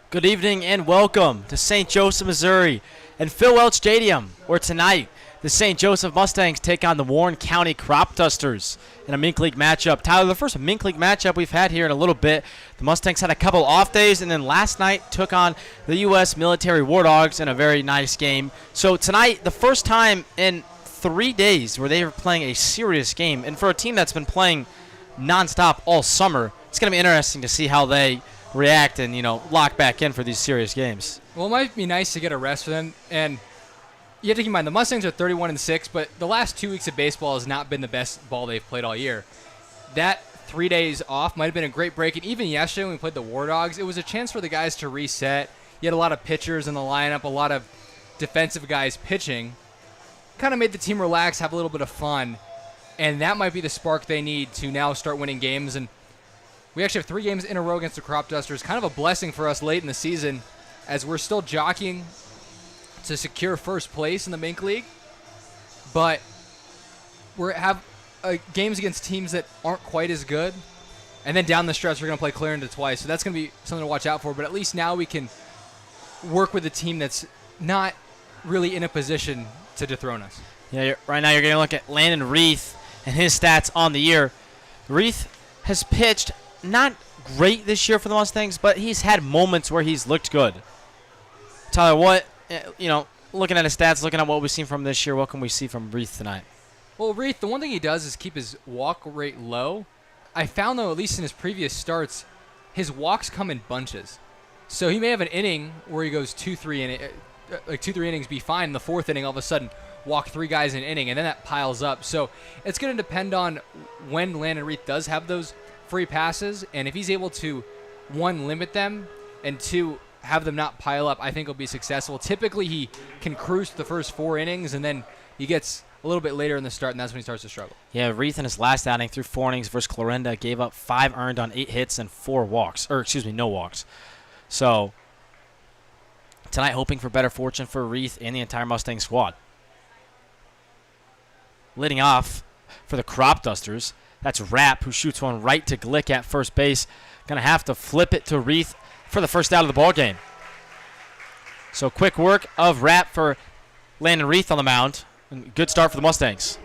Good evening and welcome to St. Joseph, Missouri and Phil Welch Stadium, where tonight the St. Joseph Mustangs take on the Warren County Crop Dusters in a Mink League matchup. Tyler, the first Mink League matchup we've had here in a little bit. The Mustangs had a couple off days and then last night took on the U.S. Military War Dogs in a very nice game. So tonight, the first time in 3 days where they were playing a serious game, and for a team that's been playing nonstop all summer, it's going to be interesting to see how they react and, lock back in for these serious games. Well, it might be nice to get a rest for them, and you have to keep in mind the Mustangs are 31-6, but the last 2 weeks of baseball has not been the best ball they've played all year. That 3 days off might have been a great break, and even yesterday when we played the War Dogs, it was a chance for the guys to reset. You had a lot of pitchers in the lineup, a lot of defensive guys pitching. Kind of made the team relax, have a little bit of fun, and that might be the spark they need to now start winning games. And we actually have 3 games in a row against the Crop Dusters. Kind of a blessing for us late in the season as we're still jockeying to secure first place in the Mink League. But we have games against teams that aren't quite as good. And then down the stretch, we're going to play Clarendon twice. So that's going to be something to watch out for. But at least now we can work with a team that's not really in a position to dethrone us. Yeah, right now you're going to look at Landon Reith and his stats on the year. Reith has pitched not great this year for the Mustangs, but he's had moments where he's looked good. Tyler, looking at his stats, looking at what we've seen from this year, what can we see from Reith tonight? Well, Reith, the one thing he does is keep his walk rate low. I found, though, at least in his previous starts, his walks come in bunches. So he may have an inning where he goes 2-3 innings, be fine. In the 4th inning, all of a sudden, walk 3 guys in an inning, and then that piles up. So it's going to depend on when Landon Reith does have those free passes, and if he's able to, 1, limit them, and 2, have them not pile up, I think he'll be successful. Typically, he can cruise the first 4 innings, and then he gets a little bit later in the start, and that's when he starts to struggle. Yeah, Reith in his last outing through 4 innings versus Clarendon gave up 5 earned on 8 hits and no walks. So tonight, hoping for better fortune for Reith and the entire Mustang squad. Leading off for the Crop Dusters, that's Rapp, who shoots one right to Glick at first base. Going to have to flip it to Reith for the first out of the ball game. So quick work of Rapp for Landon Reith on the mound. And good start for the Mustangs.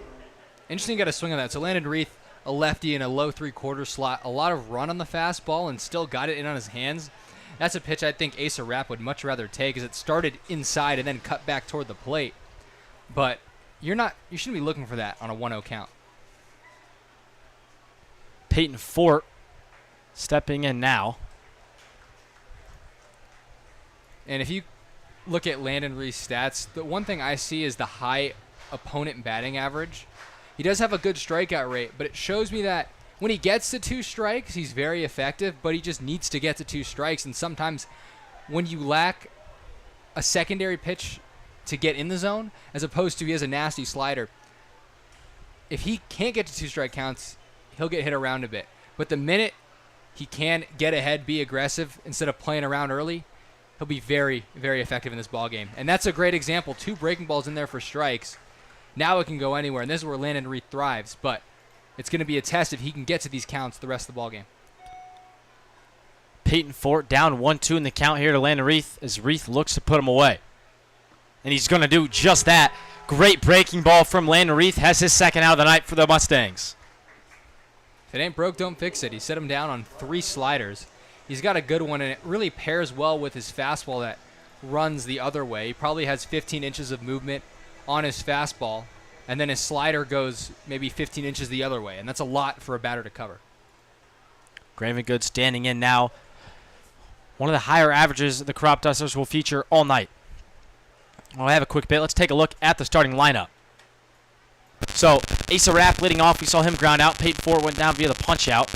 Interesting, got a swing on that. So Landon Reith, a lefty in a low 3/4 slot, a lot of run on the fastball, and still got it in on his hands. That's a pitch I think Asa Rapp would much rather take, as it started inside and then cut back toward the plate. But you shouldn't be looking for that on a 1-0 count. Peyton Fort stepping in now. And if you look at Landon Reith's stats, the one thing I see is the high opponent batting average. He does have a good strikeout rate, but it shows me that when he gets to 2 strikes, he's very effective, but he just needs to get to 2 strikes. And sometimes when you lack a secondary pitch to get in the zone, as opposed to he has a nasty slider, if he can't get to 2 strike counts, he'll get hit around a bit. But the minute he can get ahead, be aggressive, instead of playing around early, he'll be very, very effective in this ball game. And that's a great example. 2 breaking balls in there for strikes. Now it can go anywhere, and this is where Landon Reith thrives. But it's going to be a test if he can get to these counts the rest of the ball game. Peyton Fort down 1-2 in the count here to Landon Reith as Reith looks to put him away. And he's going to do just that. Great breaking ball from Landon Reith. Has his second out of the night for the Mustangs. If it ain't broke, don't fix it. He set him down on 3 sliders. He's got a good one, and it really pairs well with his fastball that runs the other way. He probably has 15 inches of movement on his fastball, and then his slider goes maybe 15 inches the other way, and that's a lot for a batter to cover. Graven Good standing in now. One of the higher averages the Crop Dusters will feature all night. Well, I have a quick bit. Let's take a look at the starting lineup. So, Asa Rapp leading off. We saw him ground out. Peyton Fort went down via the punch out.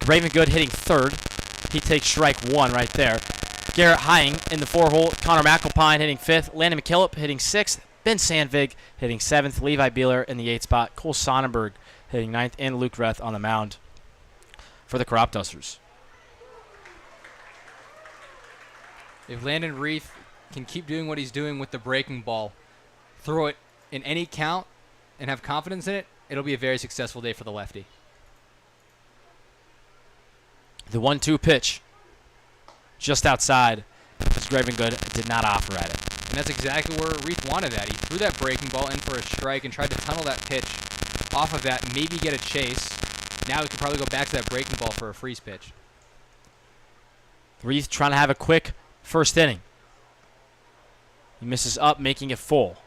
Graven Good hitting 3rd. He takes strike 1 right there. Garrett Hying in the 4-hole. Connor McAlpine hitting 5th. Landon McKillop hitting 6th. Ben Sandvig hitting 7th. Levi Beeler in the 8th spot. Cole Sonnenberg hitting 9th. And Luke Reth on the mound for the Crop Dusters. If Landon Reith can keep doing what he's doing with the breaking ball, throw it in any count, and have confidence in it, it'll be a very successful day for the lefty. The 1-2 pitch just outside. because Gravengood did not offer at it. And that's exactly where Reith wanted that. He threw that breaking ball in for a strike and tried to tunnel that pitch off of that, maybe get a chase. Now he could probably go back to that breaking ball for a freeze pitch. Reith trying to have a quick first inning. He misses up, making it full.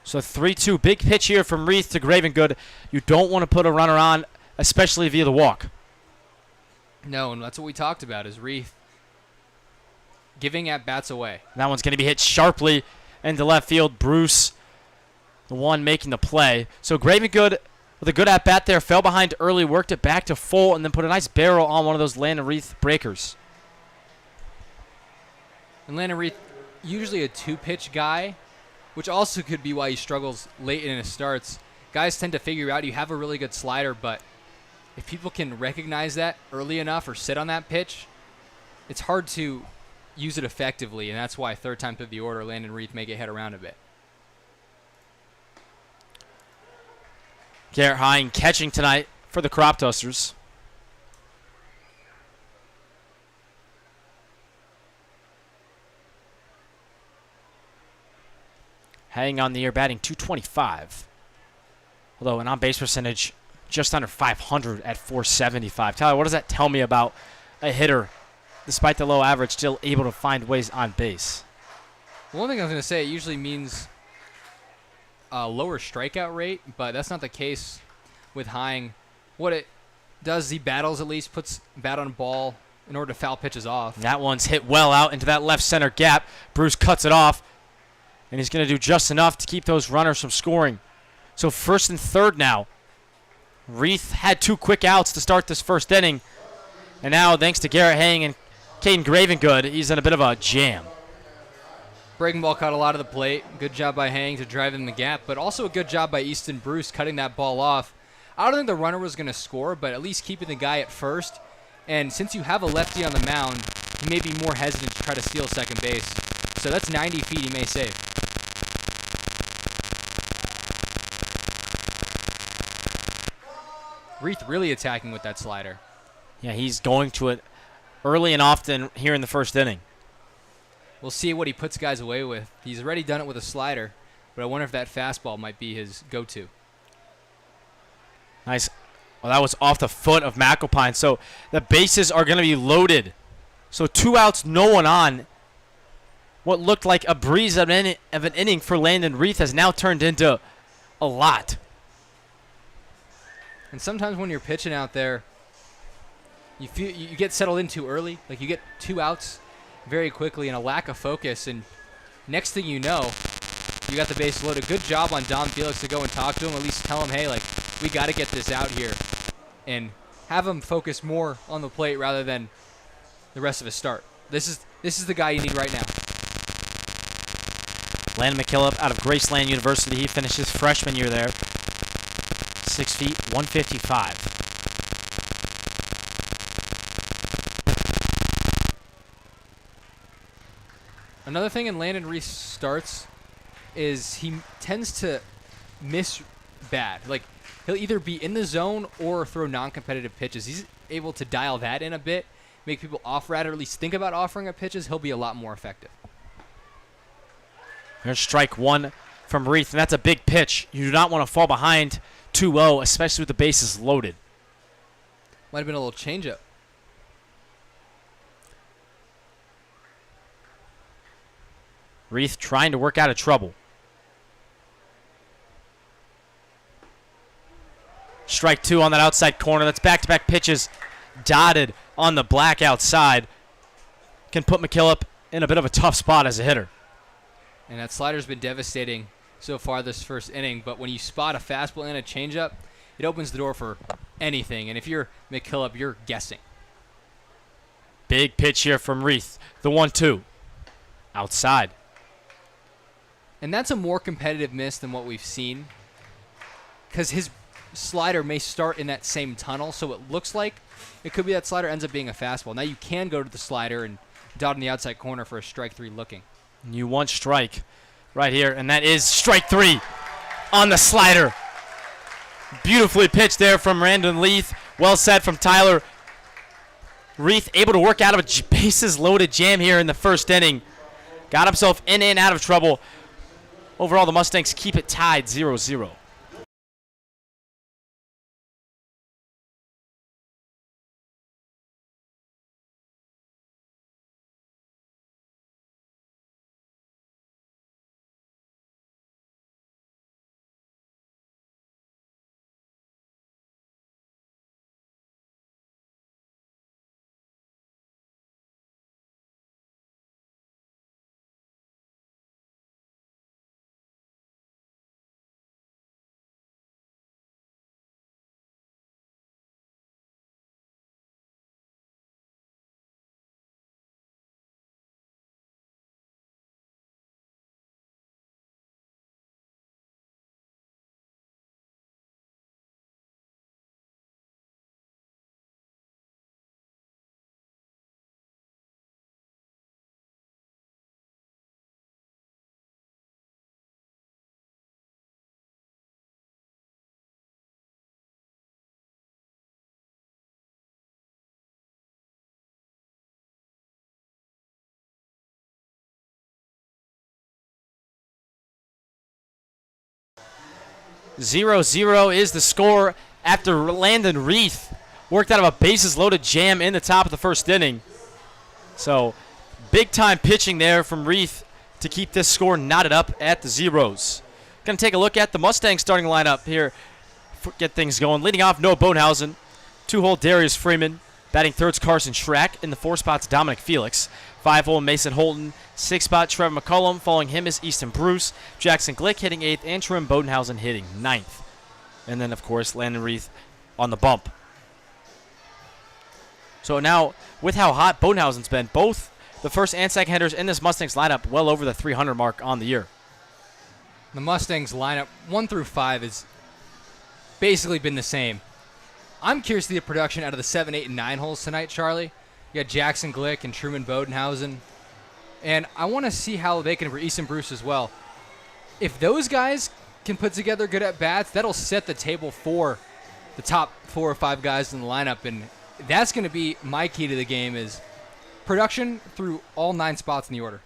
So 3-2, big pitch here from Reith to Gravengood. You don't want to put a runner on, especially via the walk. No, and that's what we talked about, is Reith giving at-bats away. That one's going to be hit sharply into left field. Bruce, the one making the play. So Gravengood, with a good at-bat there, fell behind early, worked it back to full, and then put a nice barrel on one of those Landon Reith breakers. And Landon Reith, usually a two-pitch guy, which also could be why he struggles late in his starts. Guys tend to figure out you have a really good slider, but if people can recognize that early enough or sit on that pitch, it's hard to use it effectively, and that's why third time through the order, Landon Reith may get hit around a bit. Garrett Hine catching tonight for the Crop Dusters. Hanging on the year, batting .225. Although an on-base percentage just under 500 at .475. Tyler, what does that tell me about a hitter, despite the low average, still able to find ways on base? One thing I was going to say, it usually means a lower strikeout rate, but that's not the case with Hine. What it does, he battles at least, puts bat on ball in order to foul pitches off. That one's hit well out into that left center gap. Bruce cuts it off, and he's going to do just enough to keep those runners from scoring. So first and third now. Reith had 2 quick outs to start this first inning, and now thanks to Garrett Hang and Caden Gravengood, he's in a bit of a jam. Breaking ball caught a lot of the plate. Good job by Hang to drive in the gap, but also a good job by Easton Bruce cutting that ball off. I don't think the runner was going to score, but at least keeping the guy at first. And since you have a lefty on the mound, he may be more hesitant to try to steal second base. So that's 90 feet he may save. Reith really attacking with that slider. Yeah, he's going to it early and often here in the first inning. We'll see what he puts guys away with. He's already done it with a slider, but I wonder if that fastball might be his go-to. Nice. Well, that was off the foot of McAlpine. So the bases are going to be loaded. So 2 outs, no one on. What looked like a breeze of an inning for Landon Reith has now turned into a lot. And sometimes when you're pitching out there, you feel you get settled in too early. Like you get 2 outs very quickly and a lack of focus. And next thing you know, you got the base loaded. Good job on Dom Felix to go and talk to him. At least tell him, hey, like we got to get this out here, and have him focus more on the plate rather than the rest of his start. This is the guy you need right now. Landon McKillop out of Graceland University. He finished his freshman year there. 6 feet, 155. Another thing in Landon Reith's starts is he tends to miss bad. Like, he'll either be in the zone or throw non-competitive pitches. He's able to dial that in a bit, make people offer at it, or at least think about offering at pitches. He'll be a lot more effective. There's strike 1 from Reith, and that's a big pitch. You do not want to fall behind 2-0, especially with the bases loaded. Might have been a little changeup. Reith trying to work out of trouble. Strike 2 on that outside corner. That's back-to-back pitches dotted on the black outside. Can put McKillop in a bit of a tough spot as a hitter. And that slider's been devastating so far this first inning. But when you spot a fastball and a changeup, it opens the door for anything. And if you're McKillop, you're guessing. Big pitch here from Reith. The 1-2. Outside. And that's a more competitive miss than what we've seen, because his slider may start in that same tunnel, so it looks like it could be that slider ends up being a fastball. Now you can go to the slider and dot in the outside corner for a strike 3 looking. You want strike right here, and that is strike 3 on the slider. Beautifully pitched there from Randon Leith. Well set from Tyler. Reith able to work out of a bases-loaded jam here in the first inning. Got himself in and out of trouble. Overall, the Mustangs keep it tied 0-0. Zero zero is the score after Landon Reith worked out of a bases-loaded jam in the top of the first inning. So, big-time pitching there from Reith to keep this score knotted up at the zeros. Going to take a look at the Mustangs starting lineup here. Get things going. Leading off, Noah Bodenhausen. 2-hole, Darius Freeman. Batting thirds, Carson Schrack. In the 4 spots, Dominic Felix. 5-hole, Mason Holton. 6-spot, Trevor McCullum. Following him is Easton Bruce. Jackson Glick hitting 8th, and Trim Bodenhausen hitting 9th. And then, of course, Landon Reith on the bump. So now, with how hot Bodenhausen's been, both the first and second hitters in this Mustangs lineup well over the 300 mark on the year. The Mustangs lineup 1 through 5 has basically been the same. I'm curious to see the production out of the 7, 8, and 9 holes tonight, Charlie. You got Jackson Glick and Truman Bodenhausen. And I want to see how they can, for Easton Bruce as well. If those guys can put together good at-bats, that'll set the table for the top 4 or 5 guys in the lineup. And that's going to be my key to the game is production through all 9 spots in the order.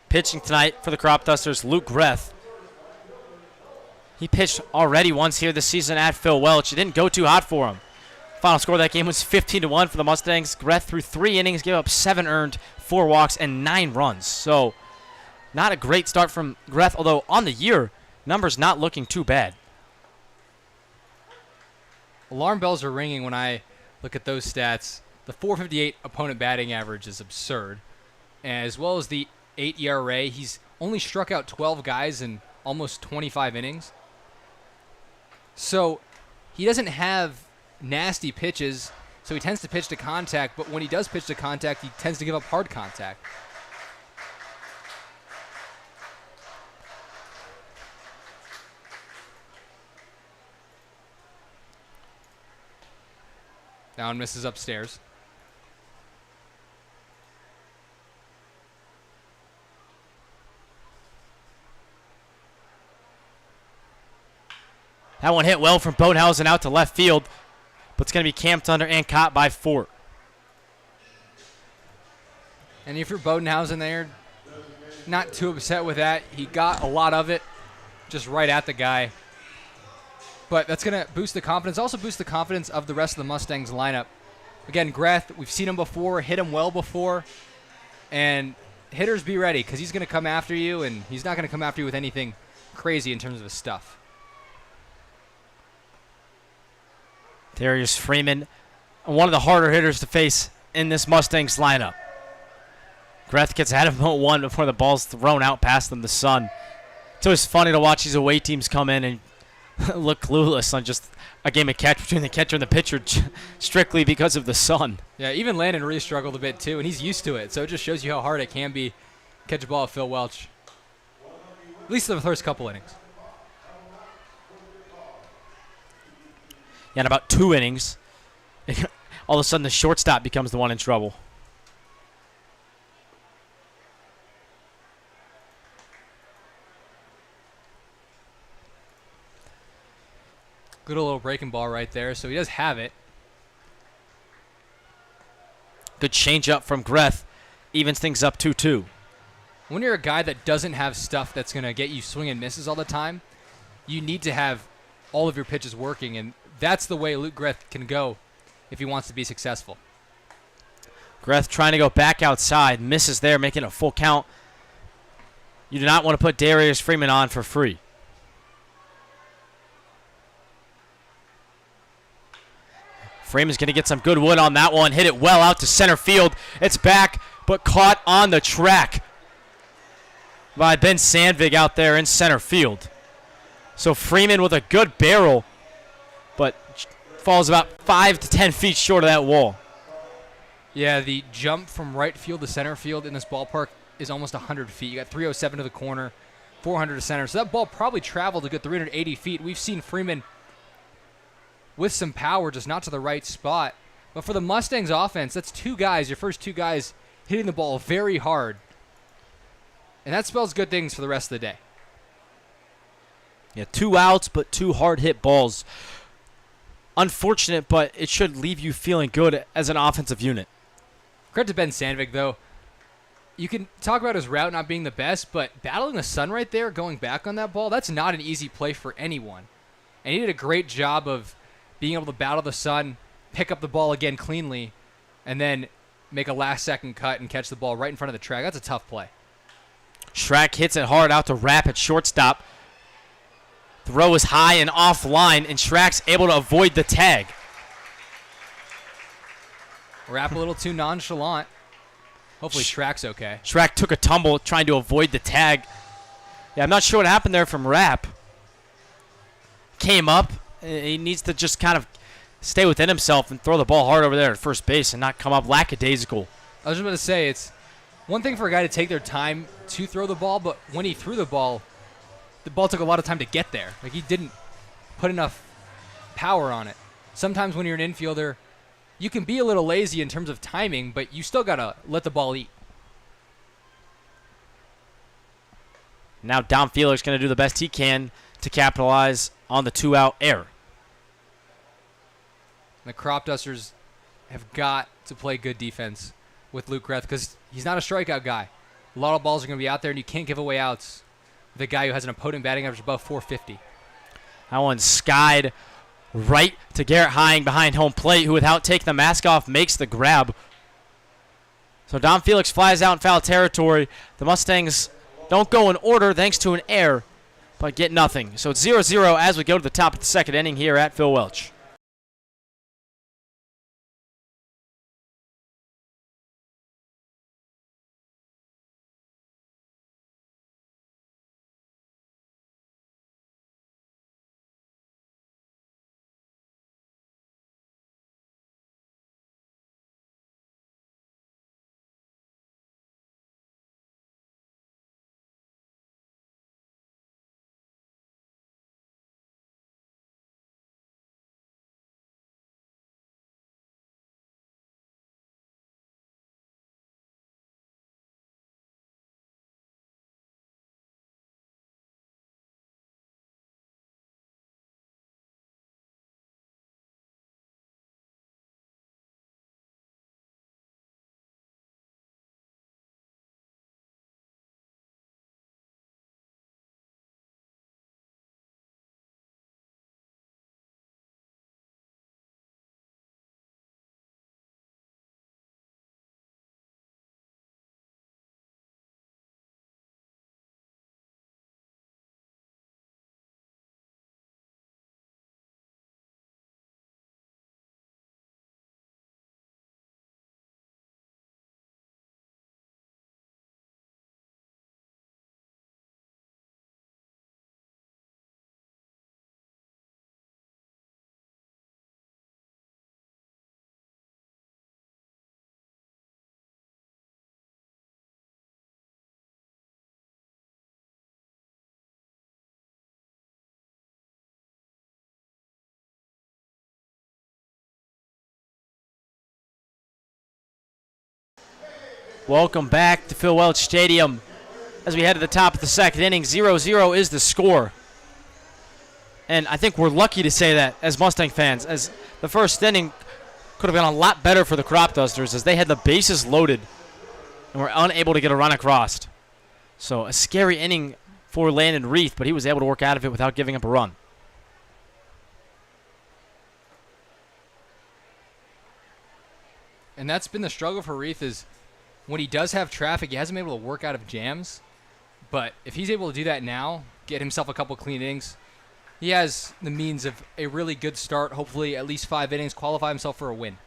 Pitching tonight for the Crop Dusters, Luke Greth. He pitched already once here this season at Phil Welch. It didn't go too hot for him. Final score of that game was 15-1 for the Mustangs. Greth threw 3 innings, gave up 7 earned, 4 walks, and 9 runs. So, not a great start from Greth, although on the year, numbers not looking too bad. Alarm bells are ringing when I look at those stats. The .458 opponent batting average is absurd. As well as the 8 ERA, he's only struck out 12 guys in almost 25 innings. So he doesn't have nasty pitches, so he tends to pitch to contact, but when he does pitch to contact, he tends to give up hard contact. Down misses upstairs. That one hit well from Bodenhausen out to left field, but it's going to be camped under and caught by Fort. And if you're Bodenhausen there, not too upset with that. He got a lot of it just right at the guy. But that's going to boost the confidence. Also boost the confidence of the rest of the Mustangs lineup. Again, Greth, we've seen him before, hit him well before. And hitters, be ready, because he's going to come after you, and he's not going to come after you with anything crazy in terms of his stuff. Darius Freeman, one of the harder hitters to face in this Mustangs lineup. Greth gets ahead of him at 1 before the ball's thrown out past him, the sun. It's always funny to watch these away teams come in and look clueless on just a game of catch between the catcher and the pitcher strictly because of the sun. Yeah, even Landon really struggled a bit too, and he's used to it. So it just shows you how hard it can be to catch a ball at Phil Welch. At least in the first couple innings. Yeah, in about 2 innings, all of a sudden the shortstop becomes the one in trouble. Good little breaking ball right there, so he does have it. Good changeup from Greth. Evens things up 2-2. When you're a guy that doesn't have stuff that's going to get you swing and misses all the time, you need to have all of your pitches working, and that's the way Luke Greth can go if he wants to be successful. Greth trying to go back outside. Misses there, making a full count. You do not want to put Darius Freeman on for free. Freeman's going to get some good wood on that one. Hit it well out to center field. It's back, but caught on the track by Ben Sandvig out there in center field. So Freeman with a good barrel, but falls about 5 to 10 feet short of that wall. Yeah, the jump from right field to center field in this ballpark is almost 100 feet. You got 307 to the corner, 400 to center. So that ball probably traveled a good 380 feet. We've seen Freeman with some power, just not to the right spot. But for the Mustangs offense, that's two guys, your first two guys, hitting the ball very hard. And that spells good things for the rest of the day. Yeah, 2 outs, but 2 hard-hit balls. Unfortunate, but it should leave you feeling good as an offensive unit. Credit to Ben Sandvig, though. You can talk about his route not being the best, but battling the sun right there, going back on that ball, that's not an easy play for anyone. And he did a great job of being able to battle the sun, pick up the ball again cleanly, and then make a last-second cut and catch the ball right in front of the track. That's a tough play. Schrack hits it hard out to Rapp at shortstop. Throw is high and offline, and Schrack's able to avoid the tag. Rapp a little too nonchalant. Hopefully Schrack's okay. Schrack took a tumble trying to avoid the tag. Yeah, I'm not sure what happened there from Rapp. Came up. He needs to just kind of stay within himself and throw the ball hard over there at first base and not come up lackadaisical. I was just about to say, it's one thing for a guy to take their time to throw the ball, but when he threw the ball took a lot of time to get there. Like, he didn't put enough power on it. Sometimes when you're an infielder, you can be a little lazy in terms of timing, but you still got to let the ball eat. Now Dom Felix going to do the best he can to capitalize on the 2-out error. The Crop Dusters have got to play good defense with Luke Greth because he's not a strikeout guy. A lot of balls are going to be out there, and you can't give away outs with a guy who has an opponent batting average above 450. That one skied right to Garrett Hying behind home plate, who, without taking the mask off, makes the grab. So Dom Felix flies out in foul territory. The Mustangs don't go in order thanks to an error, but get nothing. So it's 0-0 as we go to the top of the second inning here at Phil Welch. Welcome back to Phil Welch Stadium. As we head to the top of the second inning, 0-0 is the score. And I think we're lucky to say that as Mustang fans, as the first inning could have gone a lot better for the Crop Dusters as they had the bases loaded and were unable to get a run across. So a scary inning for Landon Reith, but he was able to work out of it without giving up a run. And that's been the struggle for Reith, is when he does have traffic, he hasn't been able to work out of jams. But if he's able to do that now, get himself a couple clean innings, he has the means of a really good start, hopefully at least 5 innings, qualify himself for a win.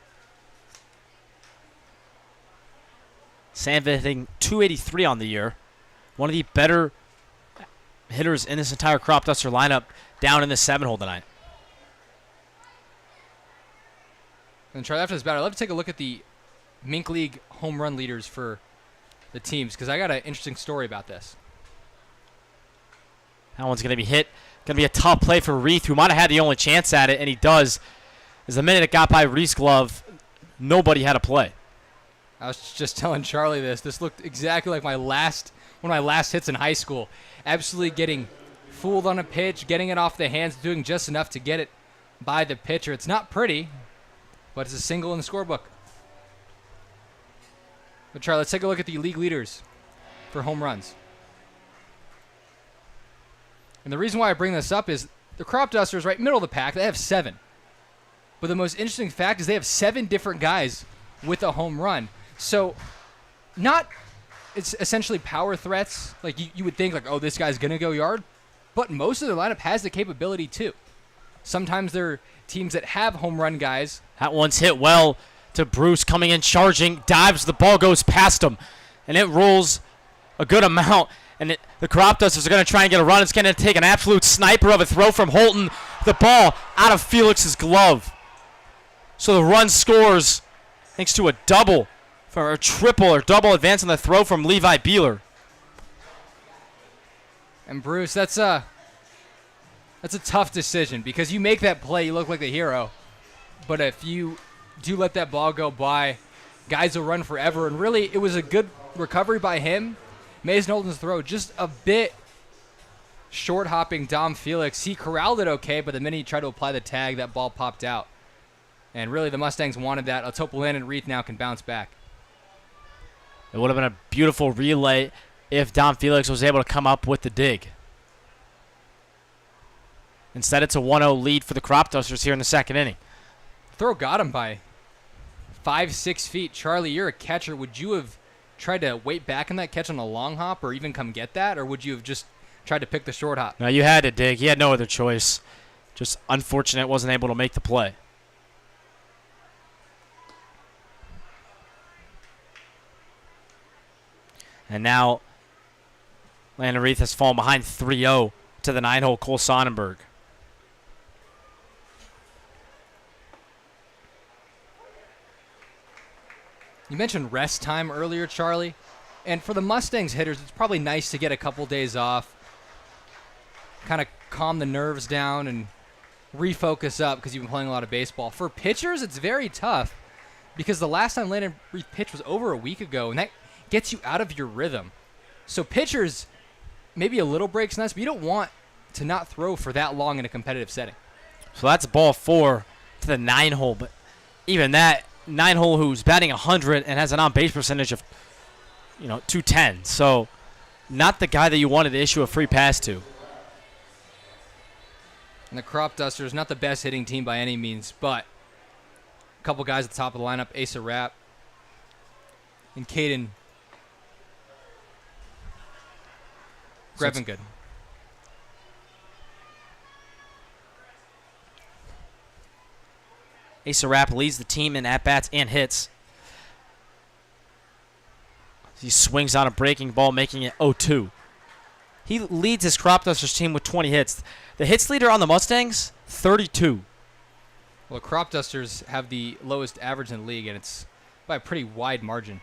Sandvin hitting .283 on the year. One of the better hitters in this entire Crop Duster lineup down in the 7-hole tonight. And Charlie, after this batter, I'd love to take a look at the Mink League home run leaders for the teams, because I got an interesting story about this. That one's going to be hit. Going to be a tough play for Reith, who might have had the only chance at it, and he does. As the minute it got by Reith's glove, nobody had a play. I was just telling Charlie this. This looked exactly like one of my last hits in high school. Absolutely getting fooled on a pitch, getting it off the hands, doing just enough to get it by the pitcher. It's not pretty, but it's a single in the scorebook. But Charlie, let's take a look at the league leaders for home runs. And the reason why I bring this up is the Crop Dusters, right middle of the pack, they have 7. But the most interesting fact is they have 7 different guys with a home run. So it's essentially power threats. Like you would think, like, oh, this guy's going to go yard. But most of their lineup has the capability too. Sometimes they're teams that have home run guys. That one's hit well to Bruce, coming in, charging, dives, the ball goes past him, and it rolls a good amount. And the Crop Dusters are going to try and get a run. It's going to take an absolute sniper of a throw from Holton. The ball out of Felix's glove. So the run scores thanks to a double, or a triple or double advance on the throw from Levi Beeler. And Bruce, that's a tough decision, because you make that play, you look like the hero. But if you do let that ball go by, guys will run forever. And really, it was a good recovery by him. Mason Holton's throw just a bit short hopping Dom Felix. He corralled it okay, but the minute he tried to apply the tag, that ball popped out. And really, the Mustangs wanted that. Let's hope Landon Reith now can bounce back. It would have been a beautiful relay if Dom Felix was able to come up with the dig. Instead, it's a 1-0 lead for the Crop Dusters here in the 2nd inning. Throw got him by 5-6 feet. Charlie, you're a catcher. Would you have tried to wait back in that catch on a long hop or even come get that? Or would you have just tried to pick the short hop? No, you had to dig. He had no other choice. Just unfortunate wasn't able to make the play. And now Landon Reith has fallen behind 3-0 to the 9-hole Cole Sonnenberg. You mentioned rest time earlier, Charlie. And for the Mustangs hitters, it's probably nice to get a couple days off, kind of calm the nerves down and refocus up because you've been playing a lot of baseball. For pitchers, it's very tough because the last time Landon Reith pitched was over a week ago, and that gets you out of your rhythm. So pitchers, maybe a little break's nice, but you don't want to not throw for that long in a competitive setting. So that's ball 4 to the 9-hole, but even that 9-hole who's batting 100 and has an on-base percentage of, 210. So not the guy that you wanted to issue a free pass to. And the Crop Dusters, not the best hitting team by any means, but a couple guys at the top of the lineup, Asa Rapp and Caden Grevengood. Asa Rapp leads the team in at-bats and hits. He swings on a breaking ball, making it 0-2. He leads his Crop Dusters team with 20 hits. The hits leader on the Mustangs, 32. Well, the Crop Dusters have the lowest average in the league, and it's by a pretty wide margin.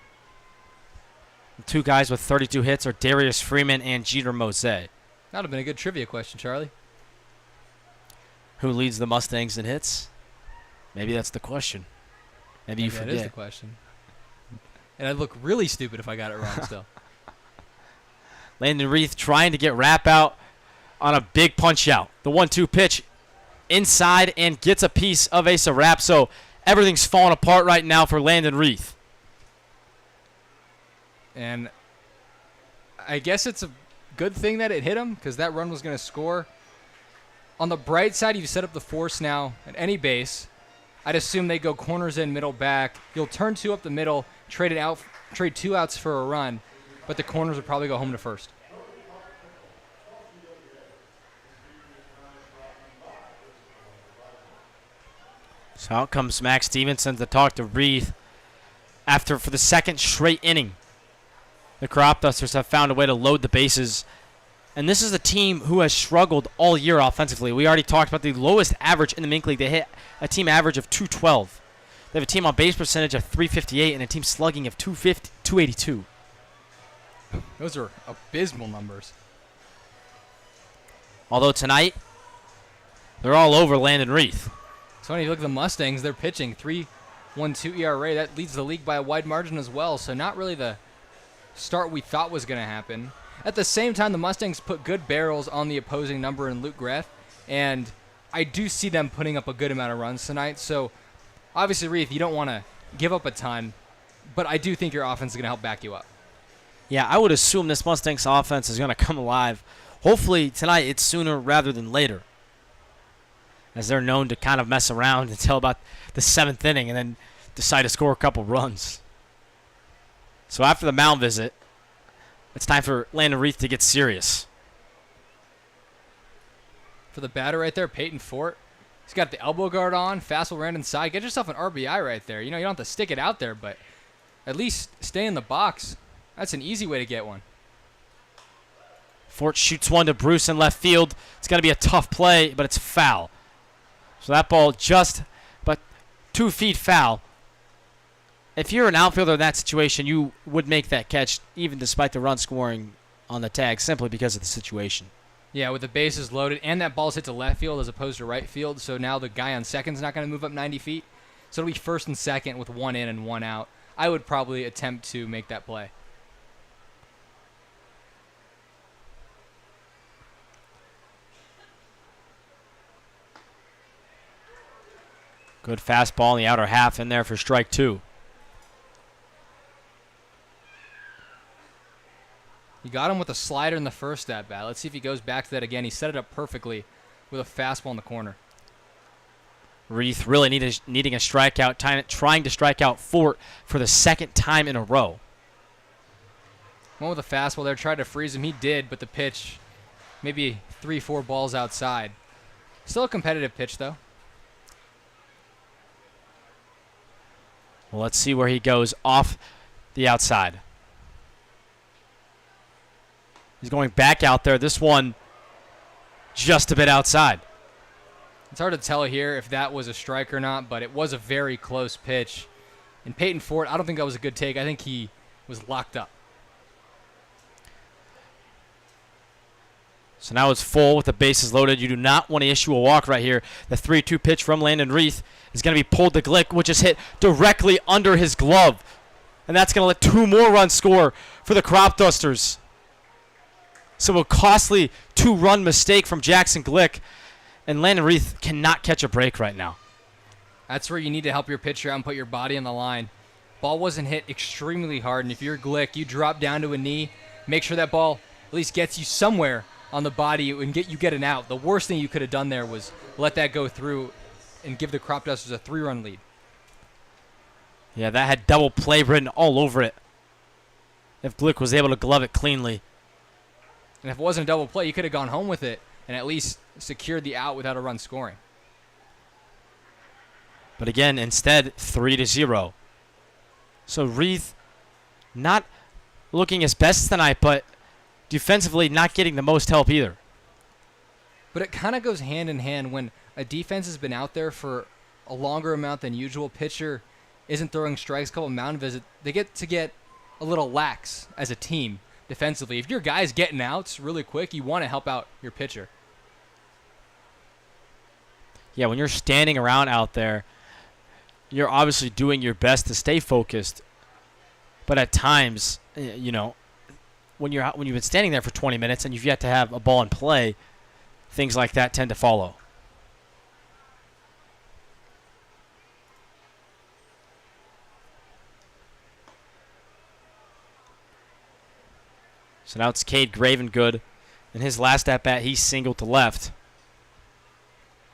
The 2 guys with 32 hits are Darius Freeman and Jeter Mose. That would have been a good trivia question, Charlie. Who leads the Mustangs in hits? Maybe that's the question. Maybe you forget. That is the question. And I'd look really stupid if I got it wrong still. Landon Reith trying to get Rapp out on a big punch out. The 1-2 pitch inside and gets a piece of Asa Rapp. So everything's falling apart right now for Landon Reith. And I guess it's a good thing that it hit him because that run was going to score. On the bright side, you've set up the force now at any base. I'd assume they go corners in, middle back. You'll turn 2 up the middle, trade 2 outs for a run, but the corners would probably go home to first. So out comes Max Stevenson to talk to Reith. For the second straight inning, the Crop Dusters have found a way to load the bases. And this is a team who has struggled all year offensively. We already talked about the lowest average in the Mink League. They hit a team average of 212. They have a team on base percentage of 358 and a team slugging of 282. Those are abysmal numbers. Although tonight, they're all over Landon Reith. So when you look at the Mustangs, they're pitching 3.12 ERA. That leads the league by a wide margin as well. So not really the start we thought was going to happen. At the same time, the Mustangs put good barrels on the opposing number in Luke Greff, and I do see them putting up a good amount of runs tonight. So obviously, Reith, you don't want to give up a ton, but I do think your offense is going to help back you up. Yeah, I would assume this Mustangs offense is going to come alive. Hopefully tonight it's sooner rather than later, as they're known to kind of mess around until about the 7th inning and then decide to score a couple runs. So after the mound visit, it's time for Landon Reith to get serious. For the batter right there, Peyton Fort. He's got the elbow guard on, fastball ran inside. Get yourself an RBI right there. You don't have to stick it out there, but at least stay in the box. That's an easy way to get one. Fort shoots one to Bruce in left field. It's going to be a tough play, but it's foul. So that ball just but 2 feet foul. If you're an outfielder in that situation, you would make that catch even despite the run scoring on the tag simply because of the situation. Yeah, with the bases loaded, and that ball's hit to left field as opposed to right field, so now the guy on second's not going to move up 90 feet. So it'll be first and second with 1 in and 1 out. I would probably attempt to make that play. Good fastball in the outer half in there for strike 2. You got him with a slider in the first at bat. Let's see if he goes back to that again. He set it up perfectly with a fastball in the corner. Reith really needing a strikeout, trying to strike out Fort for the 2nd time in a row. Went with a fastball there, tried to freeze him. He did, but the pitch, maybe 3-4 balls outside. Still a competitive pitch, though. Well, let's see where he goes off the outside. He's going back out there. This one just a bit outside. It's hard to tell here if that was a strike or not, but it was a very close pitch. And Peyton Fort, I don't think that was a good take. I think he was locked up. So now it's full with the bases loaded. You do not want to issue a walk right here. The 3-2 pitch from Landon Reith is going to be pulled to Glick, which is hit directly under his glove. And that's going to let 2 more runs score for the Crop Dusters. So a costly 2-run mistake from Jackson Glick. And Landon Reith cannot catch a break right now. That's where you need to help your pitcher out and put your body on the line. Ball wasn't hit extremely hard, and if you're Glick, you drop down to a knee, make sure that ball at least gets you somewhere on the body and you get an out. The worst thing you could have done there was let that go through and give the Crop Dusters a 3-run lead. Yeah, that had double play written all over it. If Glick was able to glove it cleanly. And if it wasn't a double play, you could have gone home with it and at least secured the out without a run scoring. But again, instead, 3-0. So Reith not looking his best tonight, but defensively not getting the most help either. But it kind of goes hand in hand when a defense has been out there for a longer amount than usual. Pitcher isn't throwing strikes, a couple mound visits. They get a little lax as a team defensively. If your guy's getting outs really quick, you want to help out your pitcher. Yeah, when you're standing around out there, you're obviously doing your best to stay focused. But at times, you know, when you've been standing there for 20 minutes and you've yet to have a ball in play, things like that tend to follow. So now it's Cade Gravengood. In his last at-bat, he singled to left.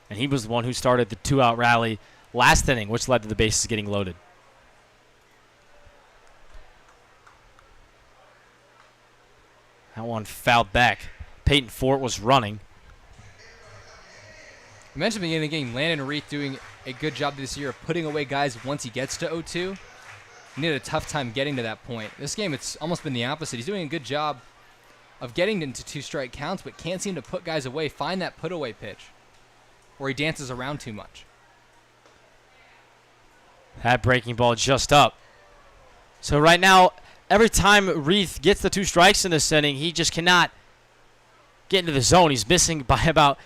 And he was the one who started the 2-out rally last inning, which led to the bases getting loaded. That one fouled back. Peyton Fort was running. I mentioned at the beginning of the game, Landon Reith doing a good job this year of putting away guys once he gets to 0-2. He had a tough time getting to that point. This game, it's almost been the opposite. He's doing a good job of getting into 2-strike counts, but can't seem to put guys away, find that put-away pitch, or he dances around too much. That breaking ball just up. So right now, every time Reith gets the 2 strikes in this inning, he just cannot get into the zone. He's missing by about,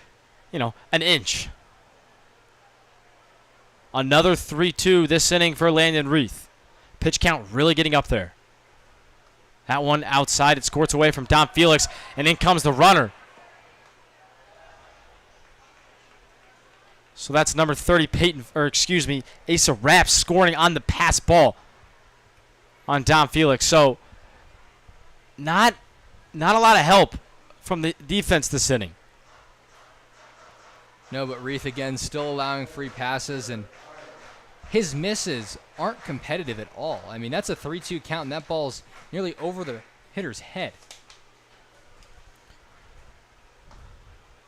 an inch. Another 3-2 this inning for Landon Reith. Pitch count really getting up there. That one outside. It squirts away from Dom Felix, and in comes the runner. So that's number 30, Asa Rapp scoring on the pass ball on Dom Felix. So not a lot of help from the defense this inning. No, but Reith again still allowing free passes, and his misses aren't competitive at all. I mean, that's a 3-2 count, and that ball's nearly over the hitter's head.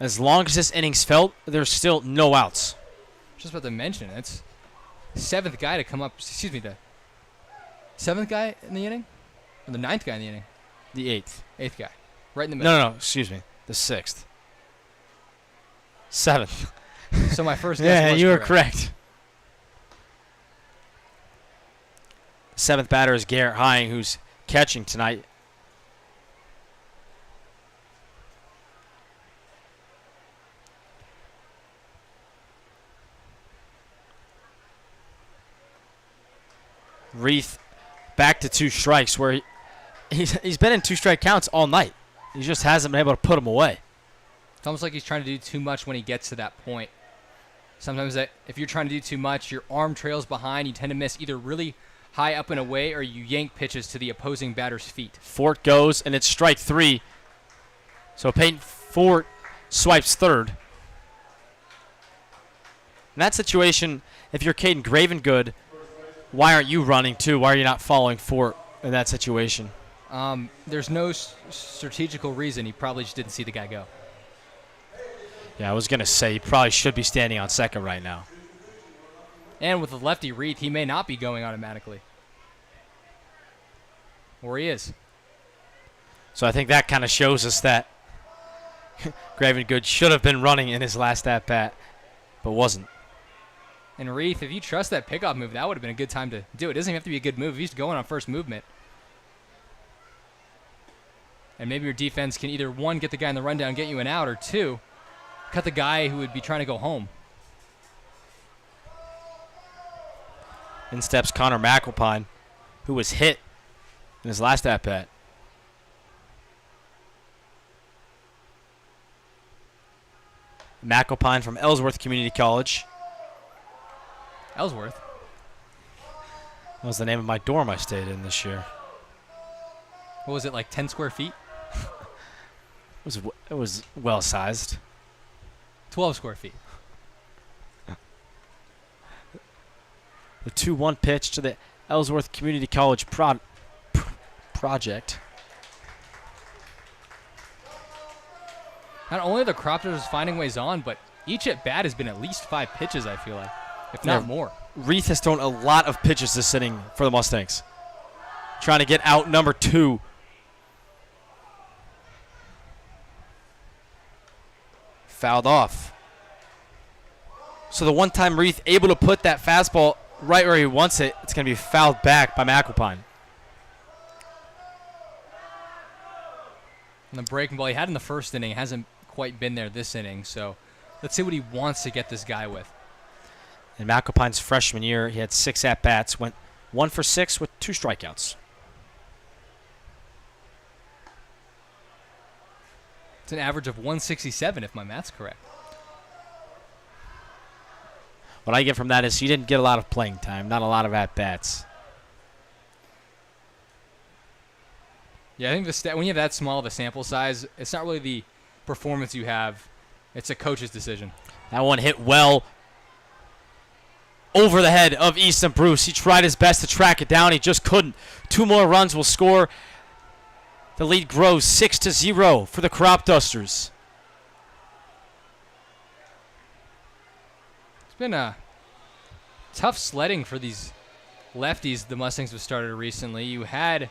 As long as this inning's felt, there's still no outs. Just about to mention, it's the 7th guy to come up. Excuse me, the 7th guy in the inning? Or the 9th guy in the inning? The 8th. 8th guy. Right in the middle. No, excuse me. The 6th. 7th. So my first guess Yeah, was you were correct. correct. 7th batter is Garrett Hying, who's catching tonight. Reith back to 2 strikes, where he's been in 2-strike counts all night. He just hasn't been able to put them away. It's almost like he's trying to do too much when he gets to that point. Sometimes if you're trying to do too much, your arm trails behind. You tend to miss either really high up and away, or you yank pitches to the opposing batter's feet. Fort goes, and it's strike 3. So Peyton Fort swipes 3rd. In that situation, if you're Caden Gravengood, why aren't you running too? Why are you not following Fort in that situation? There's no strategical reason. He probably just didn't see the guy go. Yeah, I was going to say he probably should be standing on second right now. And with the lefty Reith, he may not be going automatically. Or he is. So I think that kind of shows us that Gravengood should have been running in his last at-bat, but wasn't. And Reith, if you trust that pickoff move, that would have been a good time to do it. It doesn't even have to be a good move. He's going on first movement. And maybe your defense can either, 1, get the guy in the rundown, get you an out, or 2, cut the guy who would be trying to go home. In steps Connor McAlpine, who was hit in his last at-bat. McAlpine from Ellsworth Community College. Ellsworth? That was the name of my dorm I stayed in this year. What was it, like 10 square feet? It was well-sized. 12 square feet. The 2-1 pitch to the Ellsworth Community College project. Not only are the Cropters finding ways on, but each at-bat has been at least 5 pitches, I feel like, if not more. Reith has thrown a lot of pitches this inning for the Mustangs. Trying to get out number 2. Fouled off. So the one time Reith able to put that fastball right where he wants it, it's going to be fouled back by McAlpine. And the breaking ball he had in the first inning hasn't quite been there this inning, so let's see what he wants to get this guy with. In McAlpine's freshman year, he had 6 at-bats, went 1 for 6 with 2 strikeouts. It's an average of 167, if my math's correct. What I get from that is he didn't get a lot of playing time, not a lot of at-bats. Yeah, I think when you have that small of a sample size, it's not really the performance you have. It's a coach's decision. That one hit well over the head of Easton Bruce. He tried his best to track it down. He just couldn't. 2 more runs will score. The lead grows 6-0 for the Crop Dusters. It's been a tough sledding for these lefties the Mustangs have started recently. You had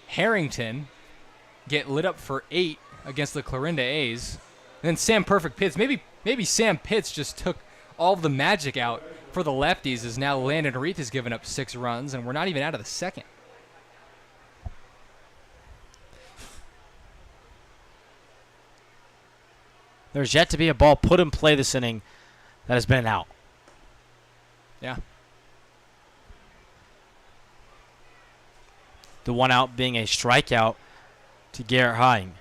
Harrington get lit up for 8 against the Clarinda A's. And then Sam Perfect Pitts. Maybe Sam Pitts just took all the magic out for the lefties, as now Landon Reith has given up 6 runs, and we're not even out of the second. There's yet to be a ball put in play this inning that has been out. Yeah. The one out being a strikeout to Garrett Hying.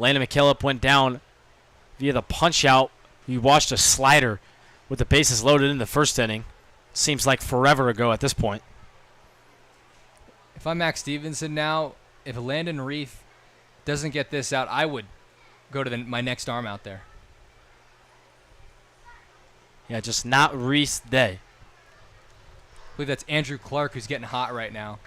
Landon McKillop went down via the punch out. He watched a slider with the bases loaded in the first inning. Seems like forever ago at this point. If I'm Max Stevenson now, if Landon Reith doesn't get this out, I would go to my next arm out there. Yeah, just not Reith's day. I believe that's Andrew Clark, who's getting hot right now.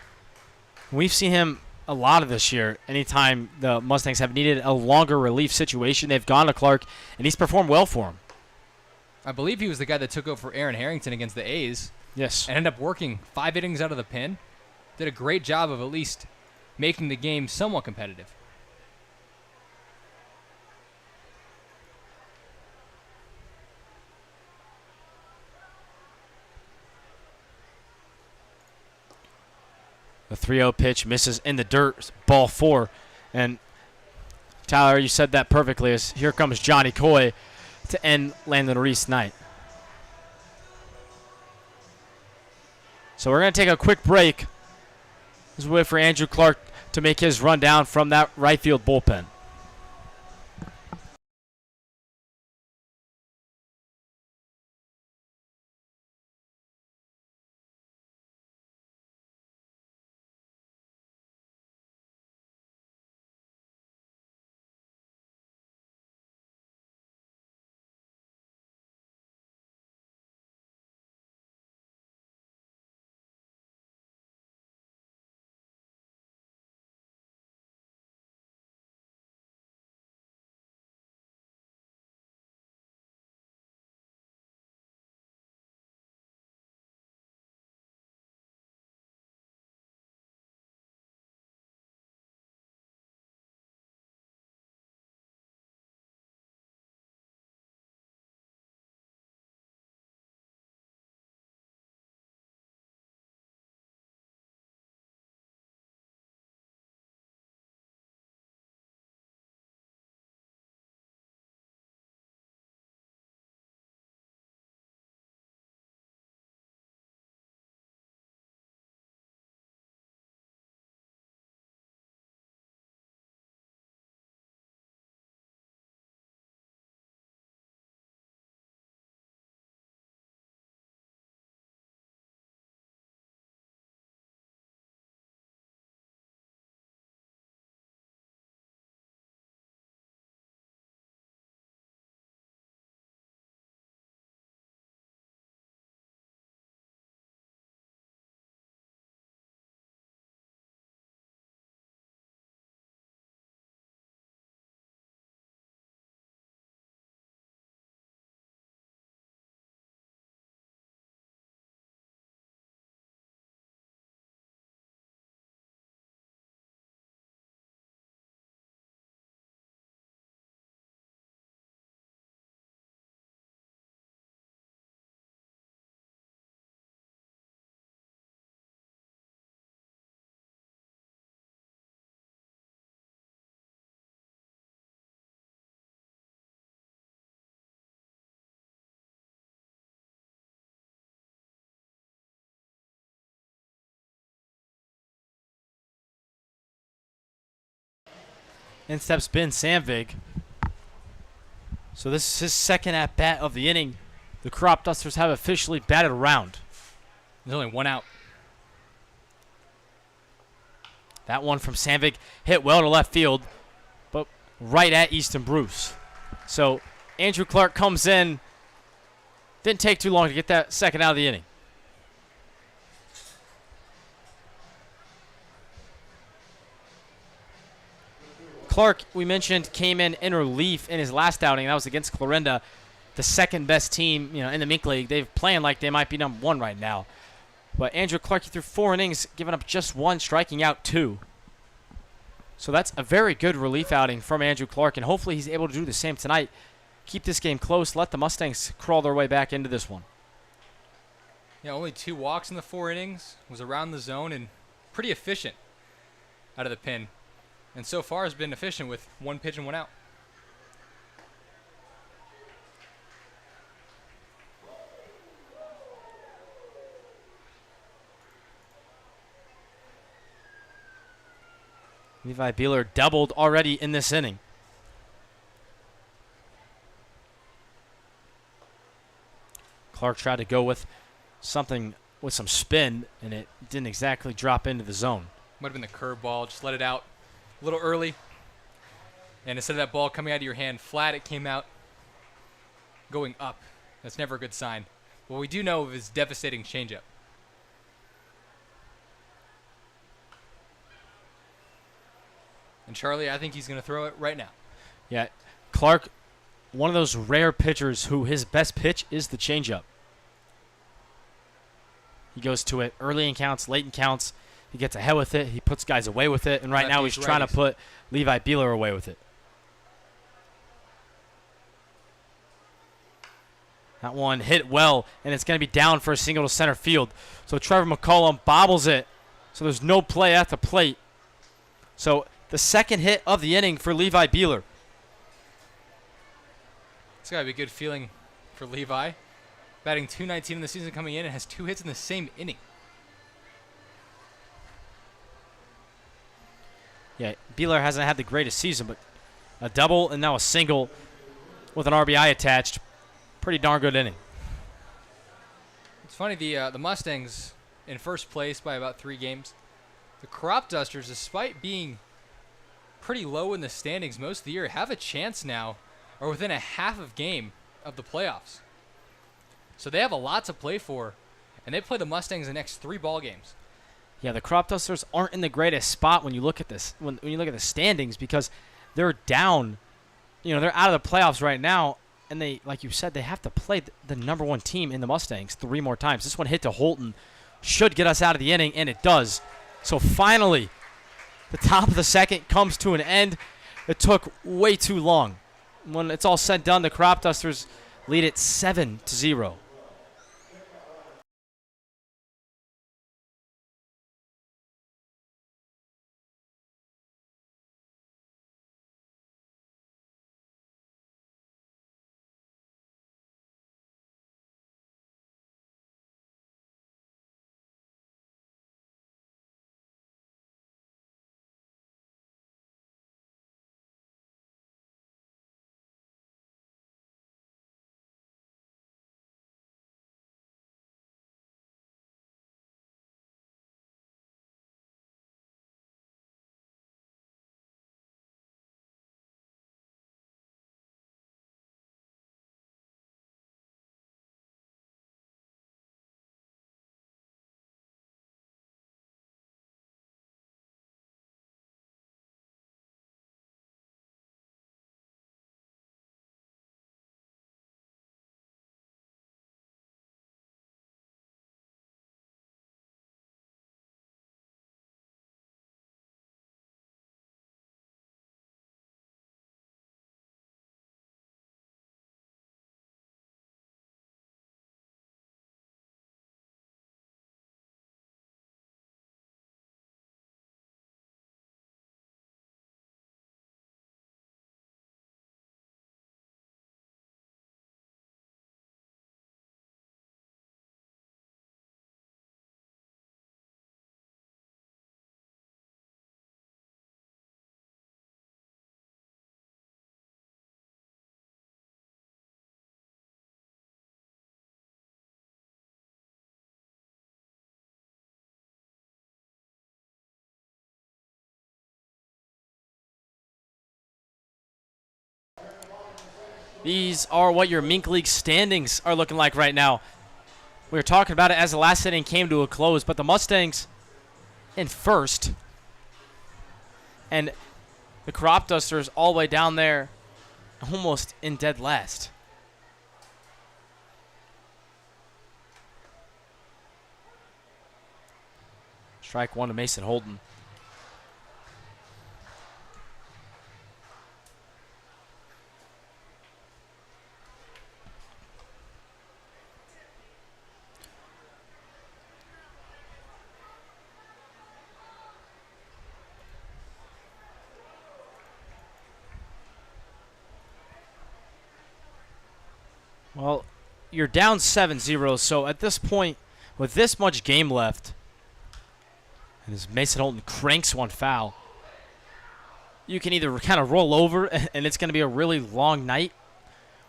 We've seen him a lot of this year. Anytime the Mustangs have needed a longer relief situation, they've gone to Clark, and he's performed well for him. I believe he was the guy that took over for Aaron Harrington against the A's. Yes. And ended up working 5 innings out of the pen. Did a great job of at least making the game somewhat competitive. The 3-0 pitch misses in the dirt, ball 4. And Tyler, you said that perfectly, as here comes Johnny Coy to end Landon Reith's night. So we're going to take a quick break as we wait for Andrew Clark to make his run down from that right field bullpen. In steps Ben Sandvig. So this is his second at-bat of the inning. The Crop Dusters have officially batted around. There's only one out. That one from Sandvik hit well to left field, but right at Easton Bruce. So Andrew Clark comes in. Didn't take too long to get that second out of the inning. Clark, we mentioned, came in relief in his last outing. That was against Clarinda, the second best team, in the Mink League. They're playing like they might be number one right now. But Andrew Clark, he threw 4 innings, giving up just 1, striking out 2. So that's a very good relief outing from Andrew Clark, and hopefully he's able to do the same tonight. Keep this game close. Let the Mustangs crawl their way back into this one. Yeah, only 2 walks in the 4 innings. Was around the zone and pretty efficient out of the pen. And so far has been efficient with 1 pitch and 1 out. Levi Beeler doubled already in this inning. Clark tried to go with something with some spin, and it didn't exactly drop into the zone. Might have been the curveball. Just let it out a little early. And instead of that ball coming out of your hand flat, it came out going up. That's never a good sign. What we do know of is devastating changeup. And Charlie, I think he's going to throw it right now. Yeah, Clark, one of those rare pitchers who his best pitch is the changeup. He goes to it early in counts, late in counts. He gets ahead with it. He puts guys away with it. And right now he's trying to put Levi Beeler away with it. That one hit well, and it's going to be down for a single to center field. So Trevor McCollum bobbles it. So there's no play at the plate. So the second hit of the inning for Levi Beeler. It's got to be a good feeling for Levi. Batting .219 in the season coming in and has 2 hits in the same inning. Yeah, Beeler hasn't had the greatest season, but a double and now a single with an RBI attached. Pretty darn good inning. It's funny, the Mustangs in first place by about 3 games. The Crop Dusters, despite being pretty low in the standings most of the year, have a chance now, or within a half of game of the playoffs. So they have a lot to play for, and they play the Mustangs the next 3 ball games. Yeah, the Crop Dusters aren't in the greatest spot when you look at this. When you look at the standings, because they're down. They're out of the playoffs right now, and they, like you said, they have to play the number 1 team in the Mustangs 3 more times. This one hit to Holton, should get us out of the inning, and it does. So finally, the top of the second comes to an end. It took way too long. When it's all said and done, the Crop Dusters lead it 7-0. These are what your Mink League standings are looking like right now. We were talking about it as the last inning came to a close, but the Mustangs in first. And the Crop Dusters all the way down there, almost in dead last. Strike one to Mason Holden. Well, you're down 7-0, so at this point, with this much game left, and as Mason Holden cranks one foul, you can either kind of roll over and it's going to be a really long night,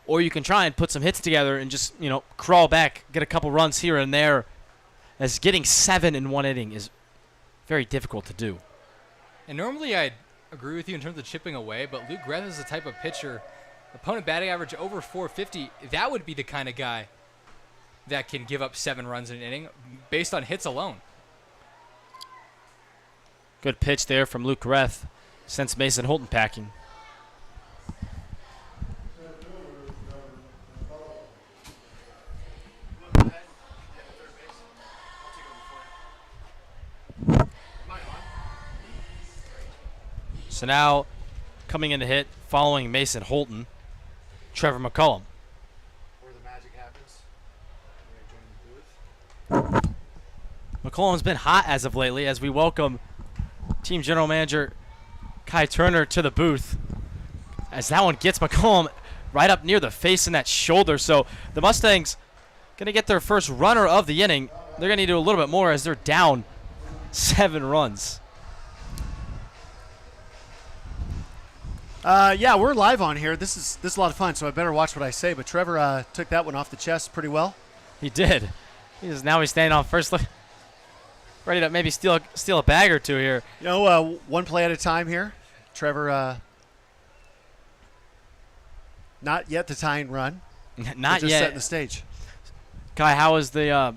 or you can try and put some hits together and just, crawl back, get a couple runs here and there, as getting 7 in one inning is very difficult to do. And normally I'd agree with you in terms of chipping away, but Luke Greth is the type of pitcher, opponent batting average over 450, that would be the kind of guy that can give up 7 runs in an inning based on hits alone. Good pitch there from Luke Greth. Sends Mason Holden packing. So now, coming in to hit, following Mason Holden, Trevor McCullum. Where the magic happens. Join the booth. McCullum's been hot as of lately as we welcome Team General Manager Kai Turner to the booth. As that one gets McCullum right up near the face and that shoulder. So the Mustangs going to get their first runner of the inning. They're going to need to do a little bit more as they're down 7 runs. Yeah, we're live on here. This is a lot of fun, so I better watch what I say. But Trevor took that one off the chest pretty well. He did. Now he's standing on first, ready to maybe steal a bag or two here. One play at a time here. Trevor, not yet the tying run. Not just yet. setting the stage. Kai, how was the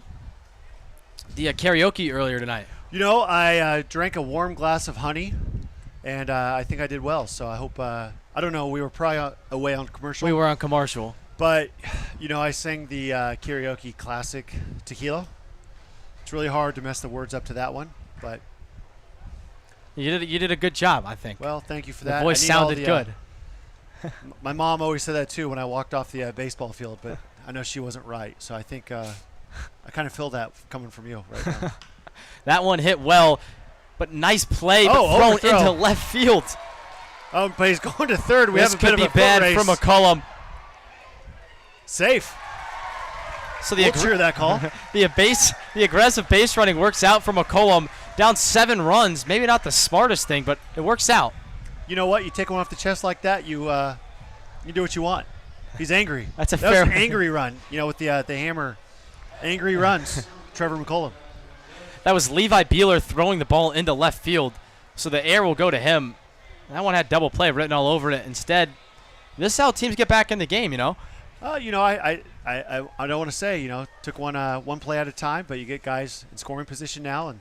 karaoke earlier tonight? I drank a warm glass of honey. And I think I did well, so I hope I don't know. We were probably away on commercial. We were on commercial. But, I sang the karaoke classic Tequila. It's really hard to mess the words up to that one, but you did a good job, I think. Well, thank you for the that. The voice sounded good. My mom always said that, too, when I walked off the baseball field, but I know she wasn't right. So I think I kind of feel that coming from you right now. That one hit well. But nice play, but thrown into left field. Oh, but he's going to third. We have a bit of a foot race. This could be bad for McCullum. Safe. So we'll cheer that call. The aggressive base running works out for McCullum. Down 7 runs. Maybe not the smartest thing, but it works out. You know what? You take one off the chest like that, you do what you want. He's angry. That was an angry run. With the hammer. Angry runs. Trevor McCullum. That was Levi Beeler throwing the ball into left field, so the air will go to him. That one had double play written all over it. Instead, this is how teams get back in the game, I don't want to say, took one play at a time, but you get guys in scoring position now, and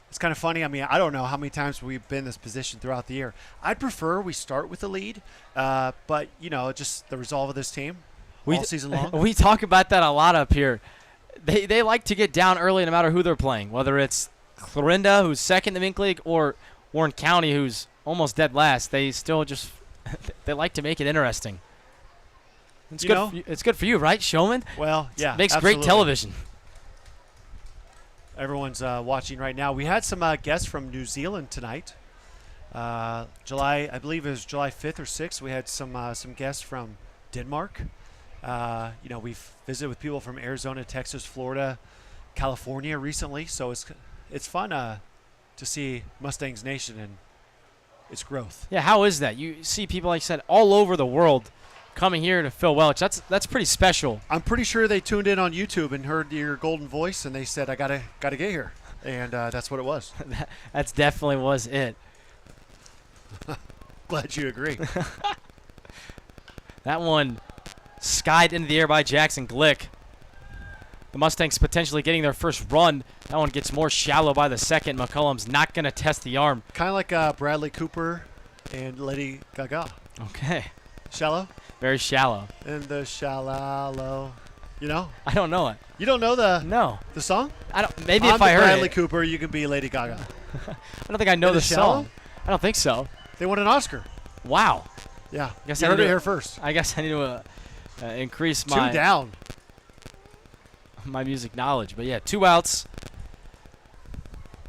it's kind of funny. I mean, I don't know how many times we've been in this position throughout the year. I'd prefer we start with the lead, but, just the resolve of this team all season long. We talk about that a lot up here. They like to get down early no matter who they're playing, whether it's Clarinda, who's second in the Mink League, or Warren County, who's almost dead last. They still just they like to make it interesting. It's good. It's good for you, right, Showman? Well, yeah, makes absolutely. Great television. Everyone's watching right now. We had some guests from New Zealand tonight. I believe it was July 5th or 6th. We had some guests from Denmark. We've visited with people from Arizona, Texas, Florida, California recently, so it's fun to see Mustangs Nation and its growth. Yeah, how is that? You see people, like I said, all over the world coming here to Phil Welch. That's pretty special. I'm pretty sure they tuned in on YouTube and heard your golden voice, and they said, "I gotta get here," and that's what it was. That's definitely was it. Glad you agree. That one skied into the air by Jackson Glick. The Mustangs potentially getting their first run. That one gets more shallow by the second. McCullum's not going to test the arm. Kind of like Bradley Cooper and Lady Gaga. Okay. Shallow? Very shallow. In the shallow. You know? I don't know it. You don't know No. the song? I don't. Maybe I'm if I heard Bradley it. Cooper, you can be Lady Gaga. I don't think I know In the the Shallow? song. I don't think so. They won an Oscar. Wow. Yeah. Guess You I heard need it to- here first. I guess I need to increase 2 my down. music knowledge. But yeah, 2 outs.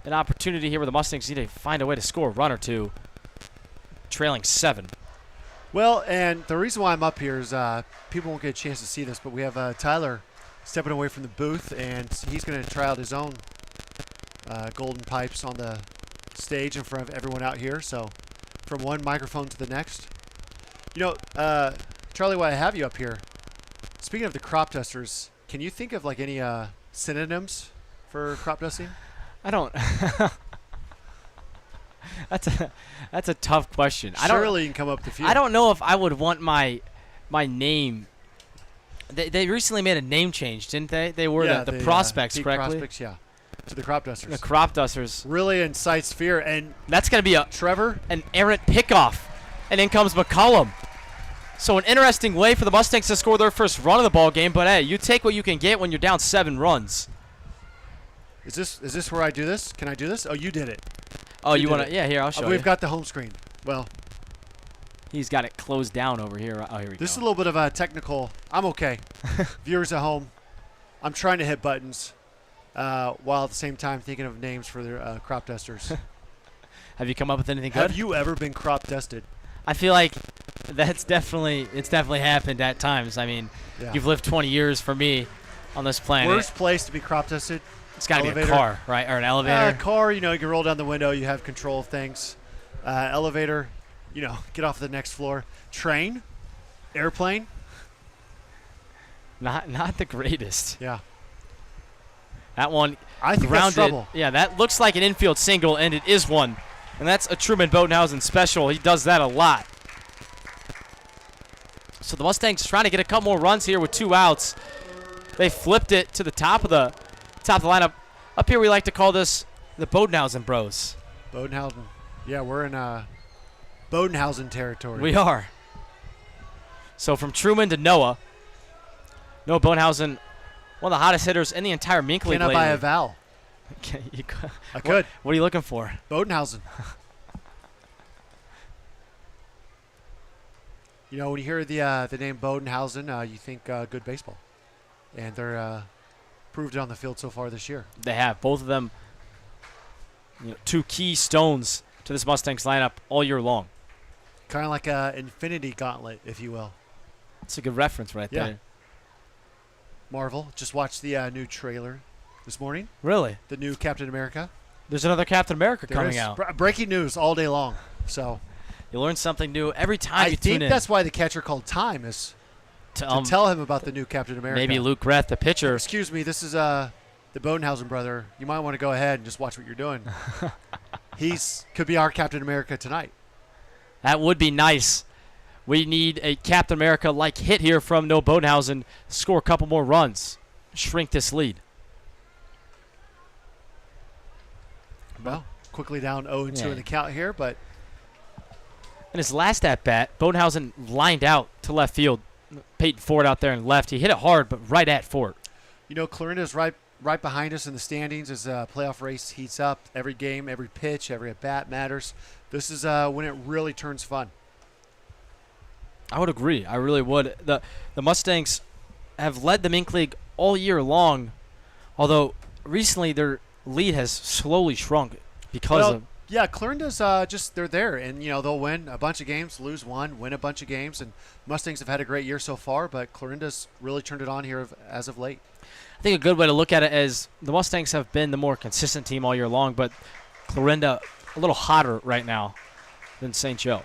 An opportunity here where the Mustangs need to find a way to score a run or two. Trailing 7. Well, and the reason why I'm up here is people won't get a chance to see this, but we have Tyler stepping away from the booth, and he's going to try out his own golden pipes on the stage in front of everyone out here. So from one microphone to the next. You know, Charlie, while I have you up here, speaking of the crop dusters, can you think of like any synonyms for crop dusting? I don't. That's a tough question. Surely you can come up with a few. I don't know if I would want my name. They recently made a name change, didn't they? They were Yeah, the prospects, Pete correctly? Prospects, yeah, to the crop dusters. The crop dusters. Really incites fear. And That's going to be Trevor, an errant pickoff. And in comes McCullum. So an interesting way for the Mustangs to score their first run of the ball game. But hey, you take what you can get when you're down 7 runs. is this where I do this? Can I do this? Oh, you did it. Oh, you did want it. to? Yeah, here, I'll show you. We've got the home screen. Well, He's got it closed down over here. Oh, here we go. this is a little bit of a technical. I'm okay. Viewers at home, I'm trying to hit buttons while at the same time thinking of names for their crop dusters. Have you come up with anything good? Have you ever been crop dusted? I feel like it's definitely happened at times. I mean, Yeah. you've lived 20 years for me on this planet. Worst place to be crop dusted? It's got to be a elevator. car, right? Or an elevator. Car, you know, you can roll down the window. You have control of things. Elevator, you know, get off the next floor. Train, airplane. Not the greatest. Yeah. That one I think that's grounded. trouble. Yeah, that looks like an infield single, and it is one. And that's a Truman Bodenhausen special. He does that a lot. So the Mustangs trying to get a couple more runs here with 2 outs. They flipped it to the top of the lineup. Up here, we like to call this the Bodenhausen Bros. Bodenhausen. Yeah, we're in Bodenhausen territory. We are. So from Truman to Noah Bodenhausen, one of the hottest hitters in the entire Mink League Can I buy a lately. vowel? I could. What are you looking for? Bodenhausen. You know, when you hear the name Bodenhausen, you think good baseball. And they're proved it on the field so far this year. They have. Both of them, 2 key stones to this Mustangs lineup all year long. Kind of like an infinity gauntlet, if you will. That's a good reference right Yeah. there. Marvel. Just watched the new trailer this morning. Really? The new Captain America. There's another Captain America There coming is out. breaking news all day long. So You learn something new every time I you think tune in. that's why the catcher called Time is to tell him about the new Captain America. Maybe Luke Greth, the pitcher. Excuse me, this is the Bodenhausen brother. You might want to go ahead and just watch what you're doing. Could be our Captain America tonight. That would be nice. We need a Captain America-like hit here from Noah Bodenhausen. Score a couple more runs. Shrink this lead. Well, quickly down 0-2 Yeah. in the count here, but In his last at-bat, Bodenhausen lined out to left field. Peyton Ford out there and left. He hit it hard, but right at Ford. you know, Clarinda's right behind us in the standings as the playoff race heats up. Every game, every pitch, every at-bat matters. This is when it really turns fun. I would agree. I really would. The Mustangs have led the Mink League all year long, although recently their lead has slowly shrunk because of. Yeah, Clarinda's they're there, and they'll win a bunch of games, lose one, win a bunch of games, and Mustangs have had a great year so far, but Clarinda's really turned it on here as of late. I think a good way to look at it is the Mustangs have been the more consistent team all year long, but Clarinda a little hotter right now than St. Joe.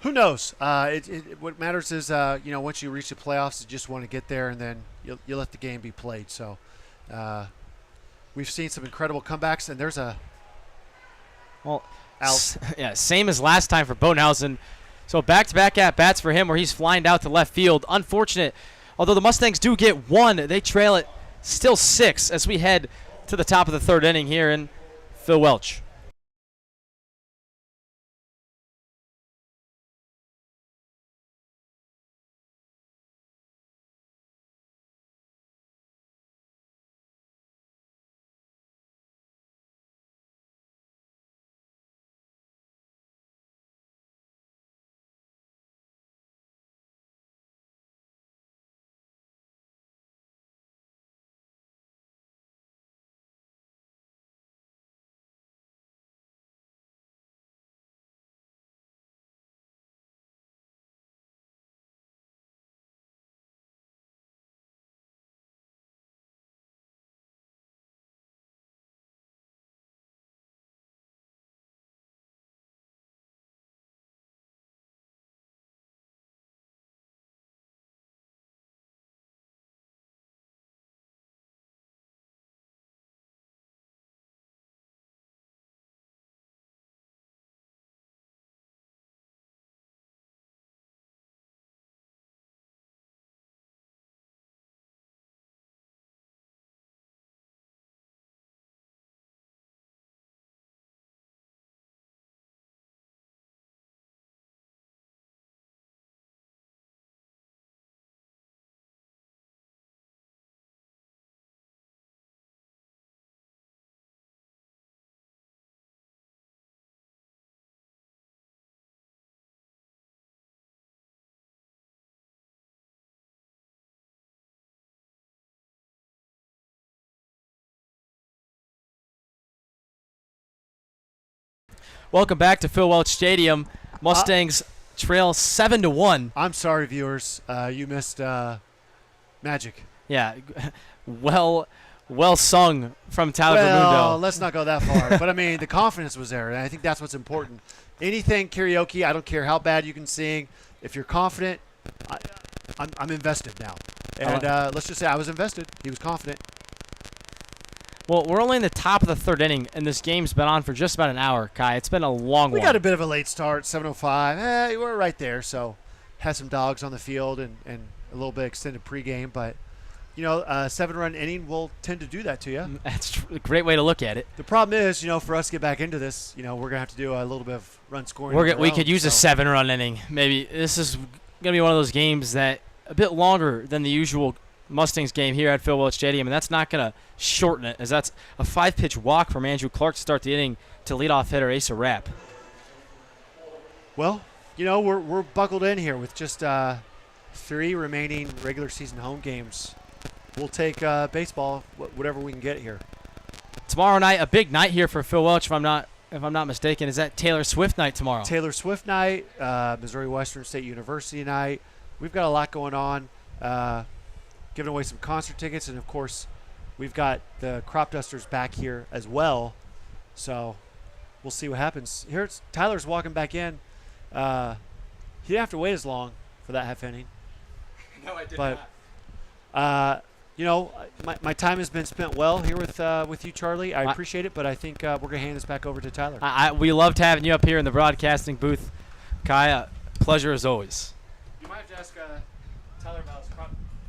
Who knows? What matters is once you reach the playoffs, you just want to get there, and then you let the game be played. So we've seen some incredible comebacks, and there's a Well, out. yeah, same as last time for Bodenhausen. So back-to-back at-bats for him where he's flying out to left field. Unfortunate. Although the Mustangs do get one, they trail it still 6 as we head to the top of the 3rd inning here in Phil Welch. Welcome back to Phil Welch Stadium. Mustangs trail 7-1. I'm sorry, viewers. You missed Magic. Yeah, well sung from Tyler Well, Bermundo. let's not go that far. But, I mean, the confidence was there, and I think that's what's important. Anything karaoke, I don't care how bad you can sing. If you're confident, I'm invested now. And let's just say I was invested. He was confident. Well, we're only in the top of the 3rd inning, and this game's been on for just about an hour, Kai. It's been a long one. We got a bit of a late start, 7:05. We're right there, so had some dogs on the field and a little bit extended pregame. But, you know, a 7-run inning will tend to do that to you. That's a great way to look at it. The problem is, you know, for us to get back into this, you know, we're going to have to do a little bit of run scoring. We could use a 7-run inning. Maybe this is going to be one of those games that a bit longer than the usual Mustangs game here at Phil Welch Stadium, and that's not going to shorten it, as that's a 5-pitch walk from Andrew Clark to start the inning to leadoff hitter Asa Rapp. Well, you know, we're buckled in here with just 3 remaining regular season home games. We'll take baseball, whatever we can get here. Tomorrow night, a big night here for Phil Welch, if I'm not mistaken. Is that Taylor Swift night tomorrow? Taylor Swift night, Missouri Western State University night. We've got a lot going on. Giving away some concert tickets, and of course, we've got the Crop Dusters back here as well. So we'll see what happens. Here's Tyler's walking back in. He didn't have to wait as long for that half inning. No, I did not. You know, my time has been spent well here with you, Charlie. I appreciate it, but I think we're gonna hand this back over to Tyler. We loved having you up here in the broadcasting booth, Kai. Pleasure as always. You might have to ask Tyler about his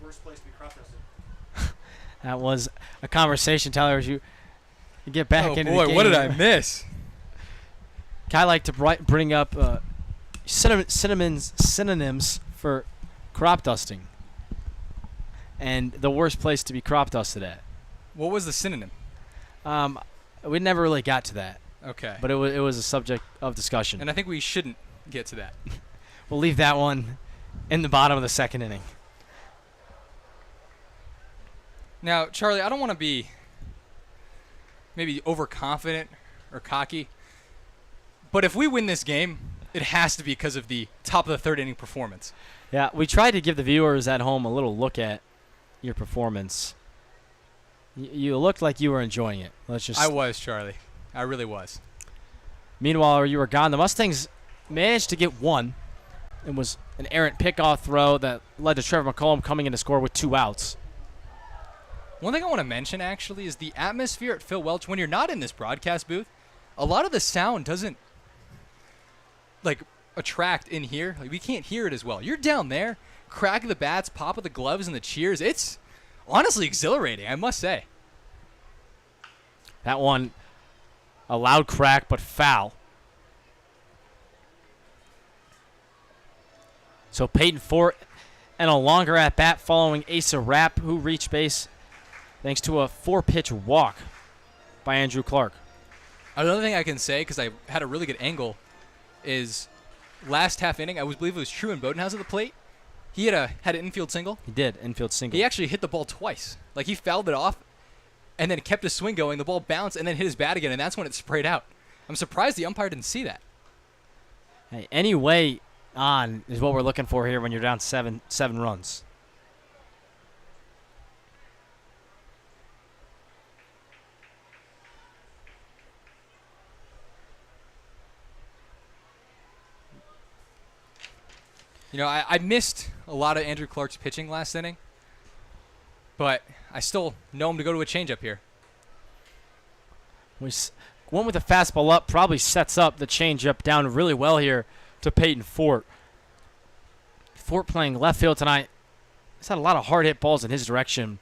worst place to be crop dusted. That was a conversation, Tyler, as you get back into the game. What did I miss? Kai like to bring up synonyms for crop dusting, and the worst place to be crop dusted at. What was the synonym? We never really got to that. Okay. But it was a subject of discussion. And I think we shouldn't get to that. We'll leave that one in the bottom of the 2nd inning. Now, Charlie, I don't want to be maybe overconfident or cocky, but if we win this game, it has to be because of the top of the 3rd inning performance. Yeah, we tried to give the viewers at home a little look at your performance. You looked like you were enjoying it. I was, Charlie. I really was. Meanwhile, you were gone. The Mustangs managed to get one. It was an errant pickoff throw that led to Trevor McCollum coming in to score with 2 outs. One thing I want to mention, actually, is the atmosphere at Phil Welch. When you're not in this broadcast booth, a lot of the sound doesn't, tract in here. Like, we can't hear it as well. You're down there, crack of the bats, pop of the gloves, and the cheers. It's honestly exhilarating, I must say. That one, a loud crack, but foul. So Peyton Fort and a longer at bat following Asa Rapp, who reached base thanks to a 4-pitch walk by Andrew Clark. Another thing I can say, because I had a really good angle, is last half inning, I believe it was Truman Bodenhouse at the plate. He had an infield single. He did, infield single. He actually hit the ball twice. Like, he fouled it off and then kept his swing going. The ball bounced and then hit his bat again, and that's when it sprayed out. I'm surprised the umpire didn't see that. Hey, any way on is what we're looking for here when you're down seven runs. You know, I missed a lot of Andrew Clark's pitching last inning, but I still know him to go to a changeup here. We went with the fastball up, probably sets up the changeup down really well here to Peyton Fort. Fort playing left field tonight. He's had a lot of hard hit balls in his direction.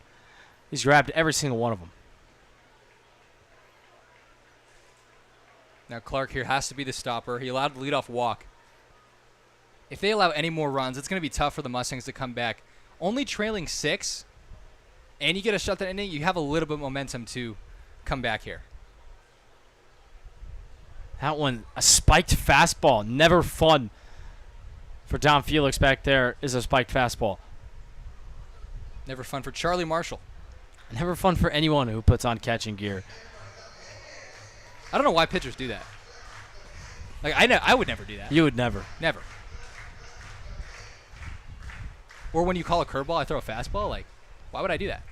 He's grabbed every single one of them. Now Clark here has to be the stopper. He allowed the leadoff walk. If they allow any more runs, it's going to be tough for the Mustangs to come back. Only trailing 6, and you get a shutout inning, you have a little bit of momentum to come back here. That one, a spiked fastball. Never fun for Dom Felix back there is a spiked fastball. Never fun for Charlie Marshall. Never fun for anyone who puts on catching gear. I don't know why pitchers do that. Like, I would never do that. You would never. Never. Or when you call a curveball, I throw a fastball. Like, why would I do that?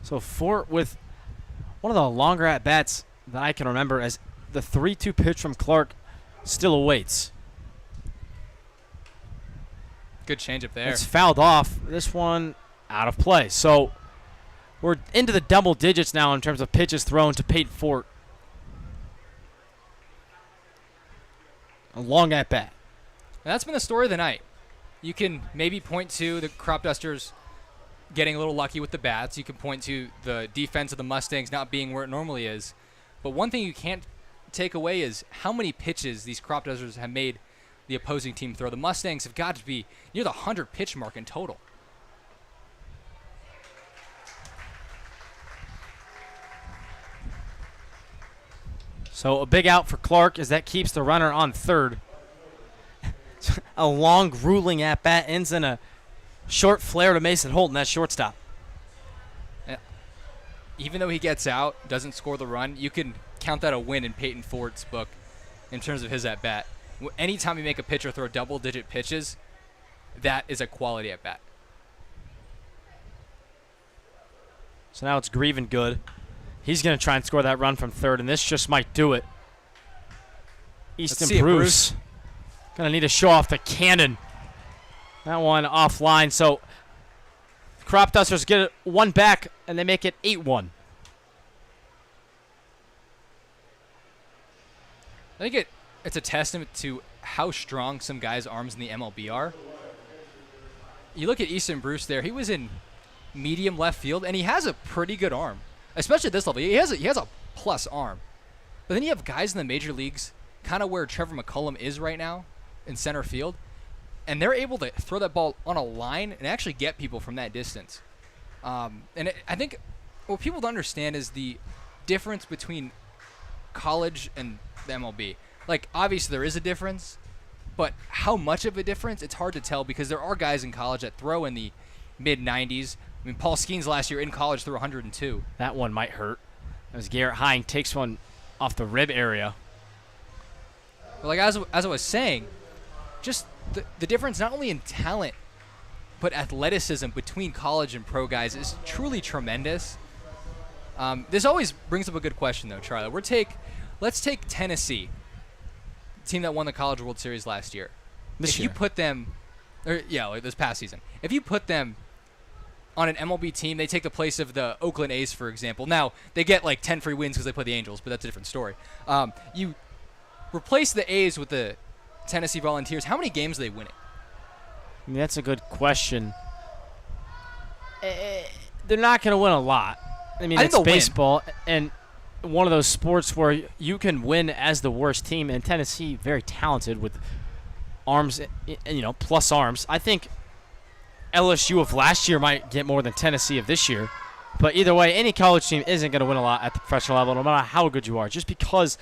So Fort with one of the longer at-bats that I can remember, as the 3-2 pitch from Clark still awaits. Good changeup there. It's fouled off. This one out of play. So we're into the double digits now in terms of pitches thrown to Peyton Fort. A long at-bat. And that's been the story of the night. You can maybe point to the Crop Dusters getting a little lucky with the bats. You can point to the defense of the Mustangs not being where it normally is. But one thing you can't take away is how many pitches these Crop Dusters have made the opposing team throw. The Mustangs have got to be near the 100-pitch mark in total. So a big out for Clark as that keeps the runner on third. A long, grueling at-bat ends in a short flare to Mason Holton, that shortstop. Even though he gets out, doesn't score the run, you can count that a win in Peyton Fort's book in terms of his at-bat. Anytime you make a pitcher throw double-digit pitches, that is a quality at-bat. So now it's Grievin good. He's going to try and score that run from third, and this just might do it. Easton Bruce. Going to need to show off the cannon. That one offline. So Crop Dusters get one back, and they make it 8-1. I think it's a testament to how strong some guys' arms in the MLB are. You look at Easton Bruce there. He was in medium left field, and he has a pretty good arm, especially at this level. He has a plus arm. But then you have guys in the major leagues, kind of where Trevor McCullum is right now in center field, and they're able to throw that ball on a line and actually get people from that distance. I think what people don't understand is the difference between college and the MLB. Like, obviously there is a difference, but how much of a difference, it's hard to tell, because there are guys in college that throw in the mid-90s. I mean, Paul Skeens last year in college threw 102. That one might hurt. As Garrett Hine takes one off the rib area. But like as I was saying, just the difference not only in talent, but athleticism between college and pro guys is truly tremendous. This always brings up a good question, though, Charlie. Let's take Tennessee, the team that won the College World Series last year. This year. You put them, like this past season, if you put them on an MLB team, they take the place of the Oakland A's, for example. Now, they get like 10 free wins because they play the Angels, but that's a different story. You replace the A's with the Tennessee Volunteers. How many games are they winning? I mean, that's a good question. They're not going to win a lot. I mean, it's baseball, and one of those sports where you can win as the worst team, and Tennessee, very talented with arms, plus arms. I think LSU of last year might get more than Tennessee of this year. But either way, any college team isn't going to win a lot at the professional level, no matter how good you are. Just because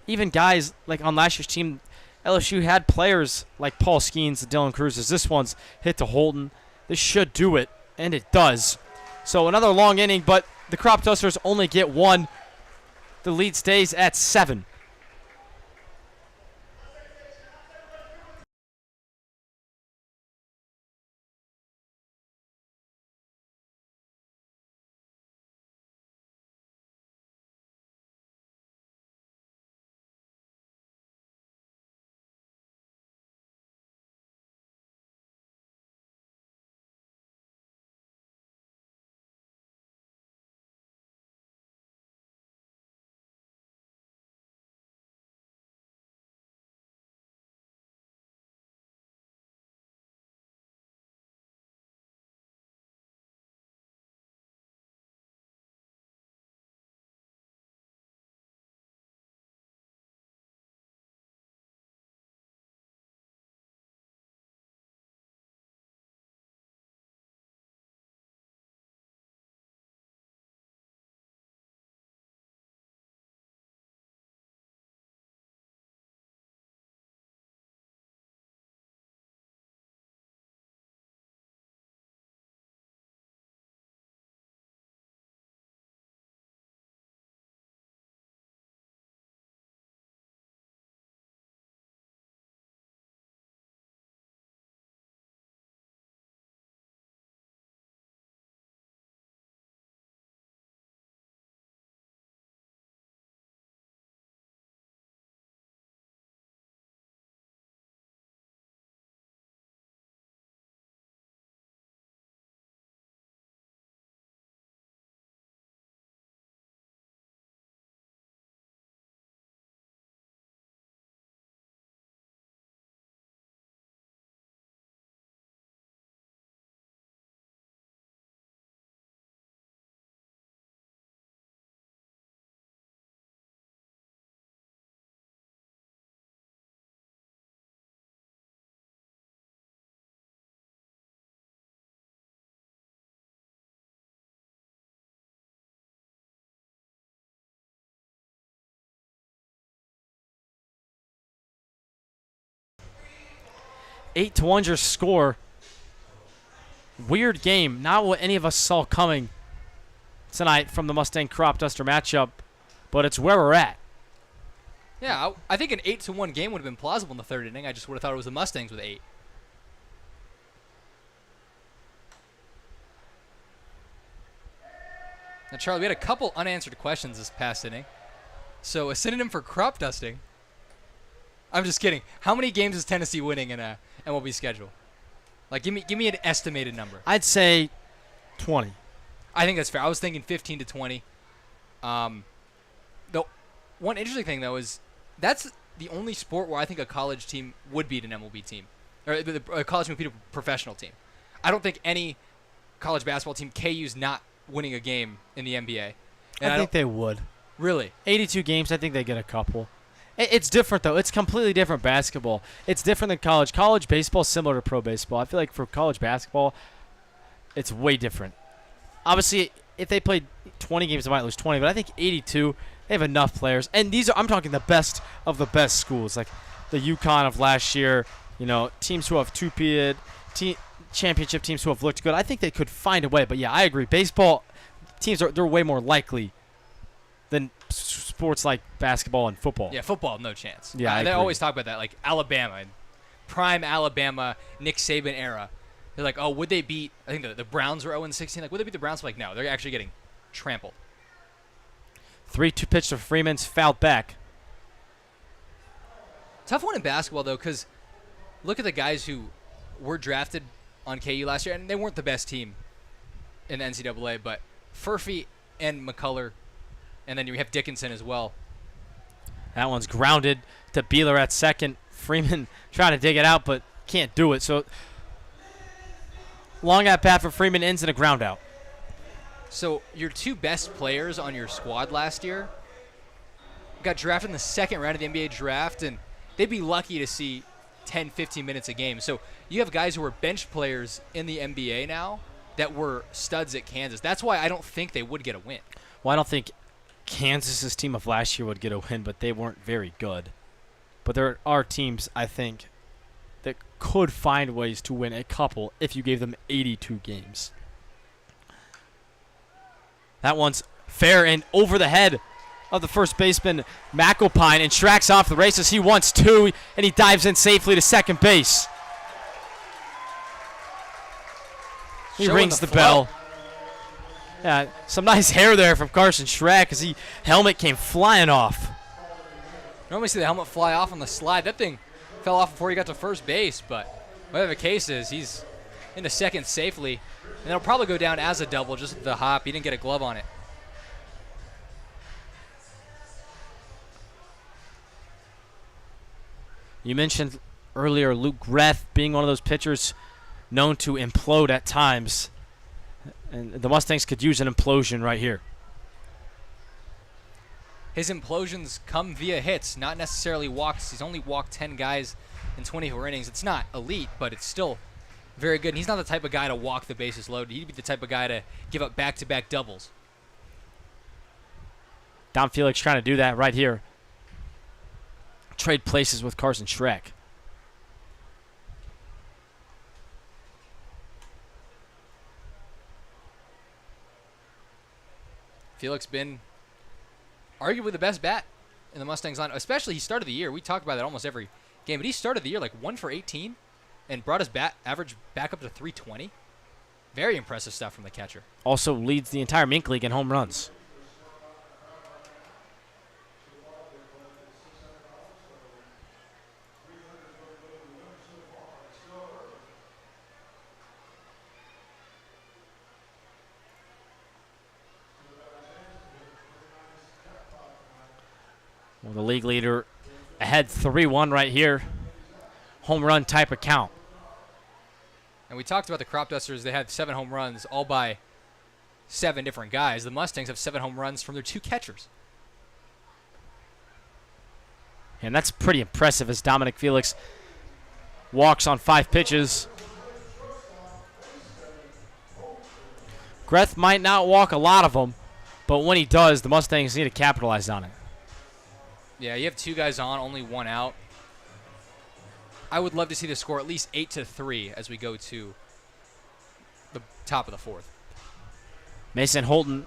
even guys like on last year's team, LSU had players like Paul Skeens and Dylan Cruz's. This one's hit to Holton. This should do it, and it does. So another long inning, but the Crop Dusters only get one. The lead stays at 7. Eight to 1's your score. Weird game. Not what any of us saw coming tonight from the Mustang Crop Duster matchup, but it's where we're at. Yeah, I think an 8-1 game would have been plausible in the third inning. I just would have thought it was the Mustangs with 8. Now, Charlie, we had a couple unanswered questions this past inning. So a synonym for crop dusting. I'm just kidding. How many games is Tennessee winning in a MLB schedule? Like, give me an estimated number. I'd say 20. I think that's fair. I was thinking 15 to 20. The one interesting thing, though, is that's the only sport where I think a college team would beat an MLB team. Or a college team would beat a professional team. I don't think any college basketball team, KU's not winning a game in the NBA. And I think they would. Really? 82 games, I think they get a couple. It's different, though. It's completely different basketball. It's different than college. College baseball is similar to pro baseball. I feel like for college basketball, it's way different. Obviously, if they played 20 games, they might lose 20, but I think 82, they have enough players. And these are, I'm talking the best of the best schools, like the UConn of last year, teams who have two-peated, championship teams who have looked good. I think they could find a way. But, yeah, I agree. Baseball teams, they're way more likely than sports like basketball and football. Yeah, football, no chance. Yeah, they always talk about that, like Alabama, prime Alabama, Nick Saban era. They're like, oh, would they beat? I think the Browns were 0-16. Like, would they beat the Browns? Like, no, they're actually getting trampled. 3-2 pitch to Freeman's fouled back. Tough one in basketball though, because look at the guys who were drafted on KU last year, and they weren't the best team. in the NCAA, but Furphy and McCullough, and then you have Dickinson as well. That one's grounded to Beeler at second. Freeman trying to dig it out, but can't do it. So long at bat for Freeman, ends in a ground out. So your two best players on your squad last year got drafted in the second round of the NBA draft, and they'd be lucky to see 10, 15 minutes a game. So you have guys who are bench players in the NBA now that were studs at Kansas. That's why I don't think they would get a win. Well, I don't think Kansas's team of last year would get a win, but they weren't very good. But there are teams, I think, that could find ways to win a couple if you gave them 82 games. That one's fair and over the head of the first baseman, McAlpine, and Schrack's off the races. He wants two, and he dives in safely to second base. He Showing rings the the flow. bell. Yeah, some nice hair there from Carson Schrack as he helmet came flying off. Normally see the helmet fly off on the slide. That thing fell off before he got to first base, but whatever the case is, he's into second safely. And it'll probably go down as a double, just the hop. He didn't get a glove on it. You mentioned earlier Luke Greth being one of those pitchers known to implode at times. And the Mustangs could use an implosion right here. His implosions come via hits, not necessarily walks. He's only walked 10 guys in 24 innings. It's not elite, but it's still very good. And he's not the type of guy to walk the bases loaded. He'd be the type of guy to give up back-to-back doubles. Don Felix trying to do that right here. Trade places with Carson Schrack. Felix been arguably the best bat in the Mustangs line, especially he started the year. We talked about that almost every game, but he started the year like 1 for 18 and brought his bat average back up to 320. Very impressive stuff from the catcher. Also leads the entire Mink League in home runs. Well, the league leader ahead 3-1 right here. Home run type of count. And we talked about the Crop Dusters. They had 7 home runs, all by 7 different guys. The Mustangs have 7 home runs from their 2 catchers. And that's pretty impressive as Dominic Felix walks on 5 pitches. Greth might not walk a lot of them, but when he does, the Mustangs need to capitalize on it. Yeah, you have 2 guys on, only 1 out. I would love to see the score at least 8-3 as we go to the top of the 4th. Mason Holton,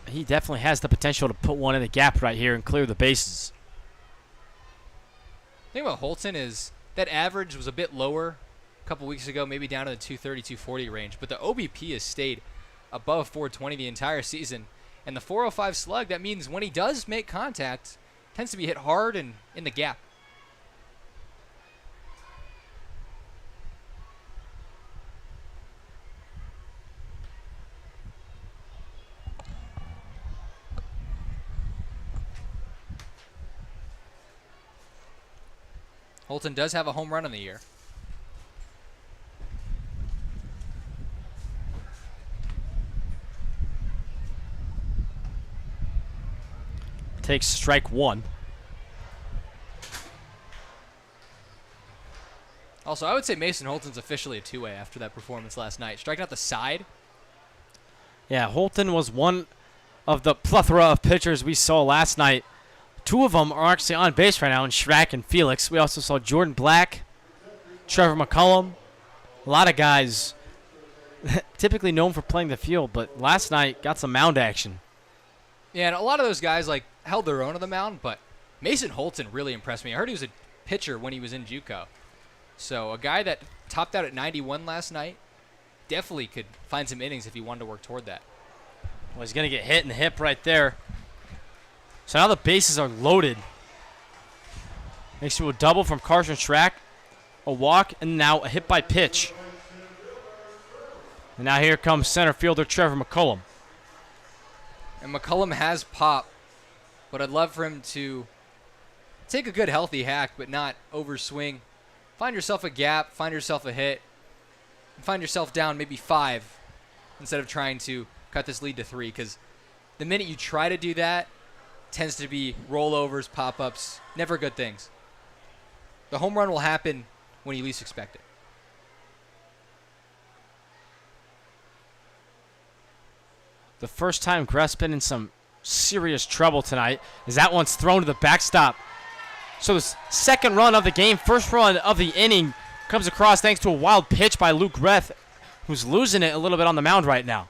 he definitely has the potential to put one in the gap right here and clear the bases. The thing about Holton is that average was a bit lower a couple weeks ago, maybe down to the 230, 240 range, but the OBP has stayed above 420 the entire season. And the 405 slug, that means when he does make contact, tends to be hit hard and in the gap. Holton does have a home run in the year. Takes strike 1. Also, I would say Mason Holton's officially a two-way after that performance last night. Striking out the side. Yeah, Holton was one of the plethora of pitchers we saw last night. 2 of them are actually on base right now in Schrack and Felix. We also saw Jordan Black, Trevor McCullum. A lot of guys typically known for playing the field, but last night got some mound action. Yeah, and a lot of those guys like held their own on the mound, but Mason Holton really impressed me. I heard he was a pitcher when he was in JUCO. So a guy that topped out at 91 last night definitely could find some innings if he wanted to work toward that. Well, he's going to get hit in the hip right there. So now the bases are loaded. Makes you a double from Carson Schrack, a walk, and now a hit by pitch. And now here comes center fielder Trevor McCullum. And McCullum has pop, but I'd love for him to take a good healthy hack, but not overswing. Find yourself a gap, find yourself a hit, and find yourself down maybe 5 instead of trying to cut this lead to 3, because the minute you try to do that, tends to be rollovers, pop-ups, never good things. The home run will happen when you least expect it. The first time Greff's been in some serious trouble tonight is that one's thrown to the backstop. So the second run of the game, first run of the inning, comes across thanks to a wild pitch by Luke Greff, who's losing it a little bit on the mound right now.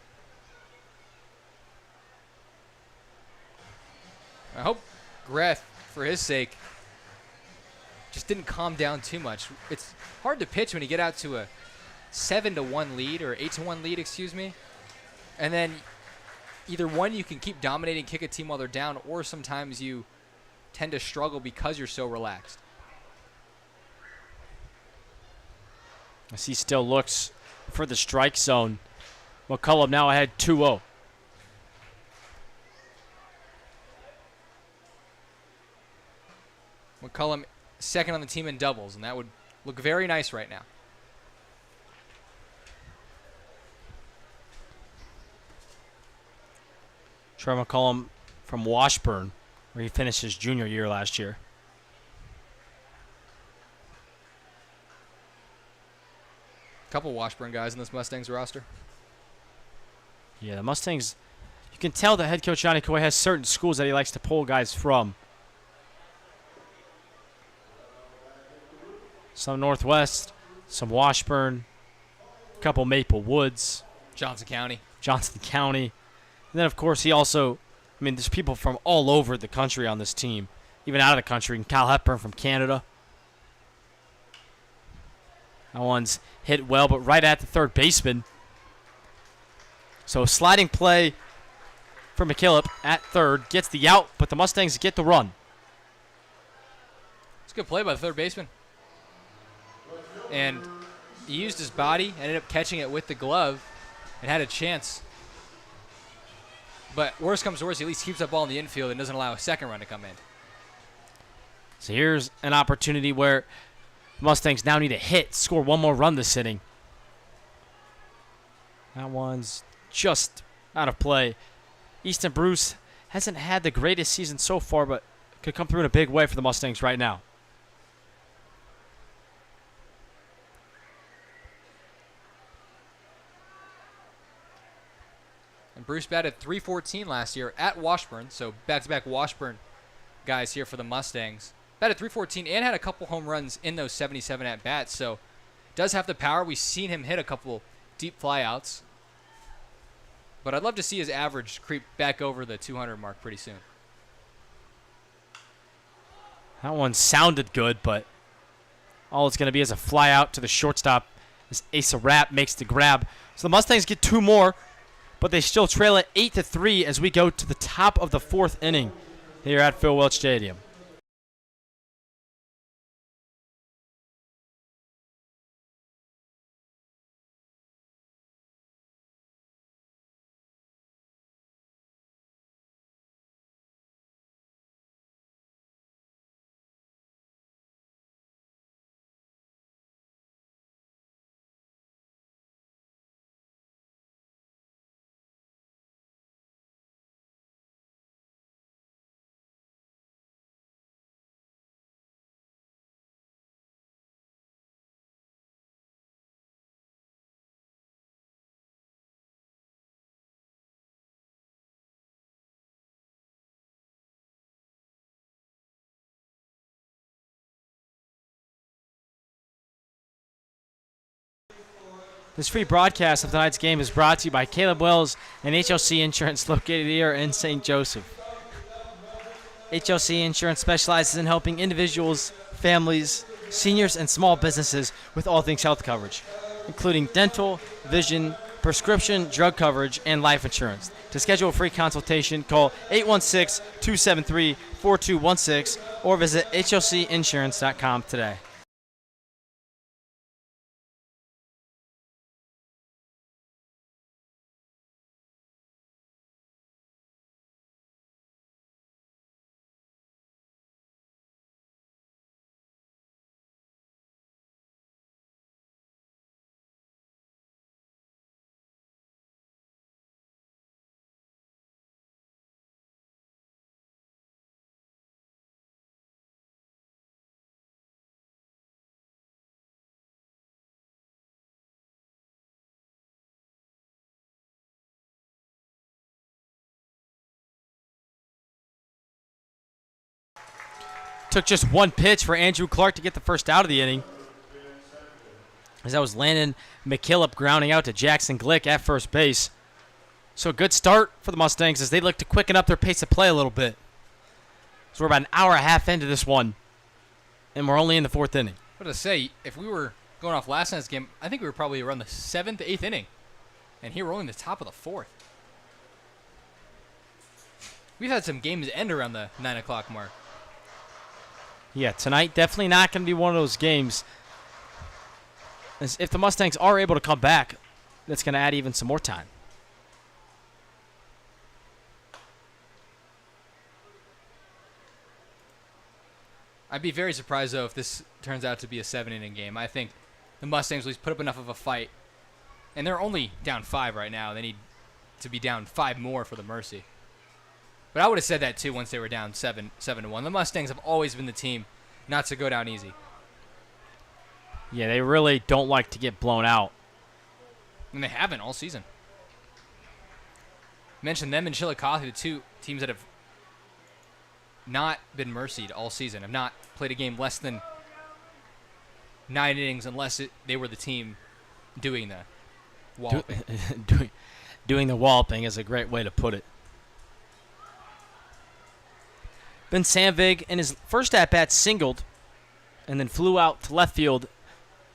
I hope Greff, for his sake, just didn't calm down too much. It's hard to pitch when you get out to a 7-1 lead, or 8-1 lead, excuse me. And then either one, you can keep dominating, kick a team while they're down, or sometimes you tend to struggle because you're so relaxed. As he still looks for the strike zone. McCullum now ahead 2-0. McCullum second on the team in doubles, and that would look very nice right now. Trevor McCullum from Washburn, where he finished his junior year last year. Couple Washburn guys in this Mustangs roster. Yeah, the Mustangs, you can tell that head coach Johnny Coy has certain schools that he likes to pull guys from. Some Northwest, some Washburn, a couple Maple Woods. Johnson County. And then, of course, he also, I mean, there's people from all over the country on this team, even out of the country. And Kyle Hepburn from Canada. That one's hit well, but right at the third baseman. So sliding play for McKillop at third. Gets the out, but the Mustangs get the run. It's a good play by the third baseman. And he used his body, ended up catching it with the glove, and had a chance. But worst comes to worst, he at least keeps that ball in the infield and doesn't allow a second run to come in. So here's an opportunity where Mustangs now need a hit, score one more run this inning. That one's just out of play. Easton Bruce hasn't had the greatest season so far, but could come through in a big way for the Mustangs right now. And Bruce batted .314 last year at Washburn, so back-to-back Washburn guys here for the Mustangs. Batted .314 and had a couple home runs in those 77 at-bats, so does have the power. We've seen him hit a couple deep flyouts. But I'd love to see his average creep back over the 200 mark pretty soon. That one sounded good, but all it's going to be is a fly out to the shortstop as Asa Rapp makes the grab. So the Mustangs get 2 more, but they still trail it 8-3 as we go to the top of the 4th inning here at Phil Welch Stadium. This free broadcast of tonight's game is brought to you by Caleb Wells and HLC Insurance, located here in St. Joseph. HLC Insurance specializes in helping individuals, families, seniors, and small businesses with all things health coverage, including dental, vision, prescription, drug coverage, and life insurance. To schedule a free consultation, call 816-273-4216 or visit hlcinsurance.com today. Took just one pitch for Andrew Clark to get the first out of the inning. As that was Landon McKillop grounding out to Jackson Glick at first base. So a good start for the Mustangs as they look to quicken up their pace of play a little bit. So we're about an hour and a half into this one, and we're only in the 4th inning. What to say, if we were going off last night's game, I think we were probably around the 7th, 8th inning. And here we're only in the top of the 4th. We've had some games end around the 9 o'clock mark. Yeah, tonight definitely not going to be one of those games. As if the Mustangs are able to come back, that's going to add even some more time. I'd be very surprised, though, if this turns out to be a 7-inning game. I think the Mustangs will at least put up enough of a fight. And they're only down 5 right now. They need to be down 5 more for the mercy. But I would have said that, too, once they were down 7-1. The Mustangs have always been the team not to go down easy. Yeah, they really don't like to get blown out. And they haven't all season. Mentioned them and Chillicothe, the two teams that have not been mercied all season, have not played a game less than 9 innings unless they were the team doing the walloping. Doing the walloping is a great way to put it. Ben Sandvig in his first at-bat singled and then flew out to left field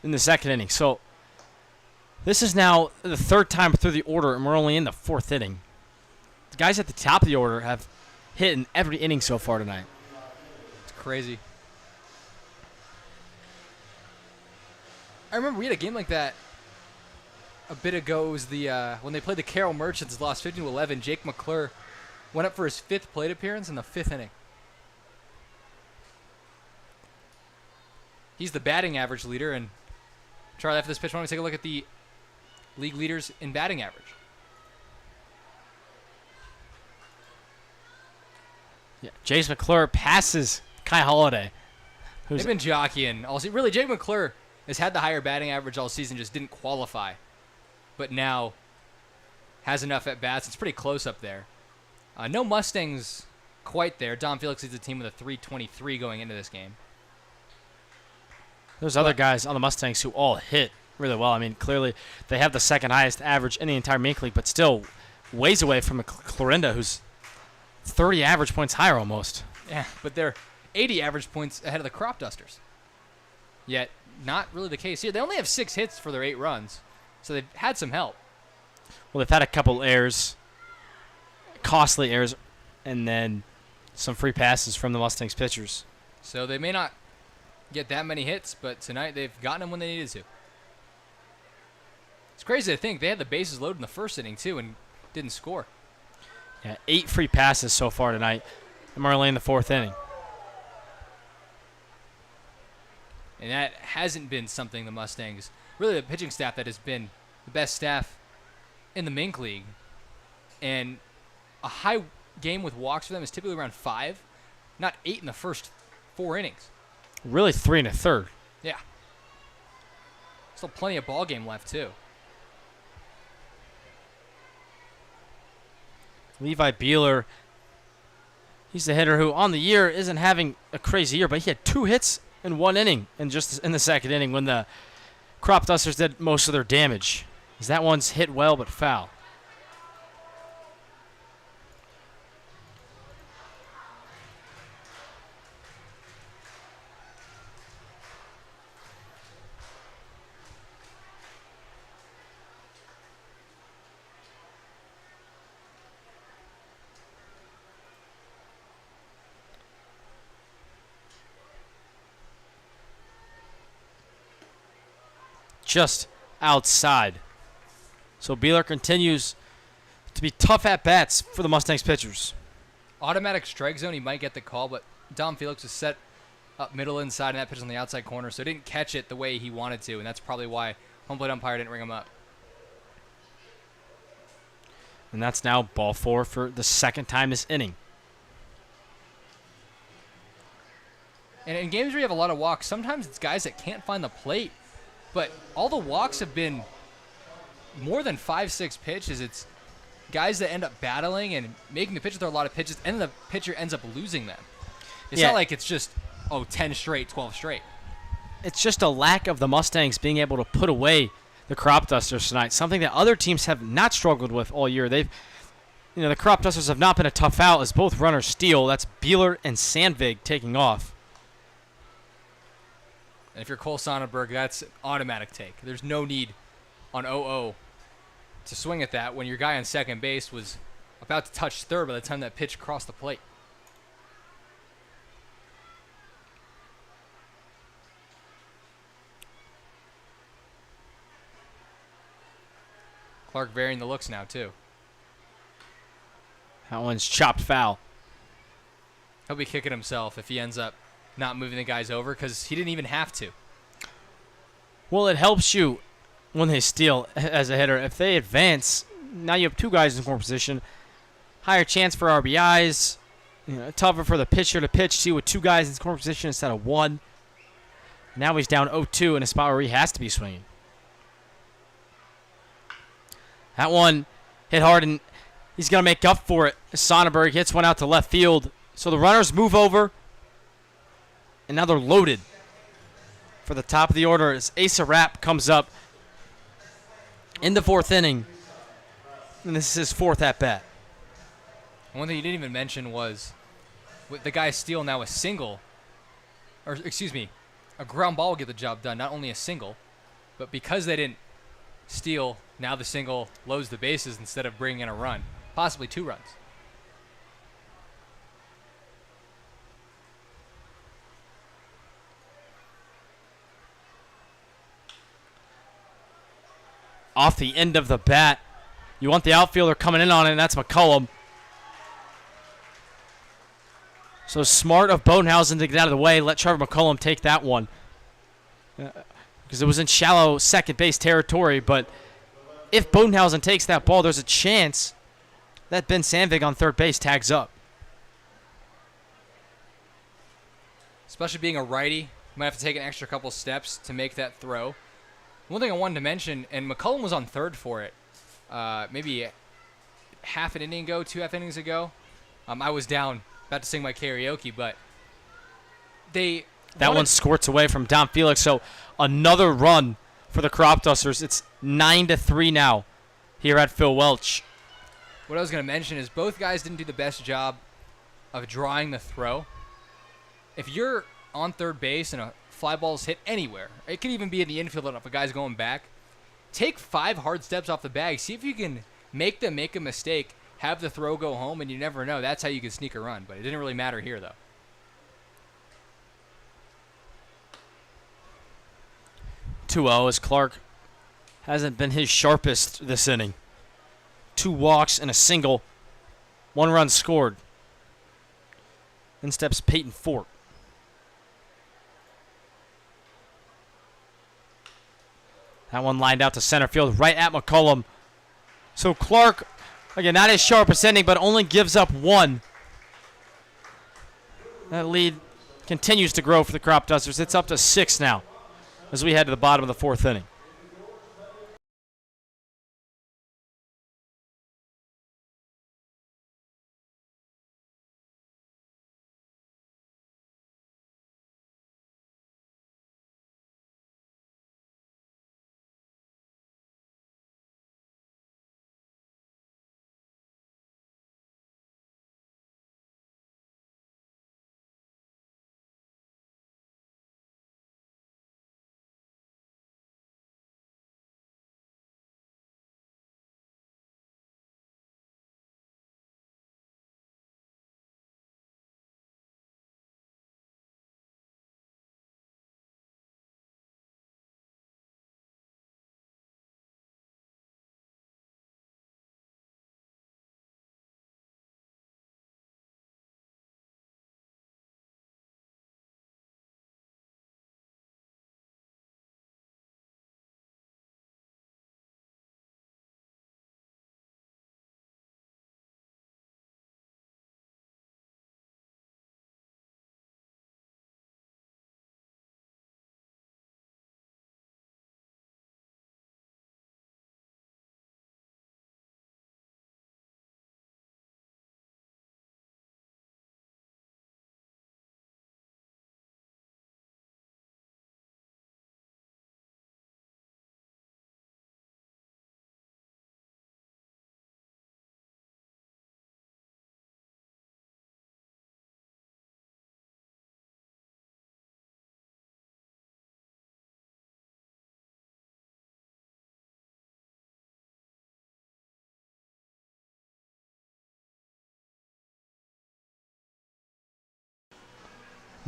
in the 2nd inning. So this is now the 3rd time through the order, and we're only in the 4th inning. The guys at the top of the order have hit in every inning so far tonight. It's crazy. I remember we had a game like that a bit ago. It was when they played the Carroll Merchants, lost 15-11. Jake McClure went up for his 5th plate appearance in the 5th inning. He's the batting average leader, and Charlie, after this pitch, why don't we take a look at the league leaders in batting average? Yeah, Jace McClure passes Kai Holiday. They've been jockeying all season. Really, Jake McClure has had the higher batting average all season, just didn't qualify. But now has enough at-bats. It's pretty close up there. No Mustangs quite there. Dom Felix leads the team with a 323 going into this game. There's other guys on the Mustangs who all hit really well. I mean, clearly they have the 2nd highest average in the entire Mink League, but still ways away from a Clorinda who's 30 average points higher almost. Yeah, but they're 80 average points ahead of the Crop Dusters. Yet, not really the case here. They only have 6 hits for their 8 runs, so they've had some help. Well, they've had a couple errors, costly errors, and then some free passes from the Mustangs pitchers. So they may not get that many hits, but tonight they've gotten them when they needed to. It's crazy to think they had the bases loaded in the 1st inning, too, and didn't score. Yeah, 8 free passes so far tonight, and we're only in the 4th inning. And that hasn't been something the Mustangs, really the pitching staff that has been the best staff in the Mink League. And a high game with walks for them is typically around 5, not 8 in the first 4 innings. Really 3 1/3. Yeah. Still plenty of ball game left, too. Levi Beeler, he's the hitter who on the year isn't having a crazy year, but he had 2 hits in 1 inning and just in the 2nd inning when the Crop Dusters did most of their damage. As that one's hit well but foul. Just outside. So Beeler continues to be tough at bats for the Mustangs pitchers. Automatic strike zone, he might get the call, but Dom Felix was set up middle inside, and that pitch on the outside corner, so didn't catch it the way he wanted to, and that's probably why home plate umpire didn't ring him up. And that's now ball 4 for the 2nd time this inning. And in games where you have a lot of walks, sometimes it's guys that can't find the plate. But all the walks have been more than 5-6 pitches. It's guys that end up battling and making the pitcher throw a lot of pitches, and the pitcher ends up losing them. It's not like it's just 10 straight, 12 straight. It's just a lack of the Mustangs being able to put away the crop dusters tonight, something that other teams have not struggled with all year. The crop dusters have not been a tough out as both runners steal. That's Beeler and Sandvig taking off. And if you're Cole Sonnenberg, that's automatic take. There's no need on 0-0 to swing at that when your guy on second base was about to touch third by the time that pitch crossed the plate. Clark varying the looks now, too. That one's chopped foul. He'll be kicking himself if he ends up not moving the guys over because he didn't even have to. Well, it helps you when they steal as a hitter. If they advance, now you have two guys in scoring position. Higher chance for RBIs. Tougher for the pitcher to pitch, see, with two guys in scoring position instead of one. Now he's down 0-2 in a spot where he has to be swinging. That one hit hard, and he's going to make up for it. Sonnenberg hits one out to left field. So the runners move over, and now they're loaded for the top of the order as Asa Rapp comes up in the fourth inning, and this is his fourth at-bat. One thing you didn't even mention was with the guy steal now a single, or excuse me, a ground ball will get the job done, not only a single, but because they didn't steal, now the single loads the bases instead of bringing in a run, possibly 2 runs. Off the end of the bat, you want the outfielder coming in on it, and that's McCullum. So smart of Bodenhausen to get out of the way, let Trevor McCullum take that one. Because it was in shallow second base territory, but if Bodenhausen takes that ball, there's a chance that Ben Sandvig on third base tags up. Especially being a righty, you might have to take an extra couple steps to make that throw. One thing I wanted to mention, and McCullum was on third for it, maybe half an inning ago, 2 half innings ago. I was down, about to sing my karaoke, but that one squirts away from Dom Felix, so another run for the Crop Dusters. It's 9-3 now here at Phil Welch. What I was going to mention is both guys didn't do the best job of drawing the throw. If you're on third base and a fly ball's hit anywhere, it could even be in the infield if a guy's going back, take 5 hard steps off the bag. See if you can make them make a mistake, have the throw go home, and you never know. That's how you can sneak a run, but it didn't really matter here, though. As Clark hasn't been his sharpest this inning. 2 walks and a single. 1 run scored. Then steps Peyton Fort. That one lined out to center field right at McCullum. So Clark, again, not his sharpest inning, but only gives up 1. That lead continues to grow for the Crop Dusters. It's up to 6 now as we head to the bottom of the 4th inning.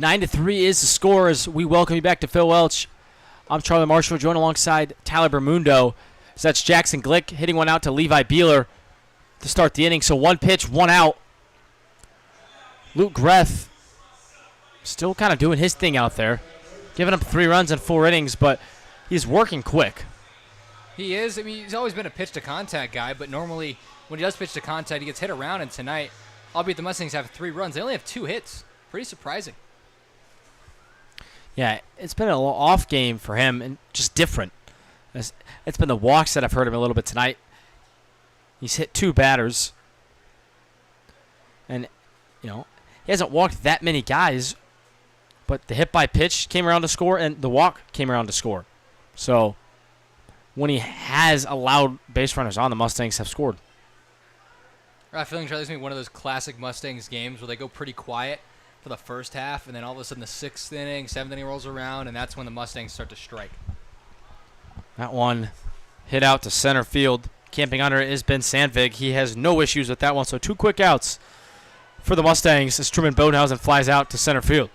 9-3 is the score as we welcome you back to Phil Welch. I'm Charlie Marshall, joined alongside Tyler Bermundo. So that's Jackson Glick hitting one out to Levi Beeler to start the inning. So 1 pitch, 1 out. Luke Greth still kind of doing his thing out there, giving up 3 runs in 4 innings, but he's working quick. He is. I mean, he's always been a pitch-to-contact guy, but normally when he does pitch to contact, he gets hit around, and tonight, albeit the Mustangs have 3 runs, they only have 2 hits. Pretty surprising. Yeah, it's been an off game for him and just different. It's been the walks that I've heard him a little bit tonight. He's hit 2 batters. And, he hasn't walked that many guys, but the hit by pitch came around to score and the walk came around to score. So, when he has allowed base runners on, the Mustangs have scored. I feel like this is going to be one of those classic Mustangs games where they go pretty quiet for the first half, and then all of a sudden the 6th inning, 7th inning rolls around, and that's when the Mustangs start to strike. That one hit out to center field. Camping under it is Ben Sandvig. He has no issues with that one, so 2 quick outs for the Mustangs as Truman Bodenhausen flies out to center field.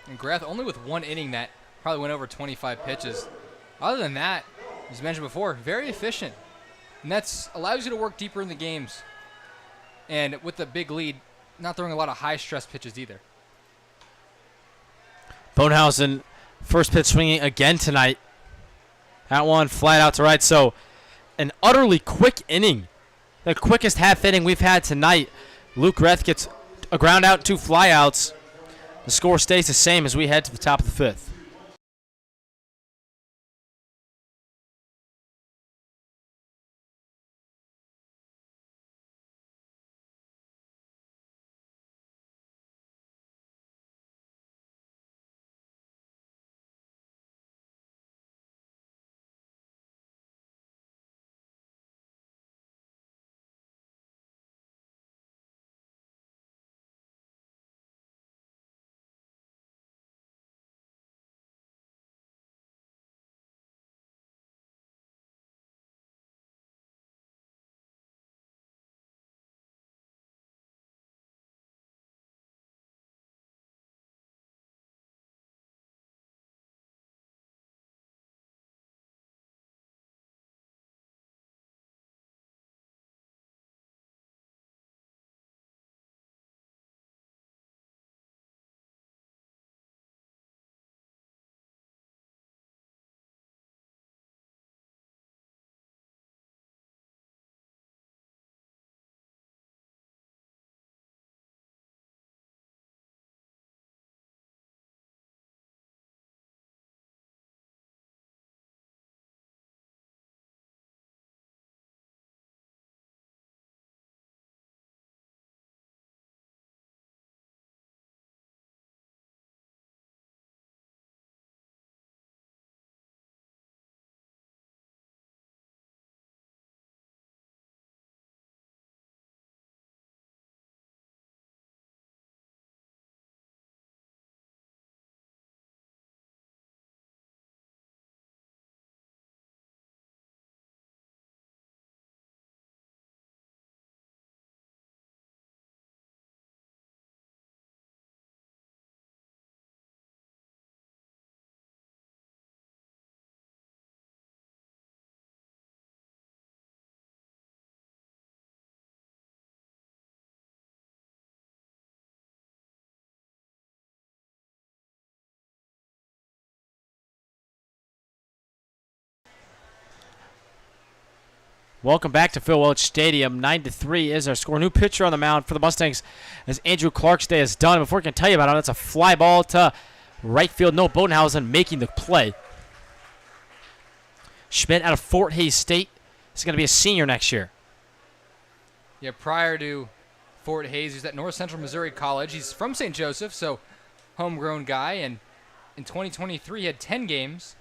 And Greth only with 1 inning that probably went over 25 pitches. Other than that, as mentioned before, very efficient. And that's allows you to work deeper in the games. And with the big lead, not throwing a lot of high-stress pitches either. Bodenhausen, first pitch swinging again tonight. That one flat out to right. So an utterly quick inning. The quickest half inning we've had tonight. Luke Greth gets a ground out, 2 flyouts. The score stays the same as we head to the top of the 5th. Welcome back to Phil Welch Stadium. 9-3 is our score. New pitcher on the mound for the Mustangs as Andrew Clark's day is done. Before I can tell you about it, that's a fly ball to right field. No, Bodenhausen making the play. Schmidt out of Fort Hays State is going to be a senior next year. Yeah, prior to Fort Hays, he's at North Central Missouri College. He's from St. Joseph, so homegrown guy. And in 2023, he had 10 games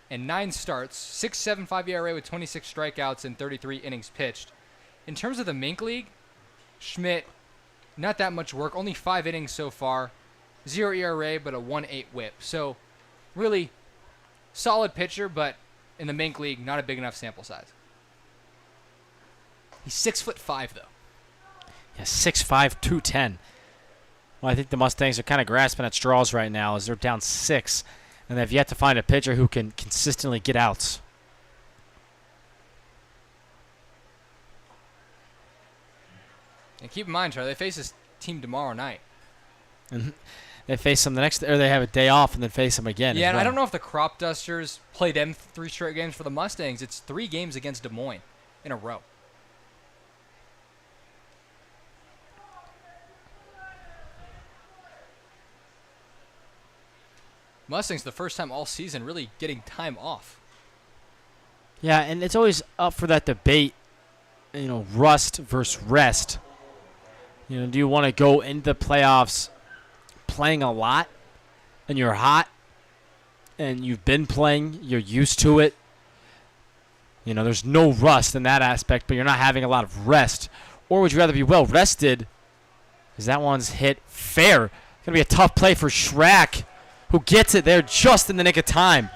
and 9 starts, 6.75 ERA with 26 strikeouts and 33 innings pitched. In terms of the Mink League, Schmidt, not that much work, only 5 innings so far, 0 ERA but a 1.8 whip. So really solid pitcher, but in the Mink League, not a big enough sample size. He's 6'5" though. Yeah, 6'5", 210. Well, I think the Mustangs are kind of grasping at straws right now as they're down 6, and they've yet to find a pitcher who can consistently get outs. And keep in mind, Charlie, they face this team tomorrow night. And they face them the next, or they have a day off and then face them again. Yeah, as and well. I don't know if the Crop Dusters play them 3 straight games for the Mustangs. It's 3 games against Des Moines in a row. Mustangs the first time all season really getting time off. Yeah, and it's always up for that debate, rust versus rest. Do you want to go into the playoffs playing a lot and you're hot and you've been playing, you're used to it? There's no rust in that aspect, but you're not having a lot of rest. Or would you rather be well rested? Because that one's hit fair. Going to be a tough play for Schrack, who gets it there just in the nick of time.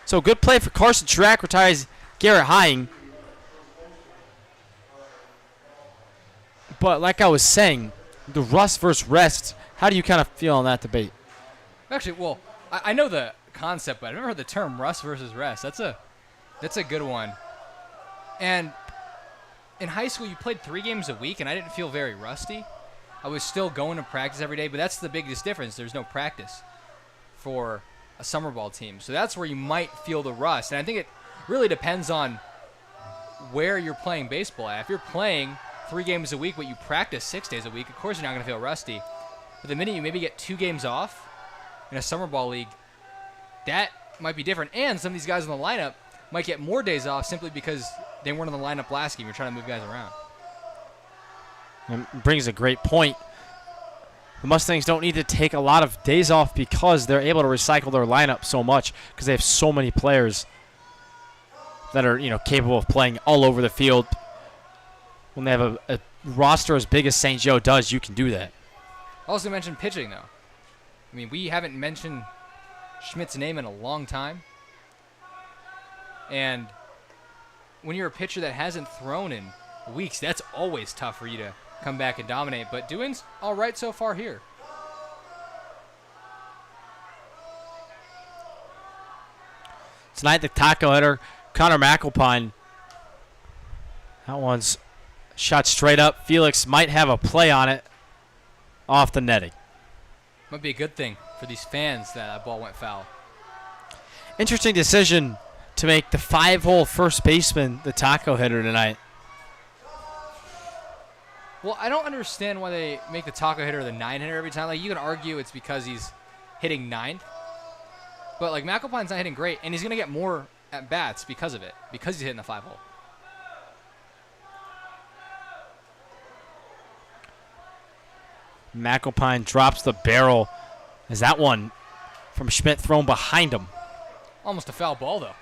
So good play for Carson Schrack, retires Garrett Hying. But like I was saying, the rust versus rest, how do you kind of feel on that debate? Actually, well, I know the concept, but I've never heard the term rust versus rest. That's a good one. And in high school, you played 3 games a week, and I didn't feel very rusty. I was still going to practice every day, but that's the biggest difference. There's no practice for a summer ball team. So that's where you might feel the rust. And I think it really depends on where you're playing baseball at. If you're playing 3 games a week, but you practice 6 days a week, of course you're not going to feel rusty. But the minute you maybe get 2 games off in a summer ball league, that might be different. And some of these guys in the lineup might get more days off simply because they weren't in the lineup last game. You're trying to move guys around. And brings a great point. The Mustangs don't need to take a lot of days off because they're able to recycle their lineup so much because they have so many players that are capable of playing all over the field. When they have a roster as big as St. Joe does, you can do that. Also mentioned pitching, though. I mean, we haven't mentioned Schmidt's name in a long time. And when you're a pitcher that hasn't thrown in weeks, that's always tough for you to come back and dominate. But doing's all right so far here. Tonight, the taco hitter, Connor McAlpine. That one's shot straight up. Felix might have a play on it off the netting. Might be a good thing for these fans that ball went foul. Interesting decision to make the 5-hole first baseman the taco hitter tonight. Well, I don't understand why they make the taco hitter the 9-hitter every time. Like, you can argue it's because he's hitting 9th. But, like, McAlpine's not hitting great, and he's going to get more at-bats because of it, because he's hitting the 5-hole. McAlpine drops the barrel. Is that one from Schmidt thrown behind him? Almost a foul ball, though.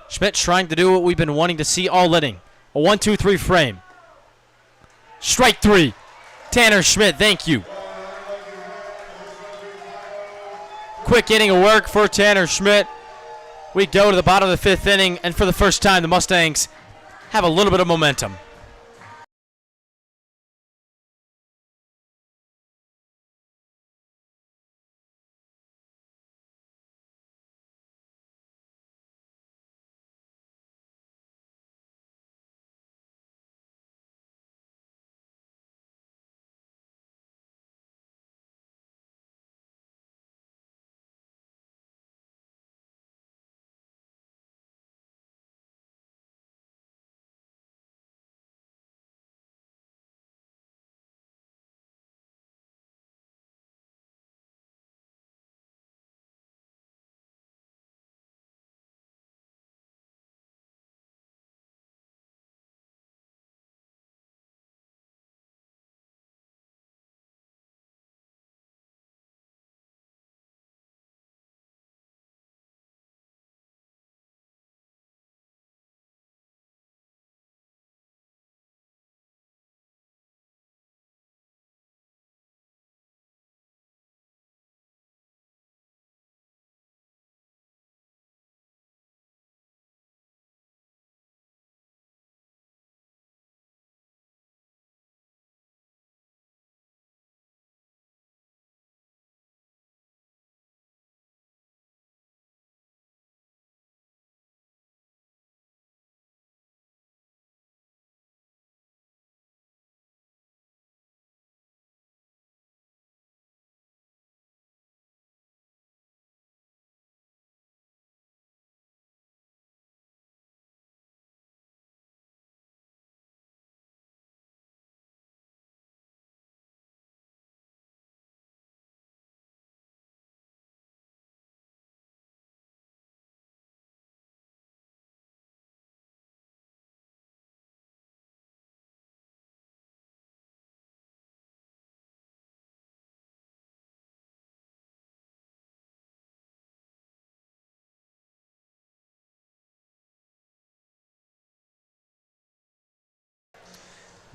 Schmidt trying to do what we've been wanting to see all inning. A 1-2-3 frame. Strike 3. Tanner Schmidt, thank you. Quick inning of work for Tanner Schmidt. We go to the bottom of the 5th inning, and for the first time, the Mustangs have a little bit of momentum.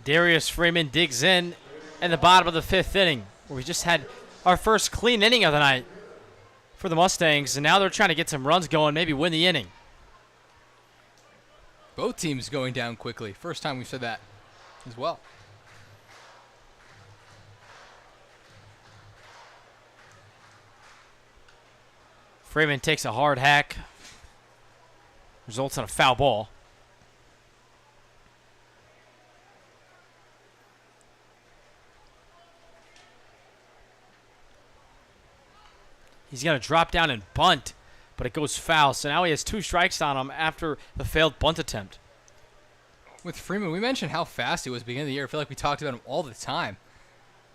Darius Freeman digs in the bottom of the 5th inning, where we just had our first clean inning of the night for the Mustangs, and now they're trying to get some runs going, maybe win the inning. Both teams going down quickly. First time we've said that as well. Freeman takes a hard hack. Results in a foul ball. He's going to drop down and bunt, but it goes foul. So now he has 2 strikes on him after the failed bunt attempt. With Freeman, we mentioned how fast he was beginning of the year. I feel like we talked about him all the time.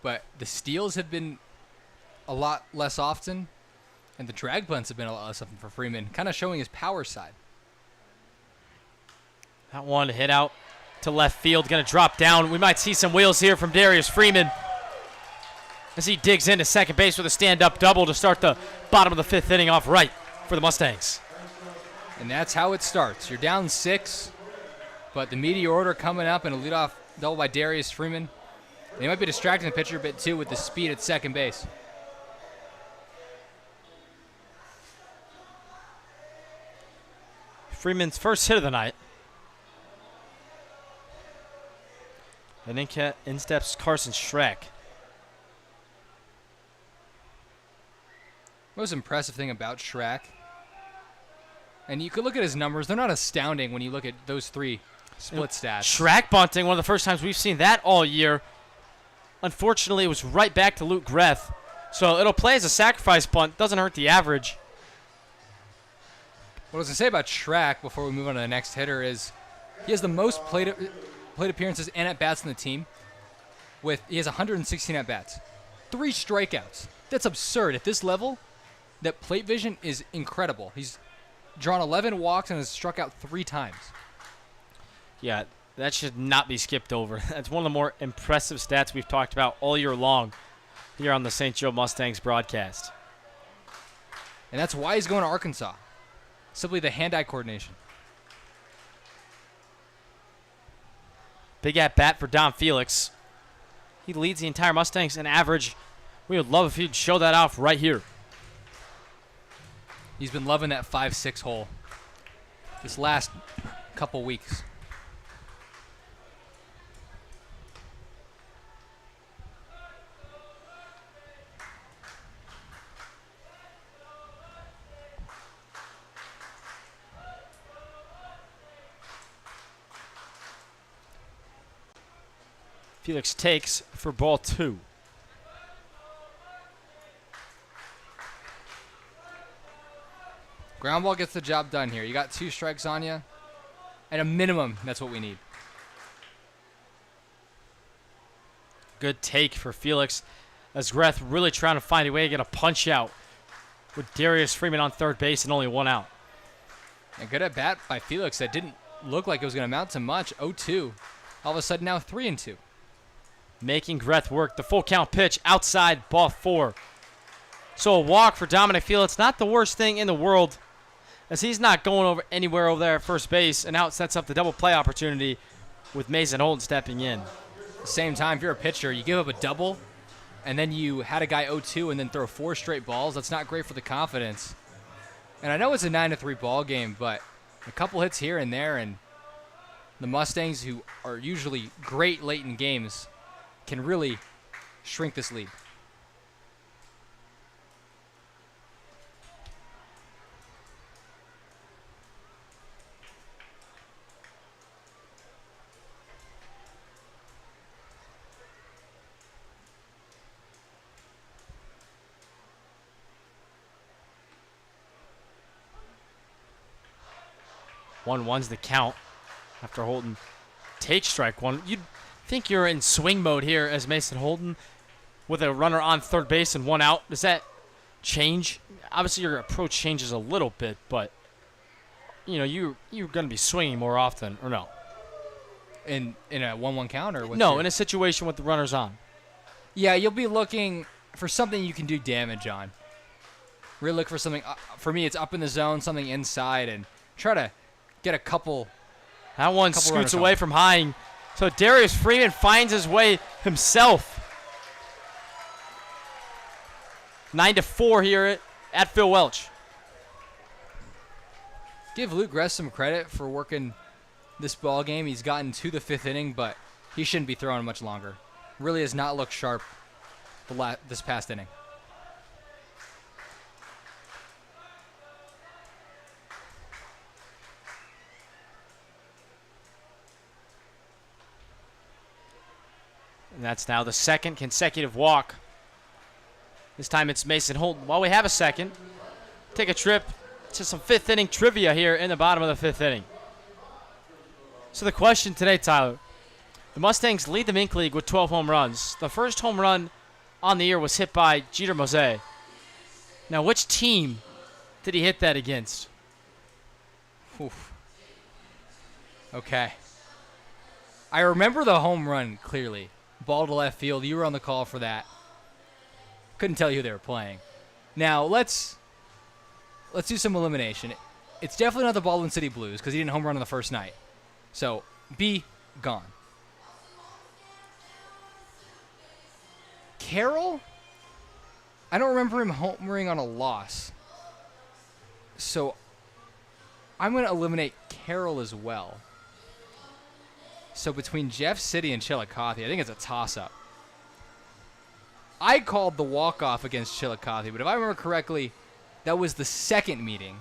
But the steals have been a lot less often, and the drag bunts have been a lot less often for Freeman, kind of showing his power side. That one hit out to left field, going to drop down. We might see some wheels here from Darius Freeman as he digs into second base with a stand-up double to start the bottom of the 5th inning off right for the Mustangs. And that's how it starts. You're down 6, but the meteor order coming up and a leadoff double by Darius Freeman. They might be distracting the pitcher a bit too with the speed at second base. Freeman's first hit of the night. And in steps Carson Schreck. Most impressive thing about Schreck, and you could look at his numbers, they're not astounding when you look at those 3 split stats. Schreck bunting, one of the first times we've seen that all year. Unfortunately, it was right back to Luke Greth. So it'll play as a sacrifice bunt. Doesn't hurt the average. What I was going to say about Schreck before we move on to the next hitter is he has the most plate appearances and at-bats in the team. He has 116 at-bats. 3 strikeouts. That's absurd. At this level, that plate vision is incredible. He's drawn 11 walks and has struck out 3 times. Yeah, that should not be skipped over. That's one of the more impressive stats we've talked about all year long here on the St. Joe Mustangs broadcast. And that's why he's going to Arkansas. Simply the hand-eye coordination. Big at-bat for Dom Felix. He leads the entire Mustangs in average. We would love if he'd show that off right here. He's been loving that 5-6 hole this last couple weeks. Felix takes for ball 2. Ground ball gets the job done here. You got 2 strikes on you. At a minimum, that's what we need. Good take for Felix as Greth really trying to find a way to get a punch out with Darius Freeman on third base and only 1 out. And good at bat by Felix that didn't look like it was going to amount to much. 0-2. All of a sudden now 3-2. Making Greth work. The full count pitch outside, ball 4. So a walk for Dominic Felix, not the worst thing in the world, as he's not going anywhere over there at first base, and now it sets up the double play opportunity with Mason Holton stepping in. At the same time, if you're a pitcher, you give up a double, and then you had a guy 0-2 and then throw 4 straight balls. That's not great for the confidence. And I know it's a 9-3 ball game, but a couple hits here and there, and the Mustangs, who are usually great late in games, can really shrink this lead. One's the count after Holton takes strike 1. You'd think you're in swing mode here as Mason Holton with a runner on third base and 1 out. Does that change? Obviously, your approach changes a little bit, but you know you're going to be swinging more often, or no? In a 1-1 count, or no? In a situation with the runners on. Yeah, you'll be looking for something you can do damage on. Really look for something. For me, it's up in the zone, something inside, and try to get a couple. That one scoots away from high. So Darius Freeman finds his way himself. 9-4 here at Phil Welch. Give Luke Gress some credit for working this ball game. He's gotten to the 5th inning, but he shouldn't be throwing much longer. Really has not looked sharp this past inning. And that's now the second consecutive walk. This time it's Mason Holton. While we have a second, take a trip to some 5th inning trivia here in the bottom of the 5th inning. So the question today, Tyler, the Mustangs lead the Mink League with 12 home runs. The first home run on the year was hit by Jeter Mose. Now, which team did he hit that against? Oof. Okay. I remember the home run clearly. Ball to left field. You were on the call for that. Couldn't tell you who they were playing. Now, let's do some elimination. It's definitely not the Baldwin City Blues because he didn't home run on the first night. So, B, gone. Carroll? I don't remember him homering on a loss. So, I'm going to eliminate Carroll as well. So, between Jeff City and Chillicothe, I think it's a toss-up. I called the walk-off against Chillicothe, but if I remember correctly, that was the second meeting.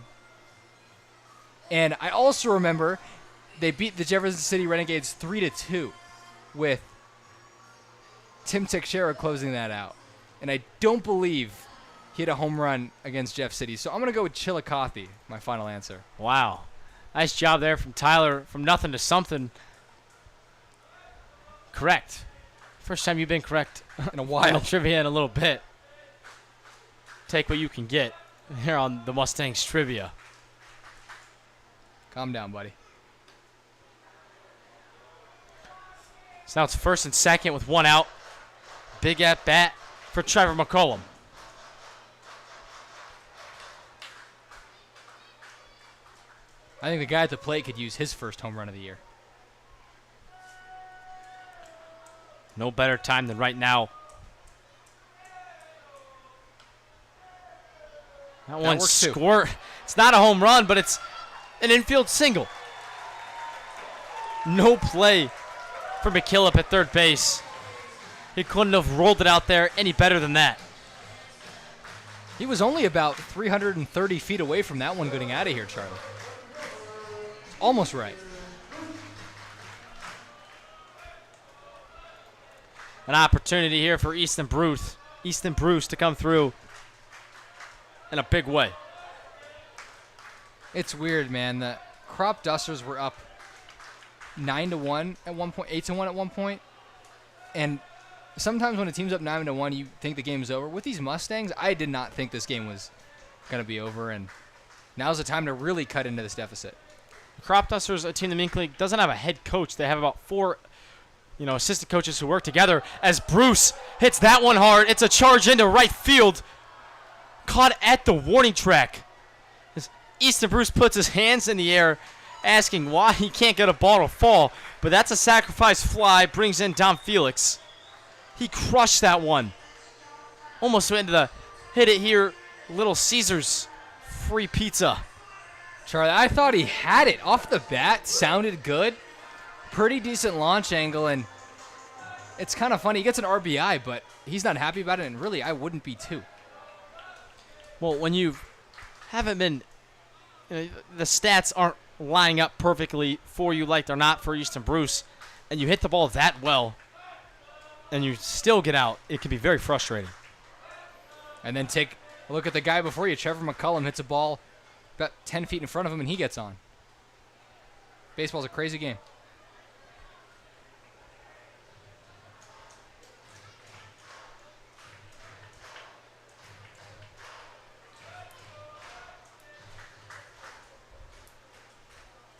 And I also remember they beat the Jefferson City Renegades 3-2 with Tim Teixeira closing that out. And I don't believe he hit a home run against Jeff City. So I'm going to go with Chillicothe, my final answer. Wow. Nice job there from Tyler, from nothing to something. Correct. First time you've been correct in a while. Trivia in a little bit. Take what you can get here on the Mustangs Trivia. Calm down, buddy. So now it's first and second with one out. Big at bat for Trevor McCollum. I think the guy at the plate could use his first home run of the year. No better time than right now. That one score. It's not a home run, but it's an infield single. No play for McKillop at third base. He couldn't have rolled it out there any better than that. He was only about 330 feet away from that one getting out of here, Charlie. Almost right. An opportunity here for Easton Bruce to come through in a big way. It's weird, man. The Crop Dusters were up 9-1 at one point, 8-1 at one point. And sometimes when a team's up 9-1, you think the game's over. With these Mustangs, I did not think this game was going to be over. And now's the time to really cut into this deficit. The Crop Dusters, a team in the Mink League, doesn't have a head coach. They have about 4 assistant coaches who work together. As Bruce hits that one hard, it's a charge into right field. Caught at the warning track. As Easton Bruce puts his hands in the air, asking why he can't get a ball to fall. But that's a sacrifice fly, brings in Dom Felix. He crushed that one. Almost went into the hit it here, Little Caesars free pizza. Charlie, I thought he had it off the bat. Sounded good. Pretty decent launch angle, and it's kind of funny. He gets an RBI, but he's not happy about it, and really, I wouldn't be too. Well, when you haven't been, the stats aren't lining up perfectly for you like they're not for Easton Bruce, and you hit the ball that well, and you still get out, it can be very frustrating. And then take a look at the guy before you. Trevor McCullum hits a ball about 10 feet in front of him, and he gets on. Baseball's a crazy game.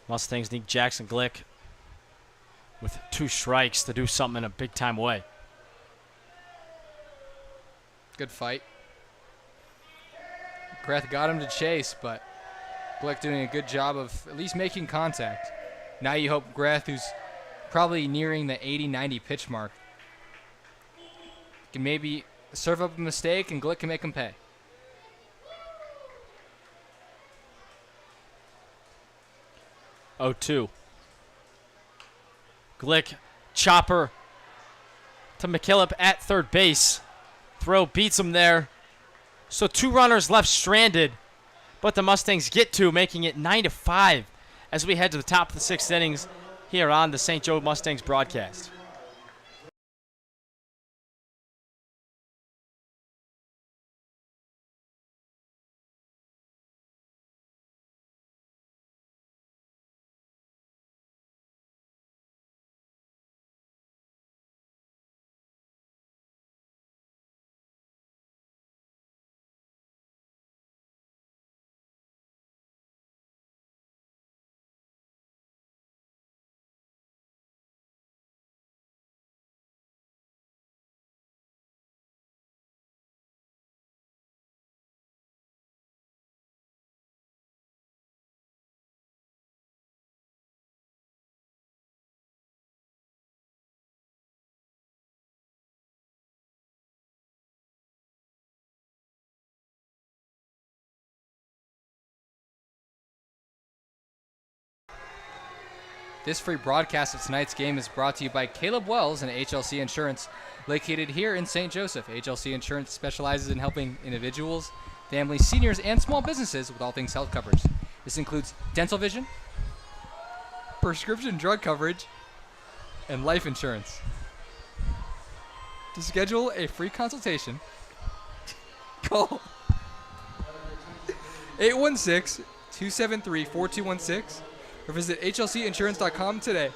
Mustangs need Jackson Glick with 2 strikes to do something in a big-time way. Good fight. Greth got him to chase, but Glick doing a good job of at least making contact. Now you hope Greth, who's probably nearing the 80-90 pitch mark. Can maybe serve up a mistake, and Glick can make him pay. Oh, 2. Glick, chopper to McKillop at third base. Throw beats him there. So 2 runners left stranded, but the Mustangs get 2, making it 9-5 as we head to the top of the 6th innings here on the St. Joe Mustangs broadcast. This free broadcast of tonight's game is brought to you by Caleb Wells and HLC Insurance, located here in St. Joseph. HLC Insurance specializes in helping individuals, families, seniors, and small businesses with all things health coverage. This includes dental vision, prescription drug coverage, and life insurance. To schedule a free consultation, call 816-273-4216 or visit hlcinsurance.com today.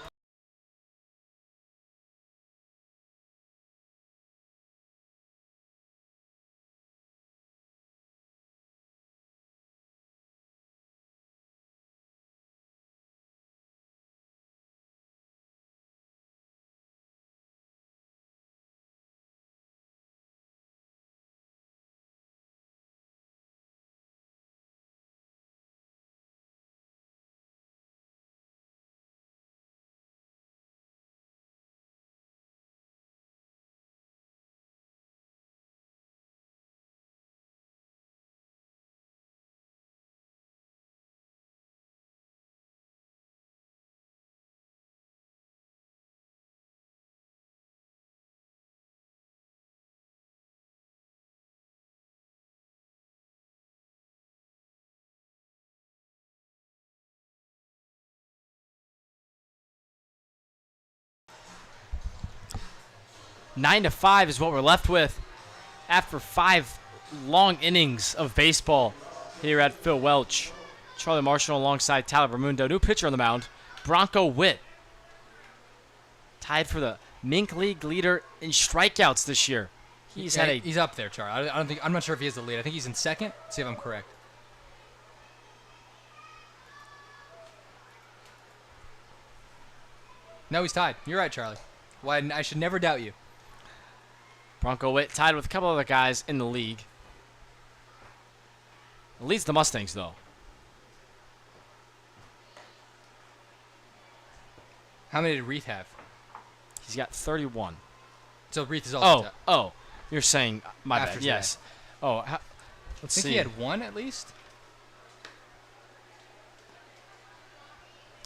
Nine to 5 is what we're left with after 5 long innings of baseball here at Phil Welch. Charlie Marshall alongside Tyler Bermundo. New pitcher on the mound, Bronco Whit. Tied for the Mink League leader in strikeouts this year. He's up there, Char. I'm not sure if he has the lead. I think he's in second. See if I'm correct. No, he's tied. You're right, Charlie. Why I should never doubt you. Bronco Whit tied with a couple other guys in the league. Leads the Mustangs, though. How many did Reith have? He's got 31. So Reith is also Oh, you're saying, my After bad, today. yes. Oh, let's see. I think he had 1 at least?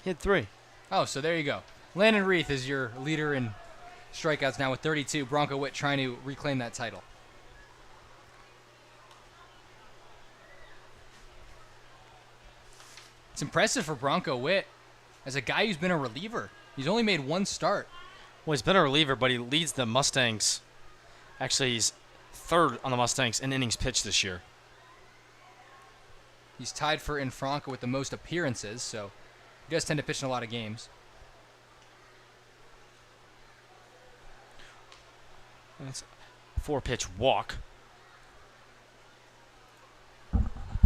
He had 3. Oh, so there you go. Landon Reith is your leader in strikeouts now with 32. Bronco Whit trying to reclaim that title. It's impressive for Bronco Whit as a guy who's been a reliever. He's only made 1 start. Well, he's been a reliever, but he leads the Mustangs. Actually, he's 3rd on the Mustangs in innings pitched this year. He's tied for in Franco with the most appearances, so he does tend to pitch in a lot of games. That's a 4-pitch walk.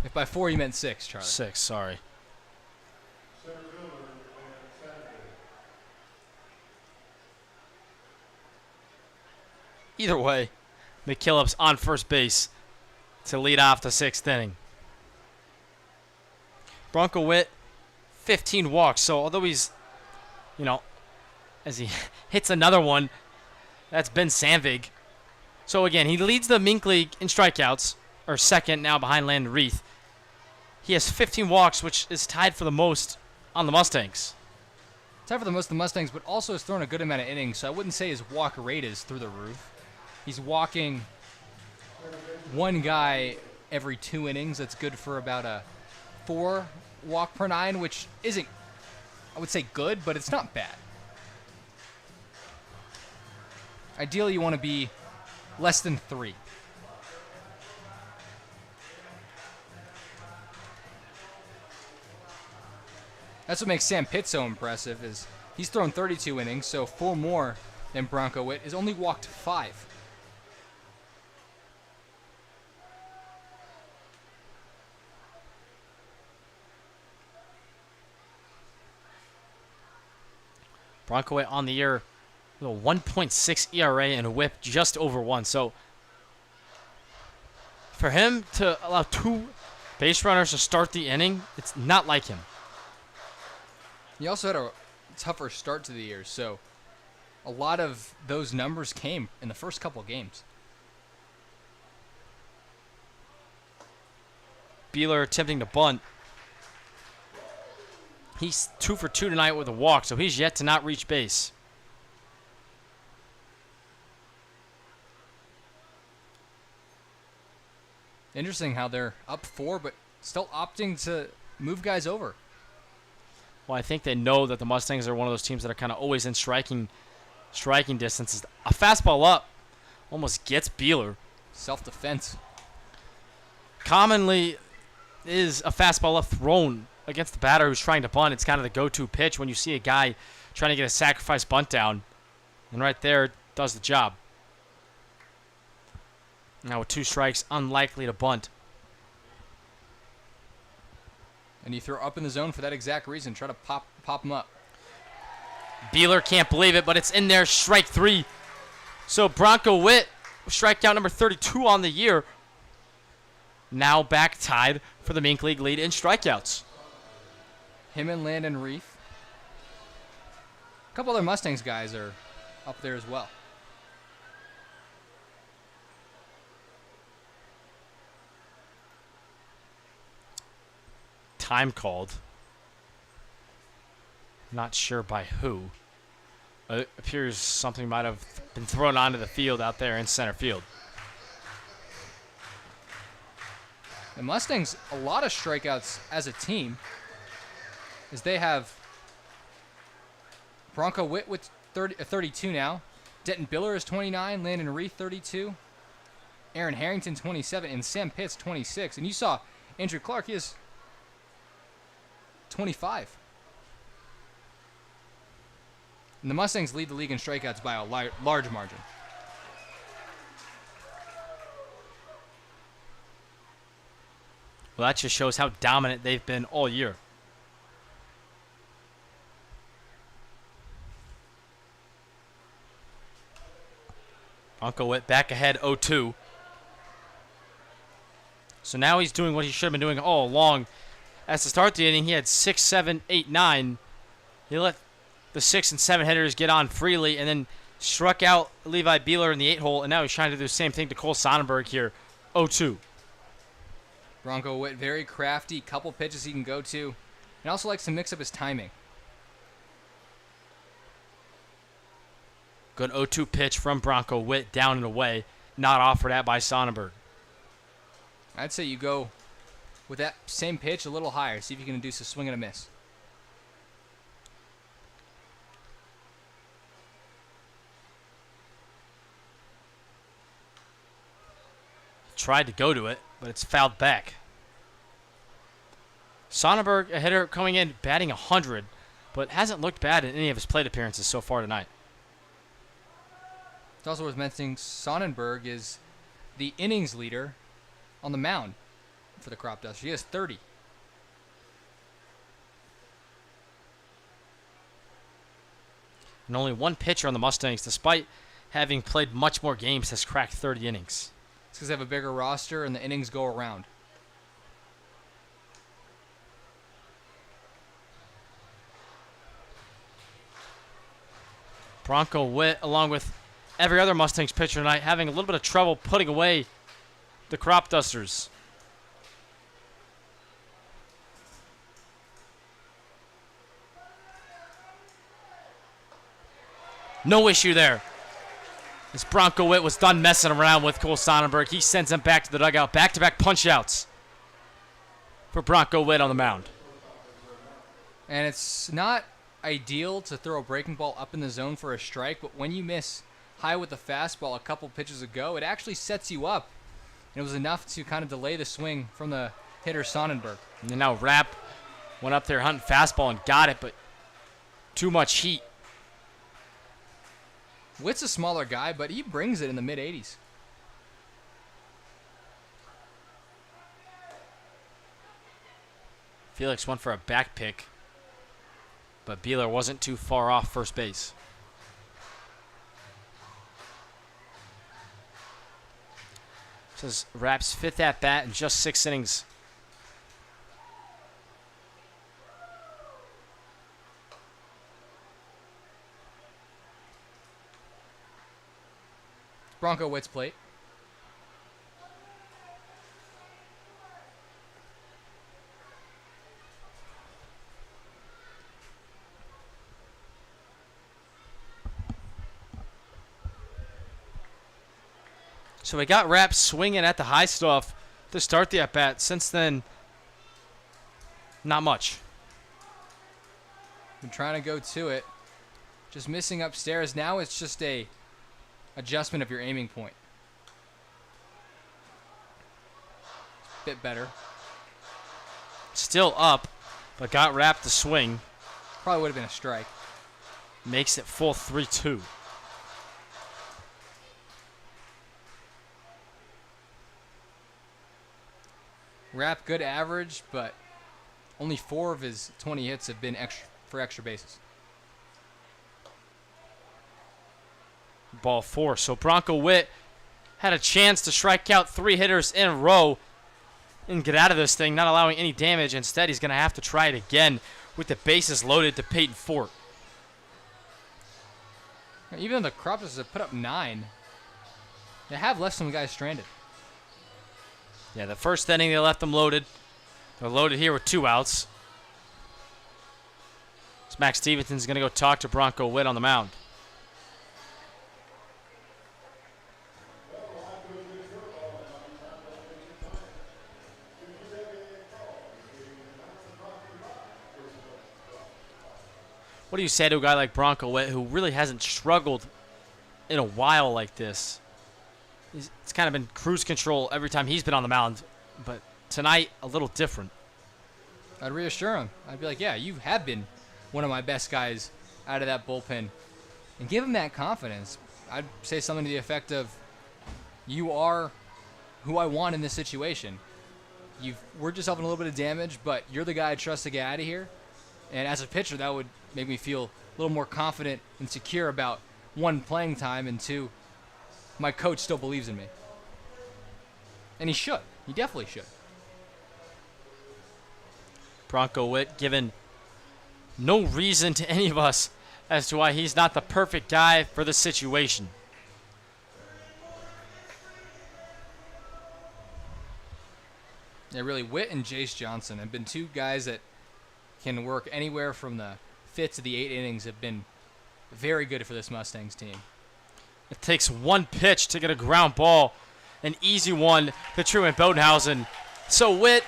If by 4 you meant 6, Charlie. 6, sorry. Either way, McKillop's on first base to lead off the 6th inning. Bronco Whit, 15 walks. So although he's, as he hits another one. That's Ben Sandvig. So again, he leads the Mink League in strikeouts, or second now behind Landon Reith. He has 15 walks, which is tied for the most on the Mustangs. Tied for the most of the Mustangs, but also has thrown a good amount of innings, so I wouldn't say his walk rate is through the roof. He's walking one guy every 2 innings. That's good for about a 4 walk per 9, which isn't, I would say, good, but it's not bad. Ideally, you want to be less than 3. That's what makes Sam Pitt so impressive, is he's thrown 32 innings, so 4 more than Bronco Whit, has only walked 5. Bronco Whit on the year with a 1.6 ERA and a whip just over 1. So for him to allow 2 base runners to start the inning, it's not like him. He also had a tougher start to the year, so a lot of those numbers came in the first couple of games. Beeler attempting to bunt. He's 2 for 2 tonight with a walk, so he's yet to not reach base. Interesting how they're up 4, but still opting to move guys over. Well, I think they know that the Mustangs are one of those teams that are kind of always in striking distances. A fastball up almost gets Beeler. Self-defense. Commonly is a fastball up thrown against the batter who's trying to bunt. It's kind of the go-to pitch when you see a guy trying to get a sacrifice bunt down. And right there, it does the job. Now with 2 strikes, unlikely to bunt. And you throw up in the zone for that exact reason. Try to pop him up. Beeler can't believe it, but it's in there. Strike 3. So Bronco Whit, strikeout number 32 on the year, now back tied for the Mink League lead in strikeouts. Him and Landon Reith. A couple other Mustangs guys are up there as well. Time called. Not sure by who. It appears something might have been thrown onto the field out there in center field. The Mustangs, a lot of strikeouts as a team, as they have Bronco Whit with 32 now. Denton Biller is 29, Landon Reith 32, Aaron Harrington 27, and Sam Pitts 26. And you saw Andrew Clark, he is 25. And the Mustangs lead the league in strikeouts by a large margin. Well, that just shows how dominant they've been all year. Bronco Whit back ahead 0-2. So now he's doing what he should have been doing all along. As to start the inning, he had 6, 7, 8, 9. He let the 6 and 7 hitters get on freely and then struck out Levi Beeler in the 8 hole, and now he's trying to do the same thing to Cole Sonnenberg here. 0-2. Bronco Whit, very crafty, couple pitches he can go to, and also likes to mix up his timing. Good 0-2 pitch from Bronco Whit, down and away. Not offered at by Sonnenberg. I'd say you go with that same pitch a little higher. See if you can induce a swing and a miss. Tried to go to it, but it's fouled back. Sonnenberg, a hitter coming in, batting 100, but hasn't looked bad in any of his plate appearances so far tonight. It's also worth mentioning Sonnenberg is the innings leader on the mound for the Crop Dusters. He has 30. And only one pitcher on the Mustangs, despite having played much more games, has cracked 30 innings. It's because they have a bigger roster and the innings go around. Bronco Whit, along with every other Mustangs pitcher tonight, having a little bit of trouble putting away the crop dusters. No issue there. As Bronco Whit was done messing around with Cole Sonnenberg, he sends him back to the dugout. Back-to-back punch-outs for Bronco Whit on the mound. And it's not ideal to throw a breaking ball up in the zone for a strike, but when you miss high with the fastball a couple pitches ago, it actually sets you up. And it was enough to kind of delay the swing from the hitter Sonnenberg. And now Rapp went up there hunting fastball and got it, but too much heat. Witt's a smaller guy, but he brings it in the mid-80s. Felix went for a back pick, but Beeler wasn't too far off first base. This is Rapp's 5th at-bat in just 6 innings. Bronco Whit's plate. So we got Rapp swinging at the high stuff to start the at-bat. Since then, not much. Been trying to go to it. Just missing upstairs. Now it's just a adjustment of your aiming point. Bit better. Still up, but got Rapp to swing. Probably would have been a strike. Makes it full 3-2. Rapp good average, but only 4 of his 20 hits have been for extra bases. Ball 4. So Bronco Whit had a chance to strike out 3 hitters in a row and get out of this thing, not allowing any damage. Instead, he's going to have to try it again with the bases loaded to Peyton Fort. Even though the crop dusters have put up 9, they have left some guys stranded. Yeah, the first inning they left them loaded. They're loaded here with 2 outs. So Max Stevenson's going to go talk to Bronco Whit on the mound. What do you say to a guy like Bronco Whit, who really hasn't struggled in a while like this? It's kind of been cruise control every time he's been on the mound, but tonight a little different. I'd reassure him. I'd be like, yeah, you have been one of my best guys out of that bullpen. And give him that confidence. I'd say something to the effect of, you are who I want in this situation. You've worked yourself in a little bit of damage, but you're the guy I trust to get out of here. And as a pitcher, that would make me feel a little more confident and secure about, 1, playing time, and 2, my coach still believes in me. And he should. He definitely should. Bronco Whit given no reason to any of us as to why he's not the perfect guy for the situation. Yeah, really, Whit and Jace Johnson have been 2 guys that can work anywhere from the 5th to the 8 innings, have been very good for this Mustangs team. It takes 1 pitch to get a ground ball, an easy one to Truman Bodenhausen. So Whit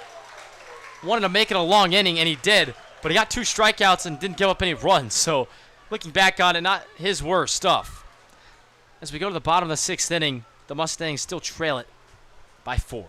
wanted to make it a long inning, and he did, but he got 2 strikeouts and didn't give up any runs. So looking back on it, not his worst stuff. As we go to the bottom of the 6th inning, the Mustangs still trail it by 4.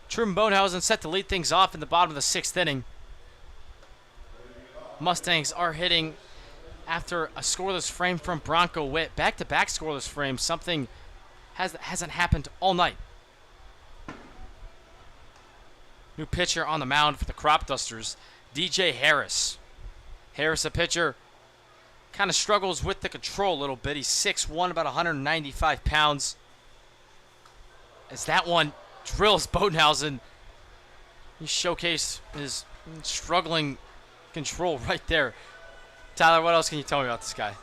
Truman Bodenhausen set to lead things off in the bottom of the 6th inning. Mustangs are hitting after a scoreless frame from Bronco Whit. Back-to-back scoreless frames, something hasn't happened all night. New pitcher on the mound for the Crop Dusters, DJ Harris. Harris, a pitcher, kind of struggles with the control a little bit. He's 6'1", about 195 pounds. As that one drills Bodenhausen, he showcased his struggling control right there. Tyler, what else can you tell me about this guy?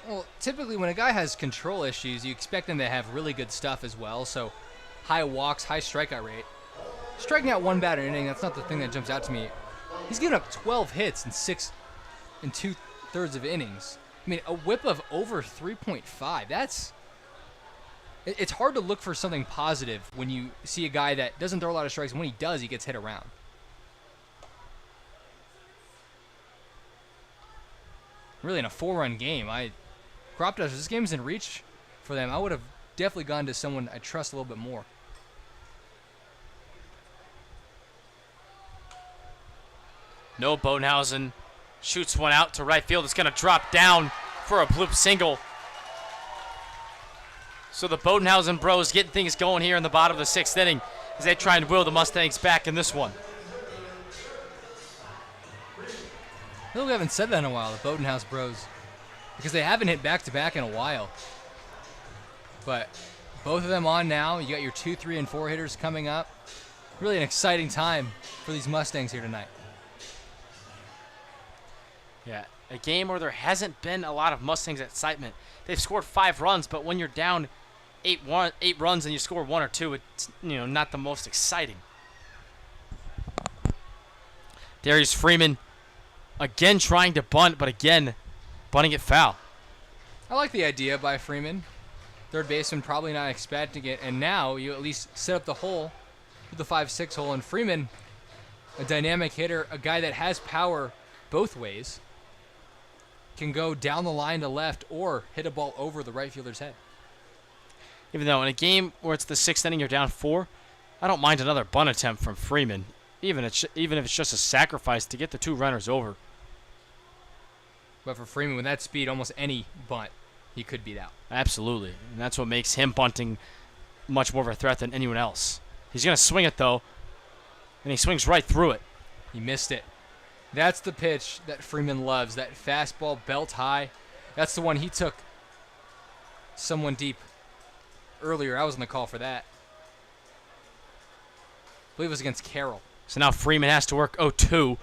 Well, typically when a guy has control issues, you expect him to have really good stuff as well. So high walks, high strikeout rate. Striking out one batter inning, that's not the thing that jumps out to me. He's given up 12 hits in 6 and 2/3 of innings. I mean, a whip of over 3.5. It's hard to look for something positive when you see a guy that doesn't throw a lot of strikes, and when he does, he gets hit around. Really, in a 4-run game, Crop Dusters, this game's in reach for them. I would have definitely gone to someone I trust a little bit more. No, Bodenhausen shoots one out to right field. It's going to drop down for a bloop single. So the Bodenhausen bros getting things going here in the bottom of the 6th inning as they try and will the Mustangs back in this one. I feel we haven't said that in a while, the Bodenhouse bros, because they haven't hit back-to-back in a while. But both of them on now. You got your 2, 3, and 4 hitters coming up. Really an exciting time for these Mustangs here tonight. Yeah, a game where there hasn't been a lot of Mustangs excitement. They've scored 5 runs, but when you're down 8 runs and you score 1 or 2, it's not the most exciting. Darius Freeman again trying to bunt, but again bunting it foul. I like the idea by Freeman. Third baseman probably not expecting it, and now you at least set up the hole with the 5-6 hole. And Freeman, a dynamic hitter, a guy that has power both ways, can go down the line to left or hit a ball over the right fielder's head. Even though in a game where it's the 6th inning, you're down 4, I don't mind another bunt attempt from Freeman, even if it's just a sacrifice to get the 2 runners over. But for Freeman, with that speed, almost any bunt, he could beat out. Absolutely, and that's what makes him bunting much more of a threat than anyone else. He's going to swing it, though, and he swings right through it. He missed it. That's the pitch that Freeman loves, that fastball belt high. That's the one he took someone deep earlier. I was on the call for that. I believe it was against Carroll. So now Freeman has to work 0-2,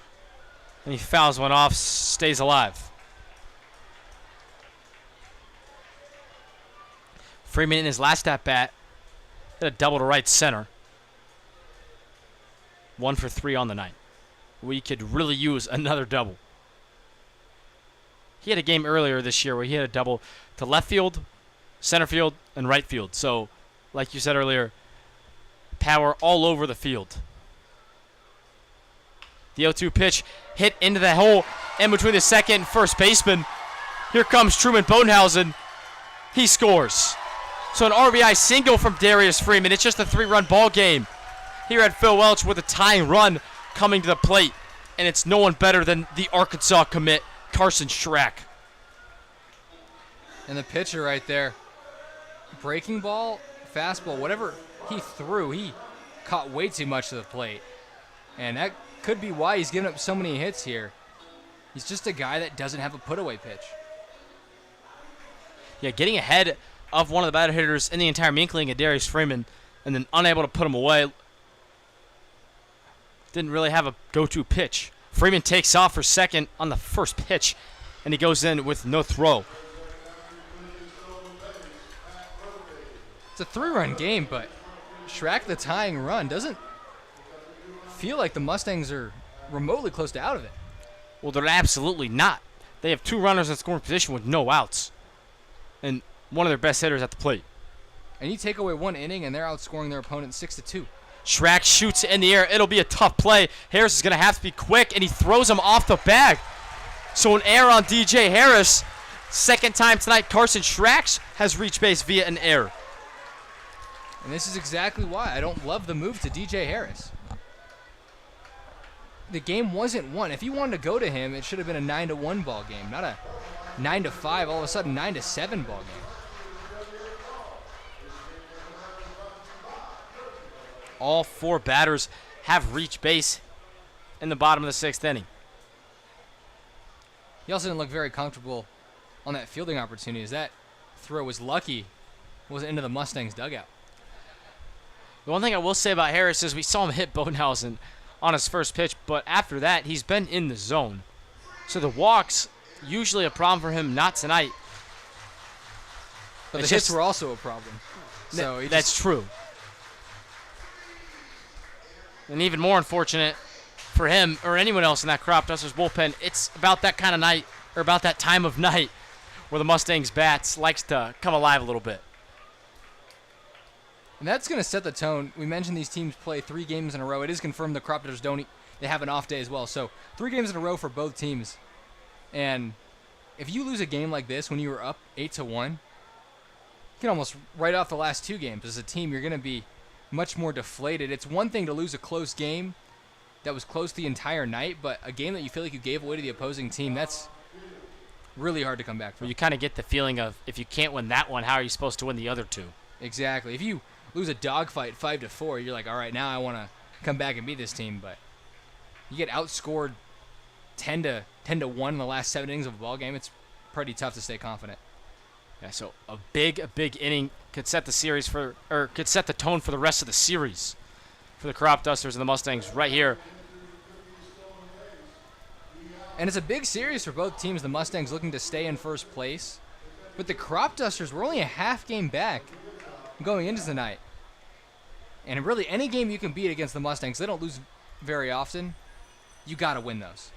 and he fouls one off, stays alive. Freeman in his last at-bat hit a double to right center. 1 for 3 on the night. We could really use another double. He had a game earlier this year where he had a double to left field, center field, and right field. So, like you said earlier, power all over the field. The 0-2 pitch hit into the hole in between the second and first baseman. Here comes Truman Bodenhausen. He scores. So an RBI single from Darius Freeman. It's just a 3-run ball game. Here at Phil Welch with a tying run coming to the plate. And it's no one better than the Arkansas commit, Carson Schrack. And the pitcher right there, breaking ball, fastball, whatever he threw, he caught way too much to the plate. And that could be why he's giving up so many hits here. He's just a guy that doesn't have a put-away pitch. Yeah, getting ahead of one of the better hitters in the entire Minkling and Darius Freeman, and then unable to put him away. Didn't really have a go-to pitch. Freeman takes off for second on the first pitch, and he goes in with no throw. It's a 3-run game, but Schrack, the tying run, doesn't feel like the Mustangs are remotely close to out of it. Well, they're absolutely not. They have 2 runners in scoring position with no outs, and one of their best hitters at the plate. And you take away 1 inning, and they're outscoring their opponent 6-2. Schrack shoots it in the air. It'll be a tough play. Harris is going to have to be quick, and he throws him off the bag. So an error on DJ Harris. Second time tonight, Carson Schrack has reached base via an error. And this is exactly why I don't love the move to DJ Harris. the game wasn't won. If you wanted to go to him, it should have been a 9-1 ball game, not a 9-5. All of a sudden, 9-7 ball game. All 4 batters have reached base in the bottom of the 6th inning. He also didn't look very comfortable on that fielding opportunity, as that throw was lucky. It wasn't into the Mustangs dugout. The one thing I will say about Harris is we saw him hit Bodenhausen on his first pitch, but after that, he's been in the zone. So the walks, usually a problem for him, not tonight. But the hits were also a problem. So that's true. And even more unfortunate for him or anyone else in that Crop Dusters bullpen, it's about that kind of night, or about that time of night, where the Mustangs bats likes to come alive a little bit. And that's going to set the tone. We mentioned these teams play 3 games in a row. It is confirmed the Crop Dusters they have an off day as well. So 3 games in a row for both teams. And if you lose a game like this when you were up 8-1, you can almost write off the last 2 games. As a team, you're going to be much more deflated. It's one thing to lose a close game that was close the entire night, but a game that you feel like you gave away to the opposing team, that's really hard to come back from. You kind of get the feeling of, if you can't win that one, how are you supposed to win the other 2? Exactly. If you lose a dogfight 5-4, you're like, all right, now I want to come back and beat this team. But you get outscored 10-1 in the last 7 innings of a ball game. It's pretty tough to stay confident. Yeah, so a big inning could set the tone for the rest of the series for the Crop Dusters and the Mustangs right here. And it's a big series for both teams. The Mustangs looking to stay in first place, but the Crop Dusters were only a half game back going into tonight. And really, any game you can beat against the Mustangs, they don't lose very often. You got to win those.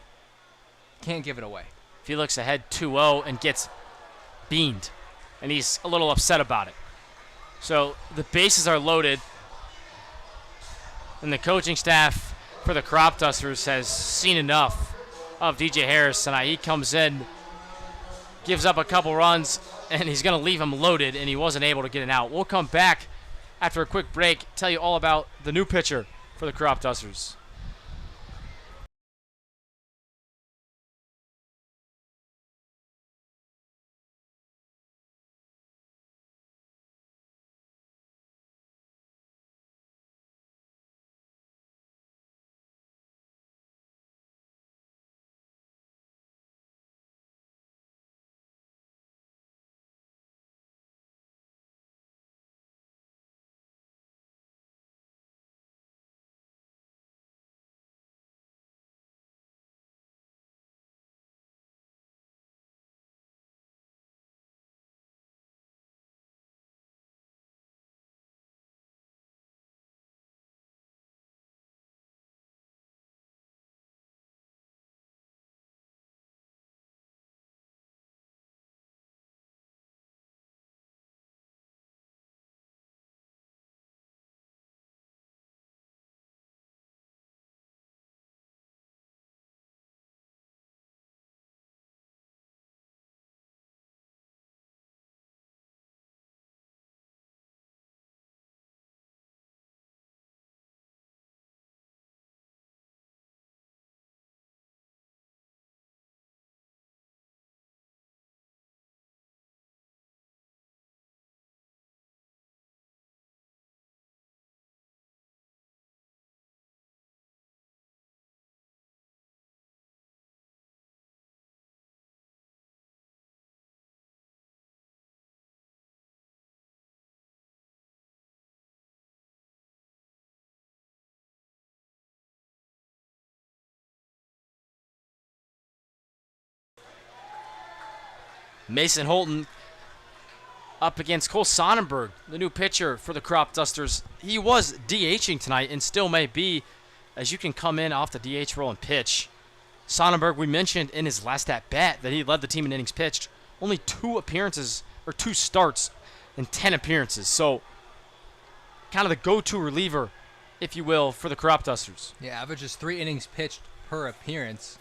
Can't give it away. If he looks ahead 2-0 and gets beamed, and he's a little upset about it. So the bases are loaded, and the coaching staff for the Crop Dusters has seen enough of DJ Harris tonight. He comes in, gives up a couple runs, and he's going to leave him loaded, and he wasn't able to get it out. We'll come back after a quick break, tell you all about the new pitcher for the Crop Dusters. Mason Holton up against Cole Sonnenberg, the new pitcher for the Crop Dusters. He was DHing tonight and still may be, as you can come in off the DH role and pitch. Sonnenberg, we mentioned in his last at-bat that he led the team in innings pitched. Only 2 appearances, or 2 starts in 10 appearances. So kind of the go-to reliever, if you will, for the Crop Dusters. Yeah, averages 3 innings pitched per appearance.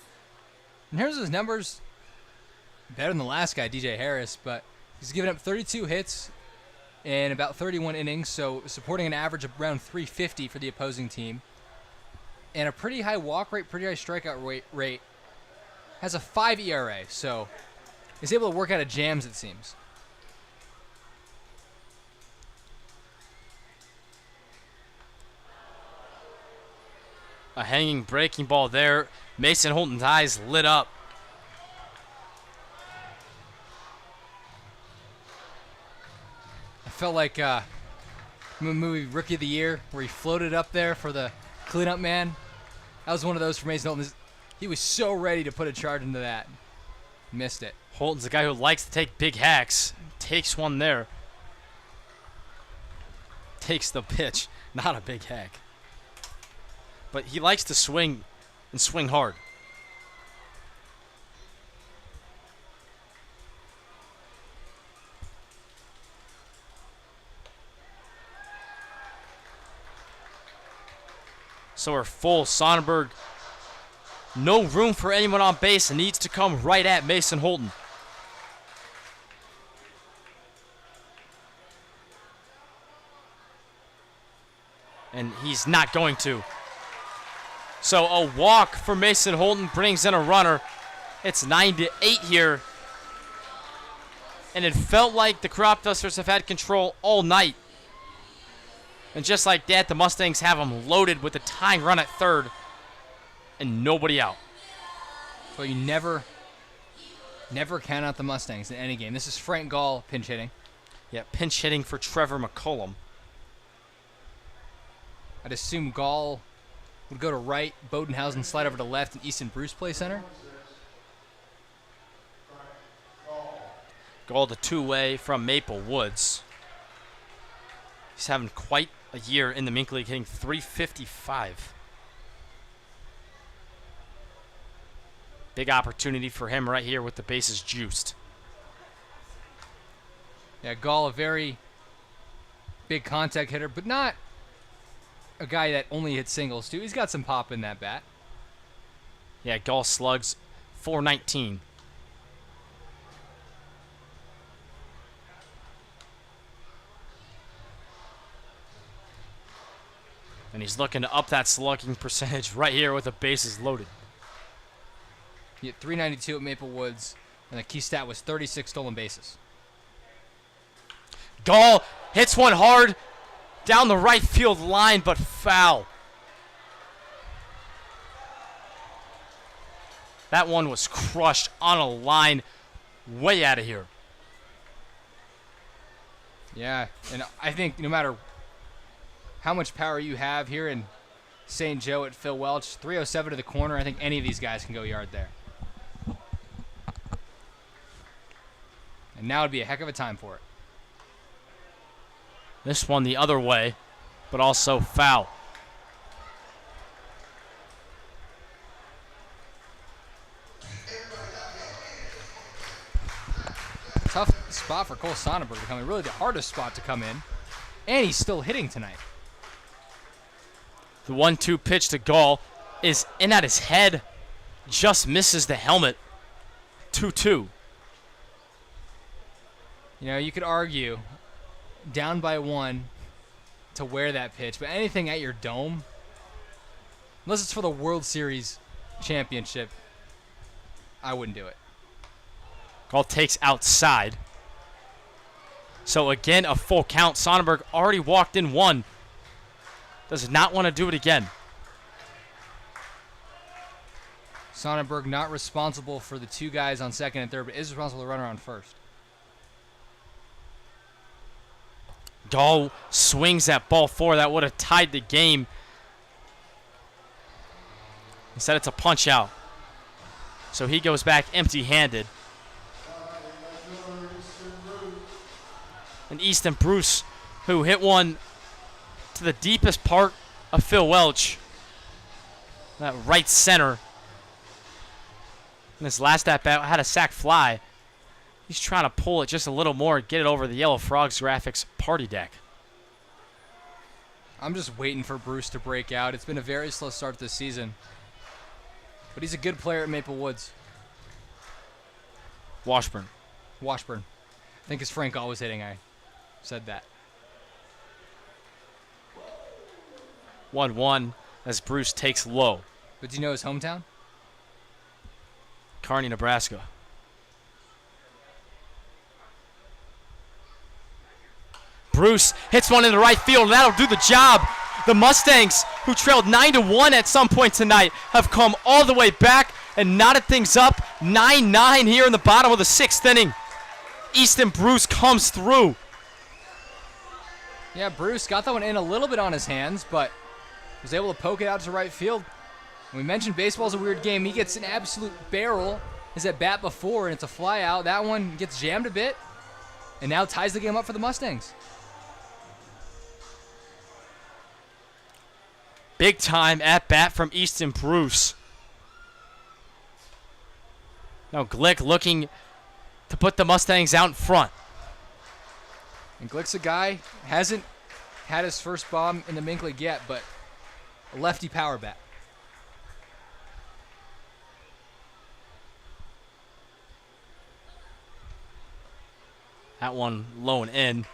And here's his numbers. Better than the last guy, DJ Harris, but he's given up 32 hits in about 31 innings, so supporting an average of around 350 for the opposing team. and a pretty high walk rate, pretty high strikeout rate. Has a 5 ERA, so is able to work out of jams, it seems. A hanging breaking ball there. Mason Holton's eyes lit up. I felt like movie Rookie of the Year where he floated up there for the cleanup man. That was one of those for Mason Holton. He was so ready to put a charge into that. Missed it. Holton's a guy who likes to take big hacks. Takes one there. Takes the pitch. Not a big hack. But he likes to swing and swing hard. So we're full. Sonnenberg, no room for anyone on base, and needs to come right at Mason Holton. And he's not going to. So a walk for Mason Holton brings in a runner. It's 9-8 here. And it felt like the Crop Dusters have had control all night. And just like that, the Mustangs have them loaded with a tying run at third and nobody out. So you never count out the Mustangs in any game. This is Frank Gall pinch hitting. Yeah, pinch hitting for Trevor McCollum. I'd assume Gall would go to right, Bodenhausen slide over to left, and Easton Bruce play center. Gall the two-way from Maple Woods. He's having quite a year in the Mink League, hitting .355. Big opportunity for him right here with the bases juiced. Yeah, Gall, a very big contact hitter, but not a guy that only hits singles, too. He's got some pop in that bat. Yeah, Gall slugs .419. And he's looking to up that slugging percentage right here with the bases loaded. He hit .392 at Maple Woods, and the key stat was 36 stolen bases. Gall hits one hard down the right field line, but foul. That one was crushed on a line way out of here. Yeah, and I think no matter how much power you have here in St. Joe at Phil Welch, 307 to the corner, I think any of these guys can go yard there. And now would be a heck of a time for it. This one the other way, but also foul. Tough spot for Cole Sonnenberg to come in. Really the hardest spot to come in. And he's still hitting tonight. The 1-2 pitch to Gall is in at his head. Just misses the helmet. 2-2. You know, you could argue down by one to wear that pitch, but anything at your dome, unless it's for the World Series championship, I wouldn't do it. Gall takes outside. So again, a full count. Sonnenberg already walked in one. Does not want to do it again. Sonnenberg not responsible for the two guys on second and third, but is responsible to run around first. Gall swings that ball forward. That would have tied the game. Instead, it's a punch out. So he goes back empty-handed. And Easton Bruce, who hit one to the deepest part of Phil Welch. That right center. And his last at-bat had a sac fly. He's trying to pull it just a little more and get it over the Yellow Frogs graphics party deck. I'm just waiting for Bruce to break out. It's been a very slow start this season. But he's a good player at Maple Woods. Washburn. I think it's Frank Gall was hitting. I said that. 1-1. as Bruce takes low. But do you know his hometown? Kearney, Nebraska. Bruce hits one in the right field, and that'll do the job. The Mustangs, who trailed 9-1 at some point tonight, have come all the way back and knotted things up. 9-9 here in the bottom of the 6th inning. Easton Bruce comes through. Yeah, Bruce got that one in a little bit on his hands, but was able to poke it out to right field. We mentioned baseball's a weird game. He gets an absolute barrel. His at bat before, and it's a fly out. That one gets jammed a bit, and now ties the game up for the Mustangs. Big time at bat from Easton Bruce. Now Glick looking to put the Mustangs out in front. And Glick's a guy, hasn't had his first bomb in the Mink League yet, but a lefty power bat. That one low and in.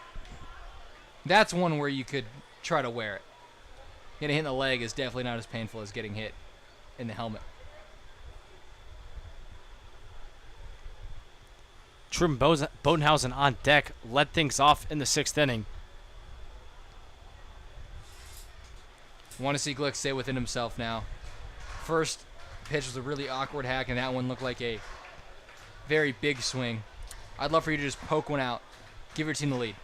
That's one where you could try to wear it. Getting hit in the leg is definitely not as painful as getting hit in the helmet. Truman Bodenhausen on deck led things off in the 6th inning. Want to see Glick stay within himself now. First pitch was a really awkward hack, and that one looked like a very big swing. I'd love for you to just poke one out. Give your team the lead.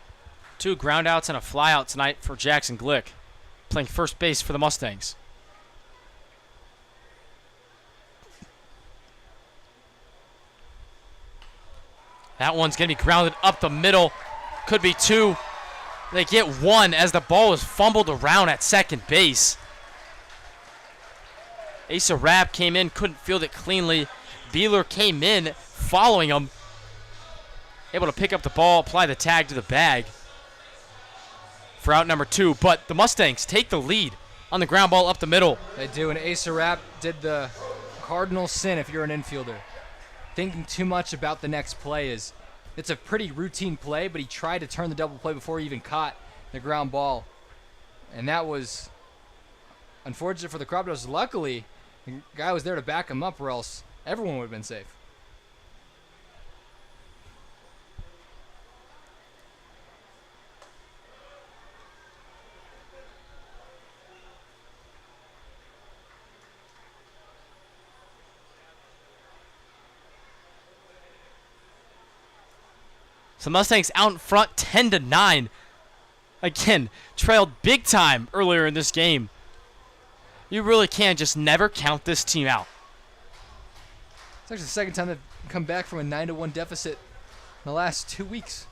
2 groundouts and a flyout tonight for Jackson Glick, playing first base for the Mustangs. That one's going to be grounded up the middle. Could be 2. They get 1 as the ball is fumbled around at second base. Asa Rapp came in, couldn't field it cleanly. Beeler came in, following him. Able to pick up the ball, apply the tag to the bag for out number 2. But the Mustangs take the lead on the ground ball up the middle. They do, and Asa Rapp did the cardinal sin if you're an infielder. Thinking too much about the next play is, it's a pretty routine play, but he tried to turn the double play before he even caught the ground ball. And that was unfortunate for the Crop-Dusters. Luckily, the guy was there to back him up, or else everyone would have been safe. So Mustangs out in front 10-9. Again, trailed big time earlier in this game. You really can just never count this team out. It's actually the second time they've come back from a 9-1 deficit in the last 2 weeks.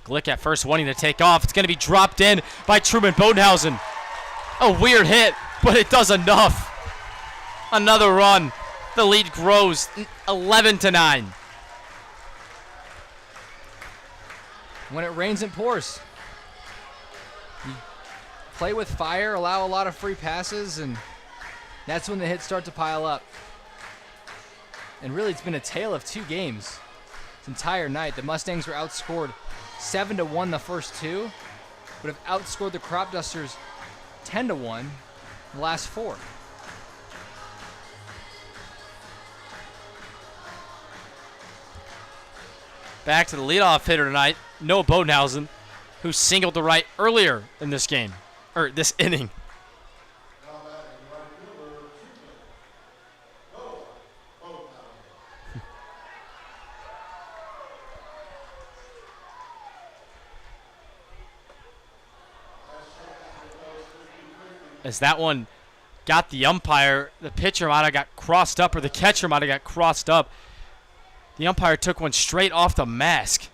Glick at first wanting to take off. It's going to be dropped in by Truman Bodenhausen. A weird hit, but it does enough. Another run. The lead grows 11-9. When it rains, it pours. You play with fire, allow a lot of free passes, and that's when the hits start to pile up. And really, it's been a tale of 2 games this entire night. The Mustangs were outscored 7-1 the first 2, but have outscored the Crop Dusters 10-1 the last 4. Back to the leadoff hitter tonight, Noah Bodenhausen, who singled to right earlier in this game, or this inning. As that one got the umpire, the pitcher might have got crossed up, or the catcher might have got crossed up. The umpire took one straight off the mask.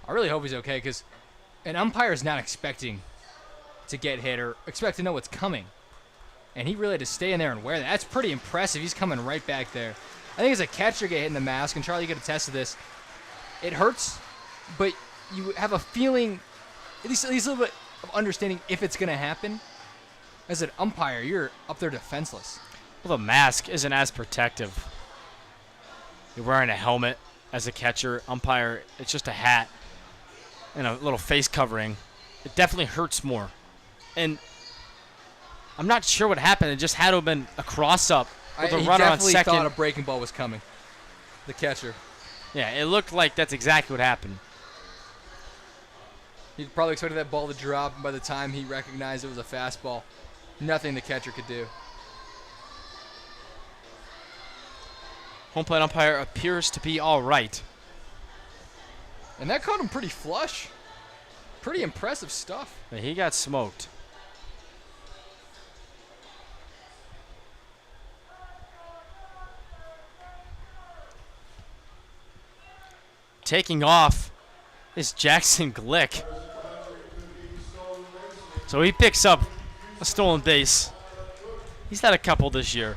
I really hope he's okay, because an umpire is not expecting to get hit or expect to know what's coming. And he really had to stay in there and wear that. That's pretty impressive. He's coming right back there. I think as a catcher get hit in the mask, and Charlie, you could attest to this, it hurts, but you have a feeling, at least a little bit of understanding if it's going to happen. As an umpire, you're up there defenseless. Well, the mask isn't as protective. You're wearing a helmet as a catcher. Umpire, it's just a hat. and a little face covering, it definitely hurts more. And I'm not sure what happened. It just had to have been a cross-up with a He runner on definitely second. thought a breaking ball was coming. The catcher. Yeah, it looked like that's exactly what happened. He probably expected that ball to drop, and by the time he recognized it was a fastball, nothing the catcher could do. Home plate umpire appears to be all right. And that caught him pretty flush. Pretty impressive stuff. But he got smoked. Taking off is Jackson Glick. So he picks up a stolen base. He's had a couple this year.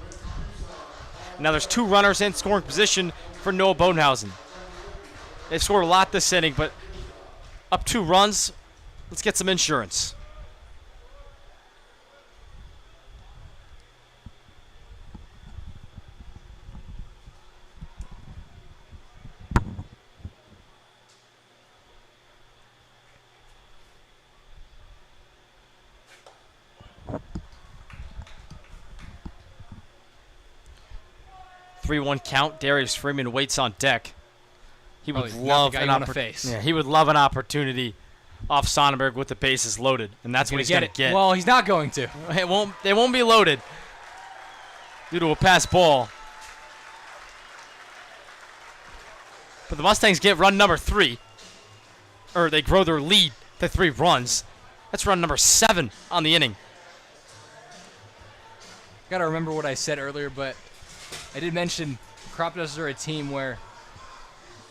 Now there's 2 runners in scoring position for Noah Bodenhausen. They've scored a lot this inning, but up 2 runs. Let's get some insurance. Three-one count. Darius Freeman waits on deck. He would Probably knock love the guy an you wanna opportunity. face. Yeah, he would love an opportunity off Sonnenberg with the bases loaded, and that's what he's going to get. Well, he's not going to. They won't be loaded due to a pass ball. But the Mustangs get run number 3, or they grow their lead to 3 runs. That's run number 7 on the inning. Got to remember what I said earlier, but I did mention Crop Dusters are a team where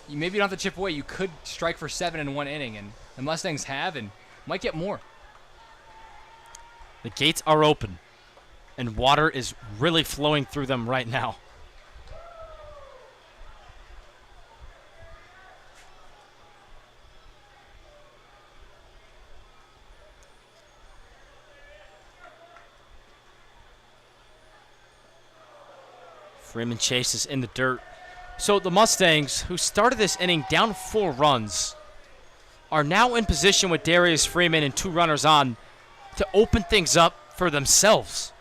you maybe don't have to chip away. You could strike for 7 in 1 inning, and the Mustangs have and might get more. The gates are open, and water is really flowing through them right now. Freeman chases in the dirt. So the Mustangs, who started this inning down 4 runs, are now in position with Darius Freeman and 2 runners on to open things up for themselves.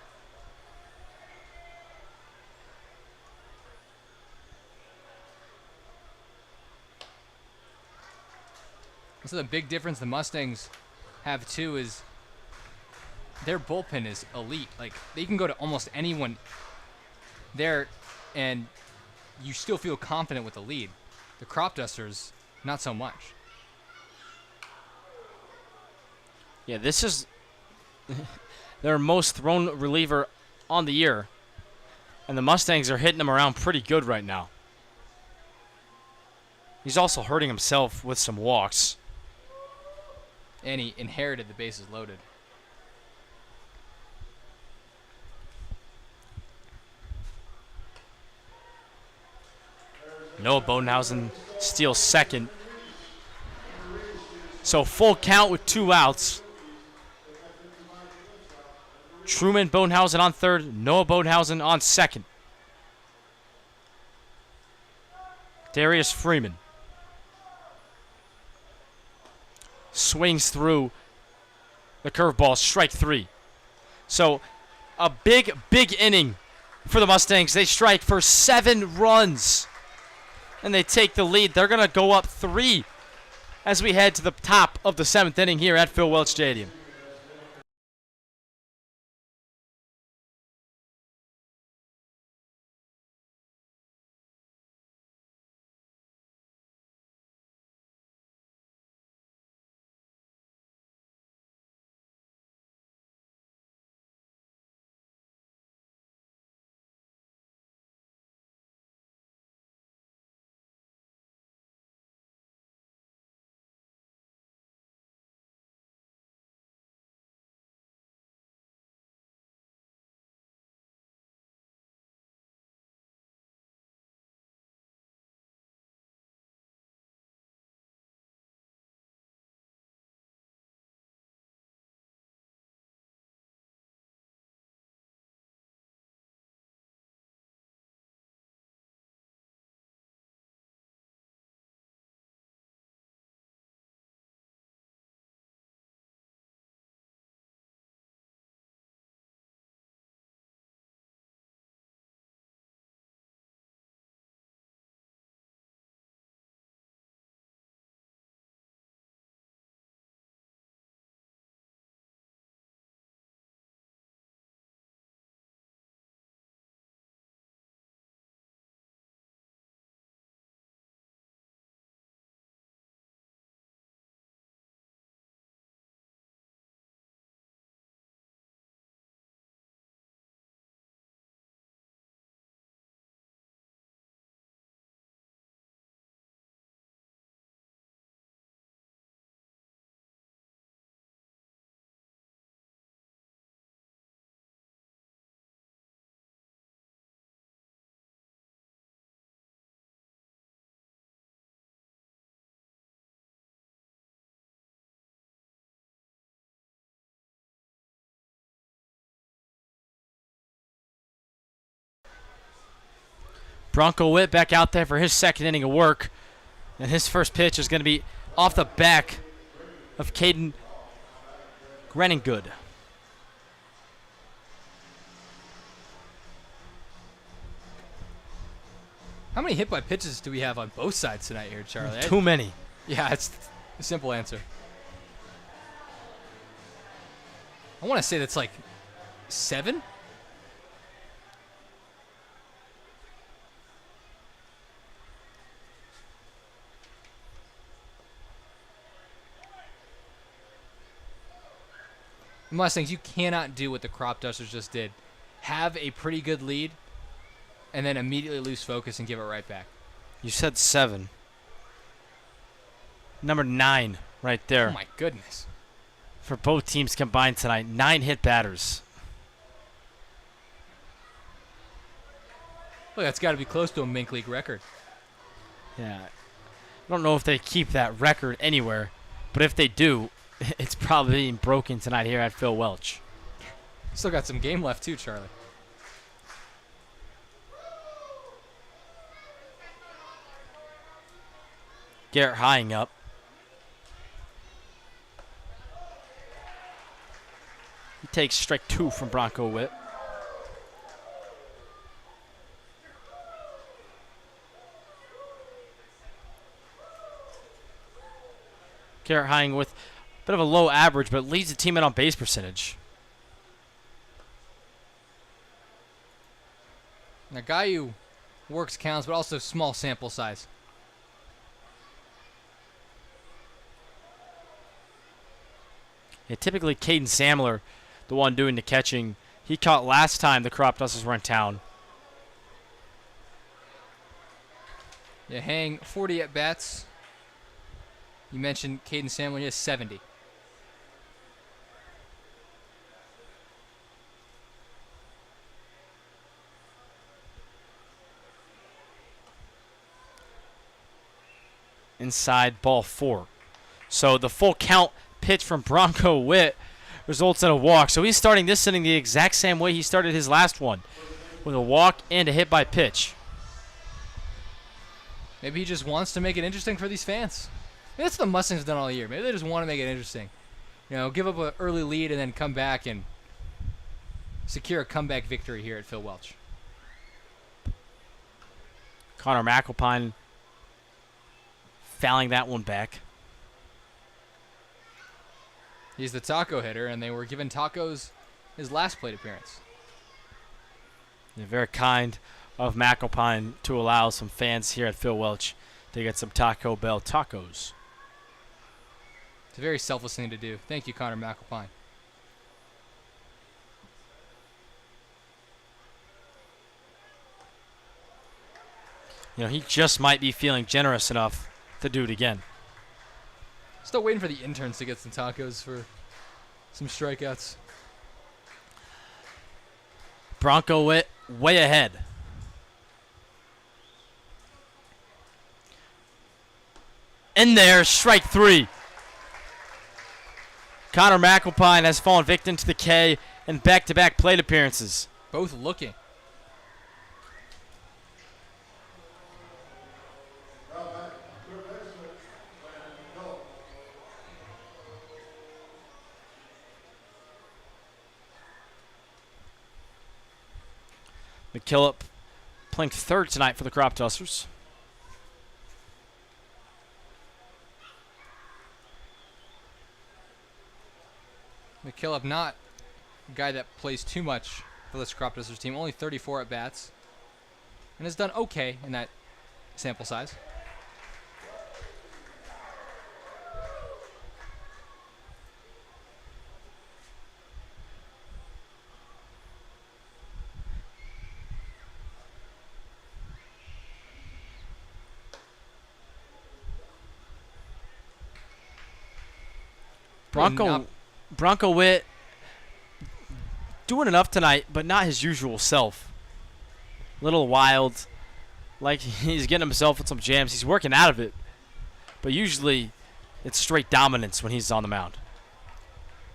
So the big difference the Mustangs have too is their bullpen is elite. Like they can go to almost anyone there, and you still feel confident with the lead. The Crop Dusters, not so much. Yeah, this is their most thrown reliever on the year, and the Mustangs are hitting him around pretty good right now. He's also hurting himself with some walks. And he inherited the bases loaded. Noah Bodenhausen steals second. So full count with 2 outs. Truman Bodenhausen on third, Noah Bodenhausen on second. Darius Freeman swings through the curveball, strike 3. So a big inning for the Mustangs. They strike for 7 runs, and they take the lead. They're going to go up 3 as we head to the top of the 7th inning here at Phil Welch Stadium. Bronco Whit back out there for his second inning of work. And his first pitch is going to be off the back of Caden Good. How many hit by pitches do we have on both sides tonight here, Charlie? Too many. Yeah, it's a simple answer. I want to say that's like 7? Mustangs, you cannot do what the Crop Dusters just did. Have a pretty good lead, and then immediately lose focus and give it right back. You said 7. Number 9 right there. Oh, my goodness. For both teams combined tonight. 9 hit batters. Look, that's got to be close to a Mink League record. Yeah. I don't know if they keep that record anywhere, but if they do, it's probably being broken tonight here at Phil Welch. Still got some game left too, Charlie. Garrett Hying up. He takes strike 2 from Bronco Whit. Garrett Hying with a bit of a low average, but leads the team in on base percentage. A guy who works counts, but also small sample size. Yeah, typically Caden Samler, the one doing the catching. He caught last time the Crop Dusters were in town. Yeah, Hang 40 at bats. You mentioned Caden Samler, he has 70. Inside ball 4. So the full count pitch from Bronco Whit results in a walk. So he's starting this inning the exact same way he started his last one, with a walk and a hit by pitch. Maybe he just wants to make it interesting for these fans. Maybe that's what the Mustangs have done all year. Maybe they just want to make it interesting. You know, give up an early lead and then come back and secure a comeback victory here at Phil Welch. Connor McAlpine fouling that one back. He's the taco hitter, and they were giving tacos his last plate appearance. Yeah, very kind of McAlpine to allow some fans here at Phil Welch to get some Taco Bell tacos. It's a very selfless thing to do. Thank you, Connor McAlpine. You know, he just might be feeling generous enough to do it again. Still waiting for the interns to get some tacos for some strikeouts. Bronco Whit way ahead. In there, strike 3. Connor McAlpine has fallen victim to the K in back-to-back plate appearances. Both looking. McKillop playing third tonight for the Crop Dusters. McKillop, not a guy that plays too much for this Crop Dusters team. Only 34 at bats. And has done okay in that sample size. Bronco Whit doing enough tonight, but not his usual self. Little wild, like he's getting himself in some jams. He's working out of it, but usually it's straight dominance when he's on the mound.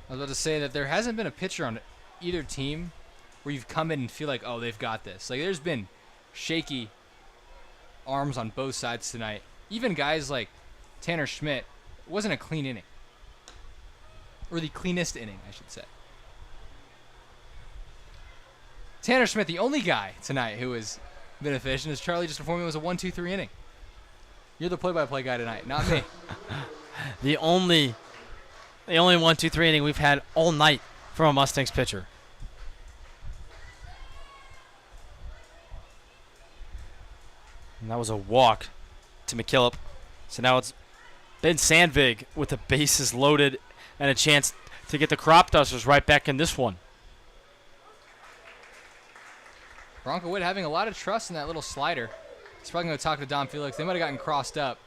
I was about to say that there hasn't been a pitcher on either team where you've come in and feel like, oh, they've got this. Like, there's been shaky arms on both sides tonight. Even guys like Tanner Schmidt, it wasn't a clean inning. Or the cleanest inning, I should say. Tanner Schmidt, the only guy tonight who has been efficient, as Charlie just informed me was a 1-2-3 inning. You're the play-by-play guy tonight, not me. The only 1-2-3 inning we've had all night from a Mustangs pitcher. And that was a walk to McKillop. So now it's Ben Sandvig with the bases loaded and a chance to get the Crop Dusters right back in this one. Bronco Whit having a lot of trust in that little slider. He's probably going to talk to Don Felix. They might have gotten crossed up,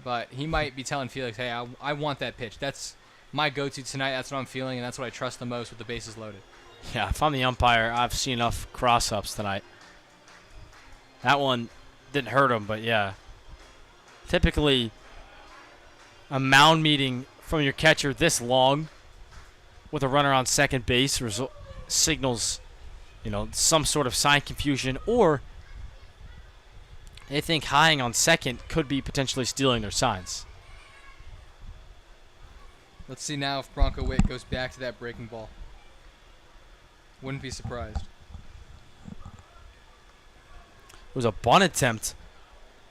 but he might be telling Felix, hey, I want that pitch. That's my go-to tonight. That's what I'm feeling, and that's what I trust the most with the bases loaded. Yeah, if I'm the umpire, I've seen enough cross-ups tonight. That one didn't hurt him, but yeah. Typically, a mound meeting from your catcher this long with a runner on second base signals, some sort of sign confusion, or they think high on second could be potentially stealing their signs. Let's see now if Bronco Whit goes back to that breaking ball. Wouldn't be surprised. It was a bunt attempt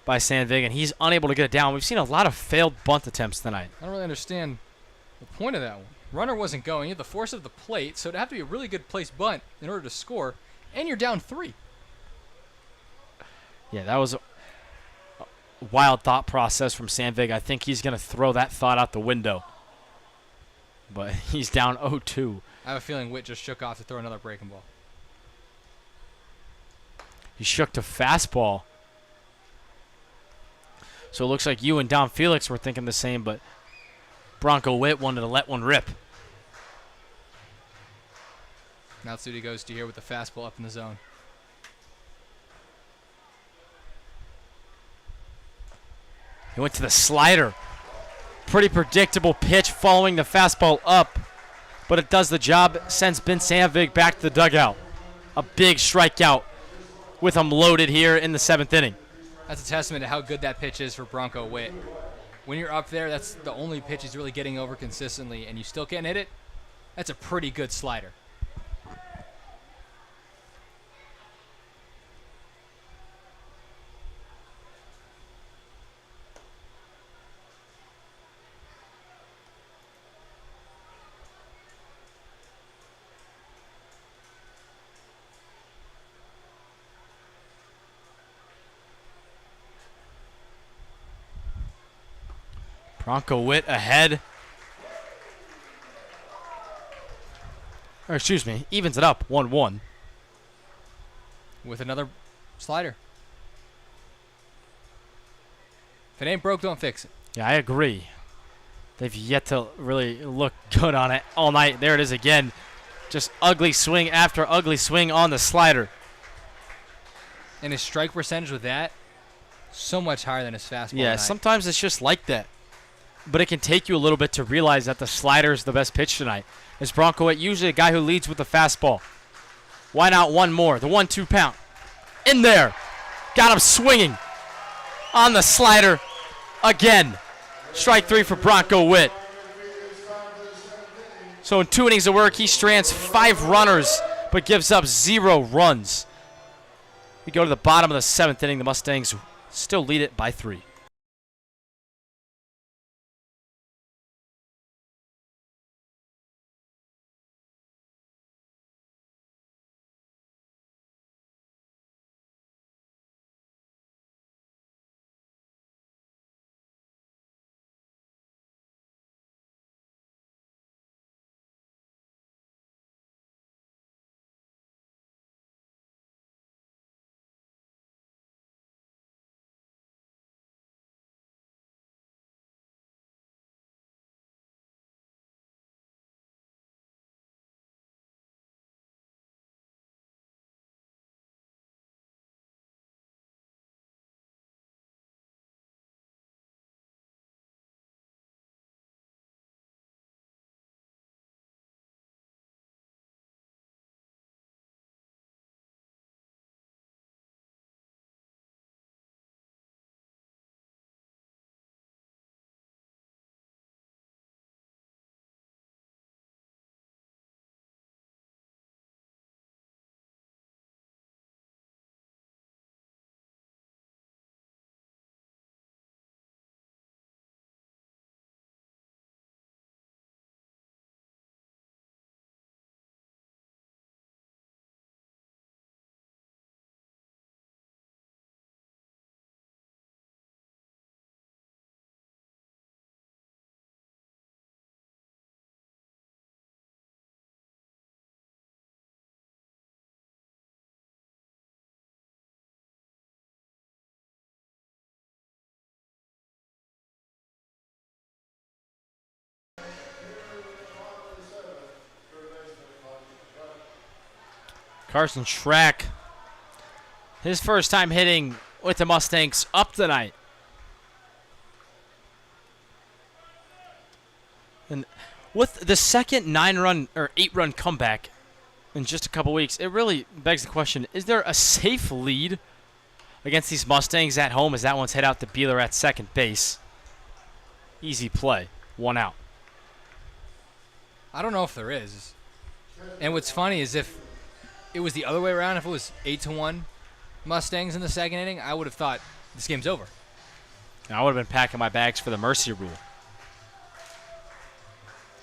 by Sandvig, and he's unable to get it down. We've seen a lot of failed bunt attempts tonight. I don't really understand the point of that one. Runner wasn't going. You had the force of the plate, so it'd have to be a really good placed bunt in order to score, and you're down 3. Yeah, that was a wild thought process from Sandvig. I think he's going to throw that thought out the window. But he's down 0-2. I have a feeling Whit just shook off to throw another breaking ball. He shook to fastball. So it looks like you and Don Felix were thinking the same, but Bronco Whit wanted to let one rip. Now let's see what he goes to here with the fastball up in the zone. He went to the slider. Pretty predictable pitch following the fastball up, but it does the job, sends Ben Sandvig back to the dugout. A big strikeout with him loaded here in the 7th inning. That's a testament to how good that pitch is for Bronco Whit. When you're up there, that's the only pitch he's really getting over consistently, and you still can't hit it. That's a pretty good slider. Bronco Whit ahead. Or excuse me, evens it up 1-1. With another slider. If it ain't broke, don't fix it. Yeah, I agree. They've yet to really look good on it all night. There it is again. Just ugly swing after ugly swing on the slider. And his strike percentage with that, so much higher than his fastball. Yeah, sometimes it's just like that. But it can take you a little bit to realize that the slider is the best pitch tonight. As Bronco Whit, usually a guy who leads with the fastball. Why not one more? The 1-2 pound. In there. Got him swinging on the slider again. Strike 3 for Bronco Whit. So in 2 innings of work, he strands 5 runners, but gives up 0 runs. We go to the bottom of the 7th inning. The Mustangs still lead it by 3. Carson Schrack, his first time hitting with the Mustangs up tonight. And with the second 9-run or 8-run comeback in just a couple weeks, it really begs the question, is there a safe lead against these Mustangs at home as that one's hit out to Beeler at second base? Easy play. 1 out. I don't know if there is. And what's funny is if it was the other way around, if it was 8-1 Mustangs in the second inning, I would have thought this game's over. And I would have been packing my bags for the mercy rule.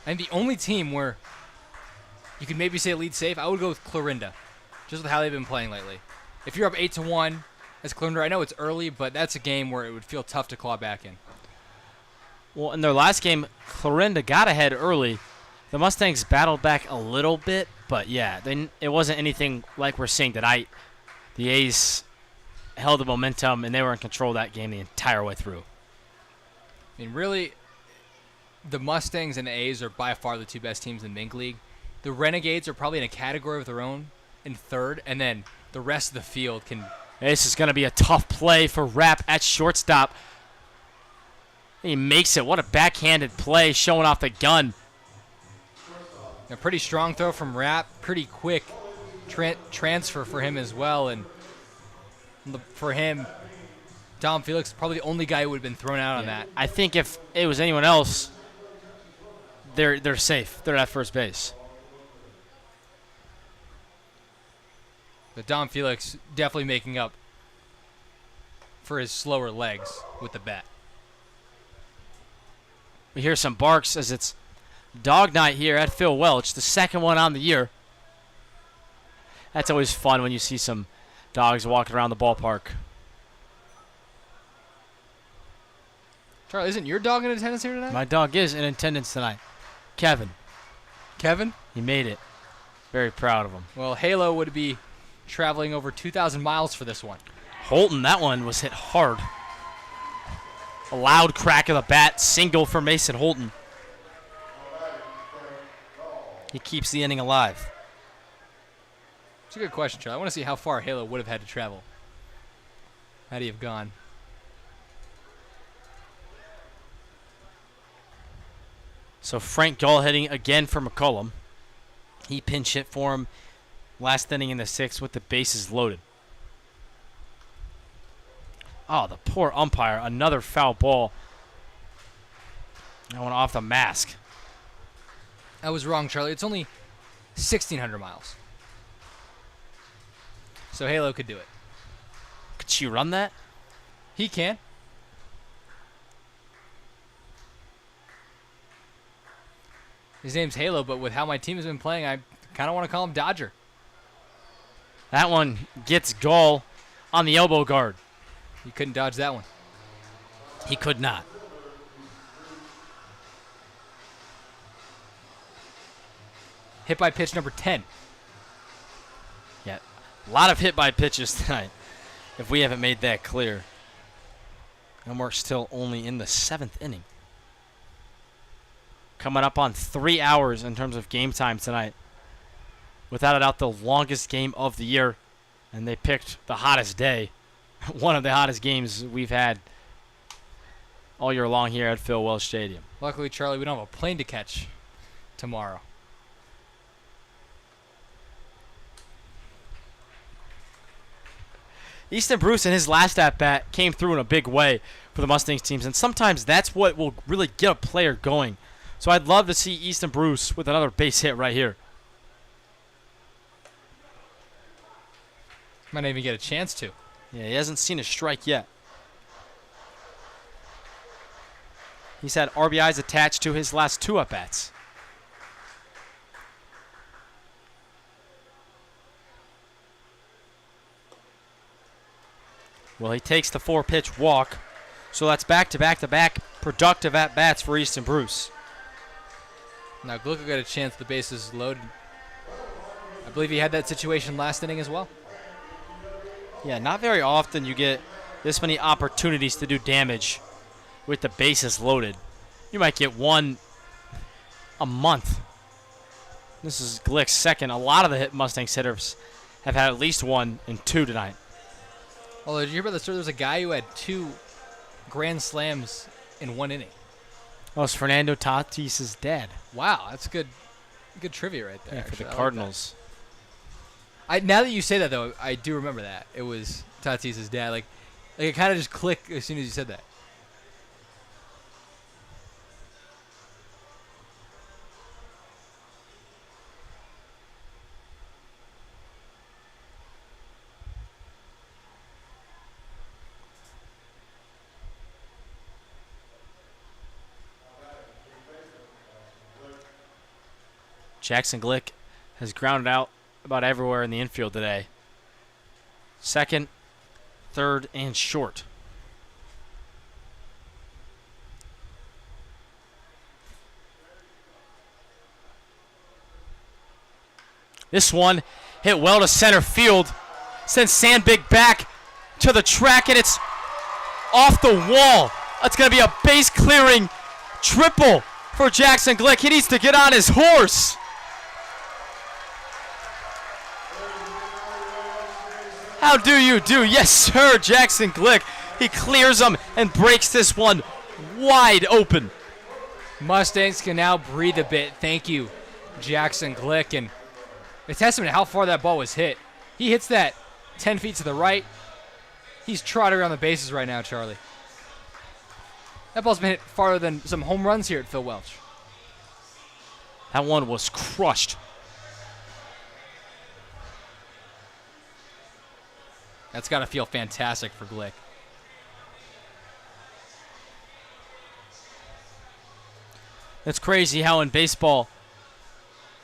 And the only team where you could maybe say lead safe, I would go with Clarinda, just with how they've been playing lately. If you're up 8-1 as Clarinda, I know it's early, but that's a game where it would feel tough to claw back in. Well, in their last game, Clarinda got ahead early. The Mustangs battled back a little bit, but yeah, it wasn't anything like we're seeing tonight. The A's held the momentum, and they were in control of that game the entire way through. I mean, really, the Mustangs and the A's are by far the two best teams in the Mink League. The Renegades are probably in a category of their own in third, and then the rest of the field can... This is going to be a tough play for Rapp at shortstop. He makes it. What a backhanded play, showing off the gun. A pretty strong throw from Rapp, pretty quick transfer for him as well, and for him, Dom Felix probably the only guy who would have been thrown out on that. I think if it was anyone else, they're safe. They're at first base. But Dom Felix definitely making up for his slower legs with the bat. We hear some barks as it's dog night here at Phil Welch, the second one on the year. That's always fun when you see some dogs walking around the ballpark. Charlie, isn't your dog in attendance here tonight? My dog is in attendance tonight. Kevin. Kevin? He made it. Very proud of him. Well, Halo would be traveling over 2,000 miles for this one. Holton, that one was hit hard. A loud crack of the bat, single for Mason Holton. He keeps the inning alive. It's a good question, Charlie. I want to see how far Halo would have had to travel. How'd he have gone? So Frank Gull hitting again for McCollum. He pinch hit for him last inning in the 6th with the bases loaded. Oh, the poor umpire. Another foul ball. That one off the mask. I was wrong, Charlie. It's only 1,600 miles. So Halo could do it. Could she run that? He can. His name's Halo, but with how my team has been playing, I kind of want to call him Dodger. That one gets Gull on the elbow guard. He couldn't dodge that one. He could not. Hit by pitch number 10. Yeah, a lot of hit by pitches tonight, if we haven't made that clear. And we're still only in the 7th inning. Coming up on 3 hours in terms of game time tonight. Without a doubt, the longest game of the year. And they picked the hottest day. One of the hottest games we've had all year long here at Phil Welch Stadium. Luckily, Charlie, we don't have a plane to catch tomorrow. Easton Bruce in his last at-bat came through in a big way for the Mustangs teams. And sometimes that's what will really get a player going. So I'd love to see Easton Bruce with another base hit right here. Might not even get a chance to. Yeah, he hasn't seen a strike yet. He's had RBIs attached to his last 2 at-bats. Well, he takes the 4-pitch walk. So that's back-to-back-to-back productive at-bats for Easton Bruce. Now, Gluck got a chance. The bases loaded. I believe he had that situation last inning as well. Yeah, not very often you get this many opportunities to do damage with the bases loaded. You might get one a month. This is Glick's second. A lot of the Mustangs hitters have had at least 1 and 2 tonight. Although, did you hear about the story? There was a guy who had 2 grand slams in 1 inning. Oh, it's Fernando Tatis' dad. Wow, that's good trivia right there. Yeah, for actually. the I like Cardinals. that. Now that you say that, though, I do remember that. It was Tatis' dad. Like it kind of just clicked as soon as you said that. Jackson Glick has grounded out about everywhere in the infield today. Second, third, and short. This one hit well to center field. Sends Sandbig back to the track, and it's off the wall. It's going to be a base clearing triple for Jackson Glick. He needs to get on his horse. How do you do? Yes, sir, Jackson Glick. He clears them and breaks this one wide open. Mustangs can now breathe a bit. Thank you, Jackson Glick. And a testament to how far that ball was hit. He hits that 10 feet to the right. He's trotting around the bases right now, Charlie. That ball's been hit farther than some home runs here at Phil Welch. That one was crushed. That's got to feel fantastic for Glick. It's crazy how in baseball,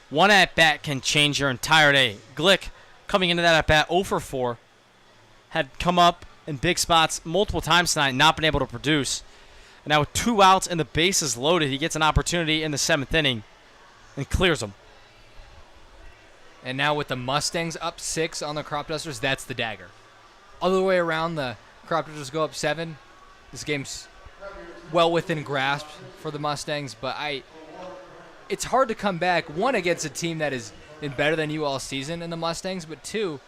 one at-bat can change your entire day. Glick, coming into that at-bat 0 for 4, had come up in big spots multiple times tonight, not been able to produce. And now with 2 outs and the bases loaded, he gets an opportunity in the 7th inning and clears them. And now with the Mustangs up 6 on the Crop Dusters, that's the dagger. Other way around, the Crop Dusters go up 7. This game's well within grasp for the Mustangs, but it's hard to come back, 1, against a team that has been better than you all season in the Mustangs, but 2,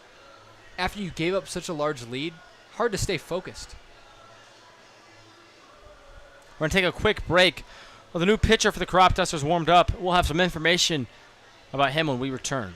after you gave up such a large lead, hard to stay focused. We're going to take a quick break. Well, the new pitcher for the Crop Dusters warmed up. We'll have some information about him when we return.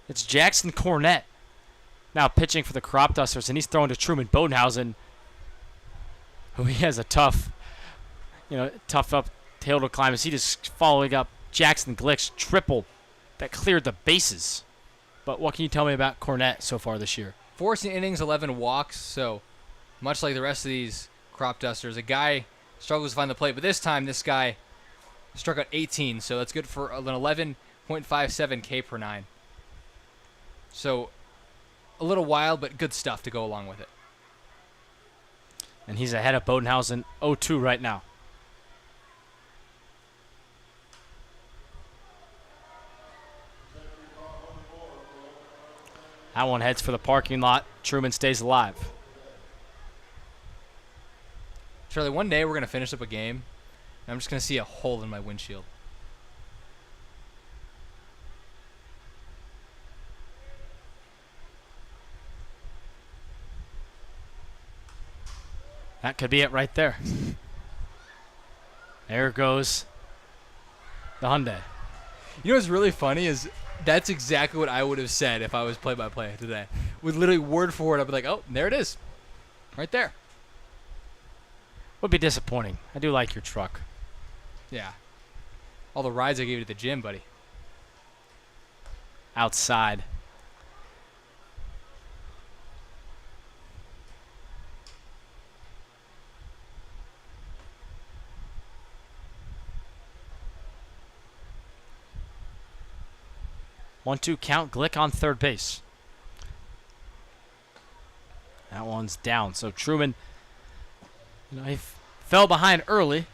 It's Jackson Cornett now pitching for the Crop Dusters, and he's throwing to Truman Bodenhausen, who he has a tough uphill to climb as he just following up Jackson Glick's triple that cleared the bases. But what can you tell me about Cornett so far this year? 14 innings, 11 walks, so much like the rest of these Crop Dusters, a guy struggles to find the plate, but this time this guy struck out 18, so that's good for an 11.57 K per 9. So a little wild, but good stuff to go along with it. And he's ahead of Bodenhausen 0-2 right now. That one heads for the parking lot. Truman stays alive. Charlie, one day we're going to finish up a game, and I'm just going to see a hole in my windshield. That could be it right there. There goes the Hyundai. You know what's really funny is that's exactly what I would have said if I was play-by-play today. With literally word for word, I'd be like, oh, there it is. Right there. Would be disappointing. I do like your truck. Yeah. All the rides I gave you to the gym, buddy. Outside. One-two count. Glick on third base. That one's down. So Truman, he fell behind early.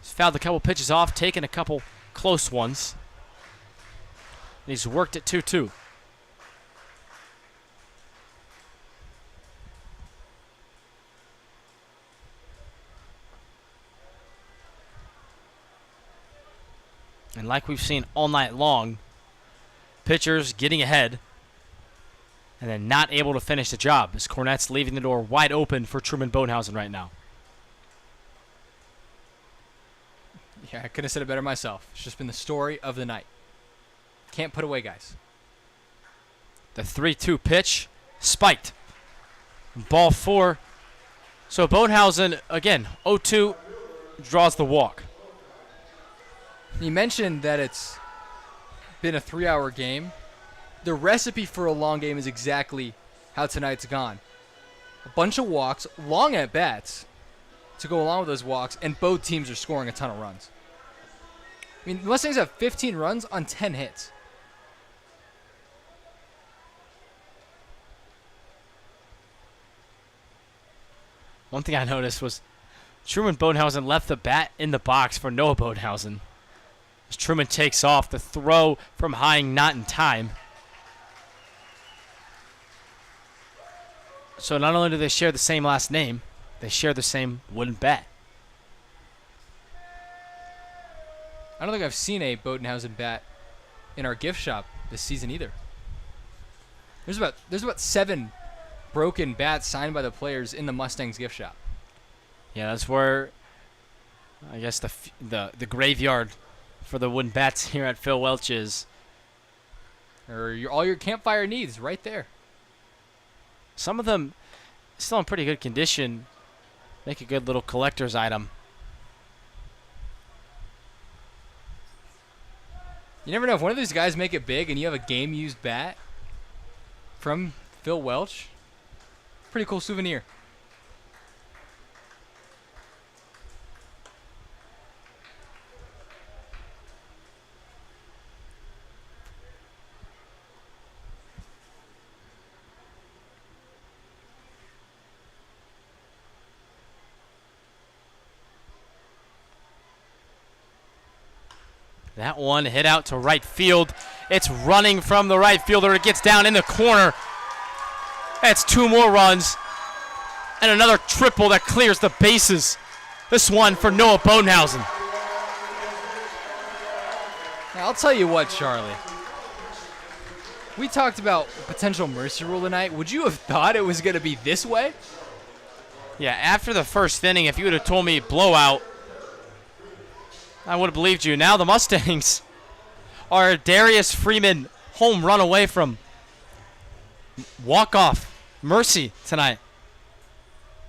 He's fouled a couple pitches off, taken a couple close ones. And he's worked it 2-2. And like we've seen all night long, pitchers getting ahead and then not able to finish the job as Cornette's leaving the door wide open for Truman Bodenhausen right now. Yeah, I couldn't have said it better myself. It's just been the story of the night. Can't put away, guys. The 3-2 pitch spiked. Ball 4. So Bodenhausen, again, 0-2, draws the walk. You mentioned that it's been a 3-hour game. The recipe for a long game is exactly how tonight's gone. A bunch of walks, long at bats to go along with those walks, and both teams are scoring a ton of runs. I mean, the Mustangs have 15 runs on 10 hits. One thing I noticed was Truman Bodenhausen left the bat in the box for Noah Bodenhausen. As Truman takes off, the throw from Hying not in time. So not only do they share the same last name, they share the same wooden bat. I don't think I've seen a Bodenhausen bat in our gift shop this season either. There's about 7 broken bats signed by the players in the Mustangs gift shop. Yeah, that's where I guess the graveyard for the wooden bats here at Phil Welch is. Or all your campfire needs right there. Some of them still in pretty good condition. Make a good little collector's item. You never know. If one of these guys make it big and you have a game-used bat from Phil Welch, pretty cool souvenir. That one hit out to right field. It's running from the right fielder. It gets down in the corner. That's 2 more runs. And another triple that clears the bases. This one for Noah Bodenhausen. Now, I'll tell you what, Charlie. We talked about potential mercy rule tonight. Would you have thought it was going to be this way? Yeah, after the first inning, if you would have told me blowout, I would have believed you. Now the Mustangs are a Darius Freeman home run away from walk-off mercy tonight.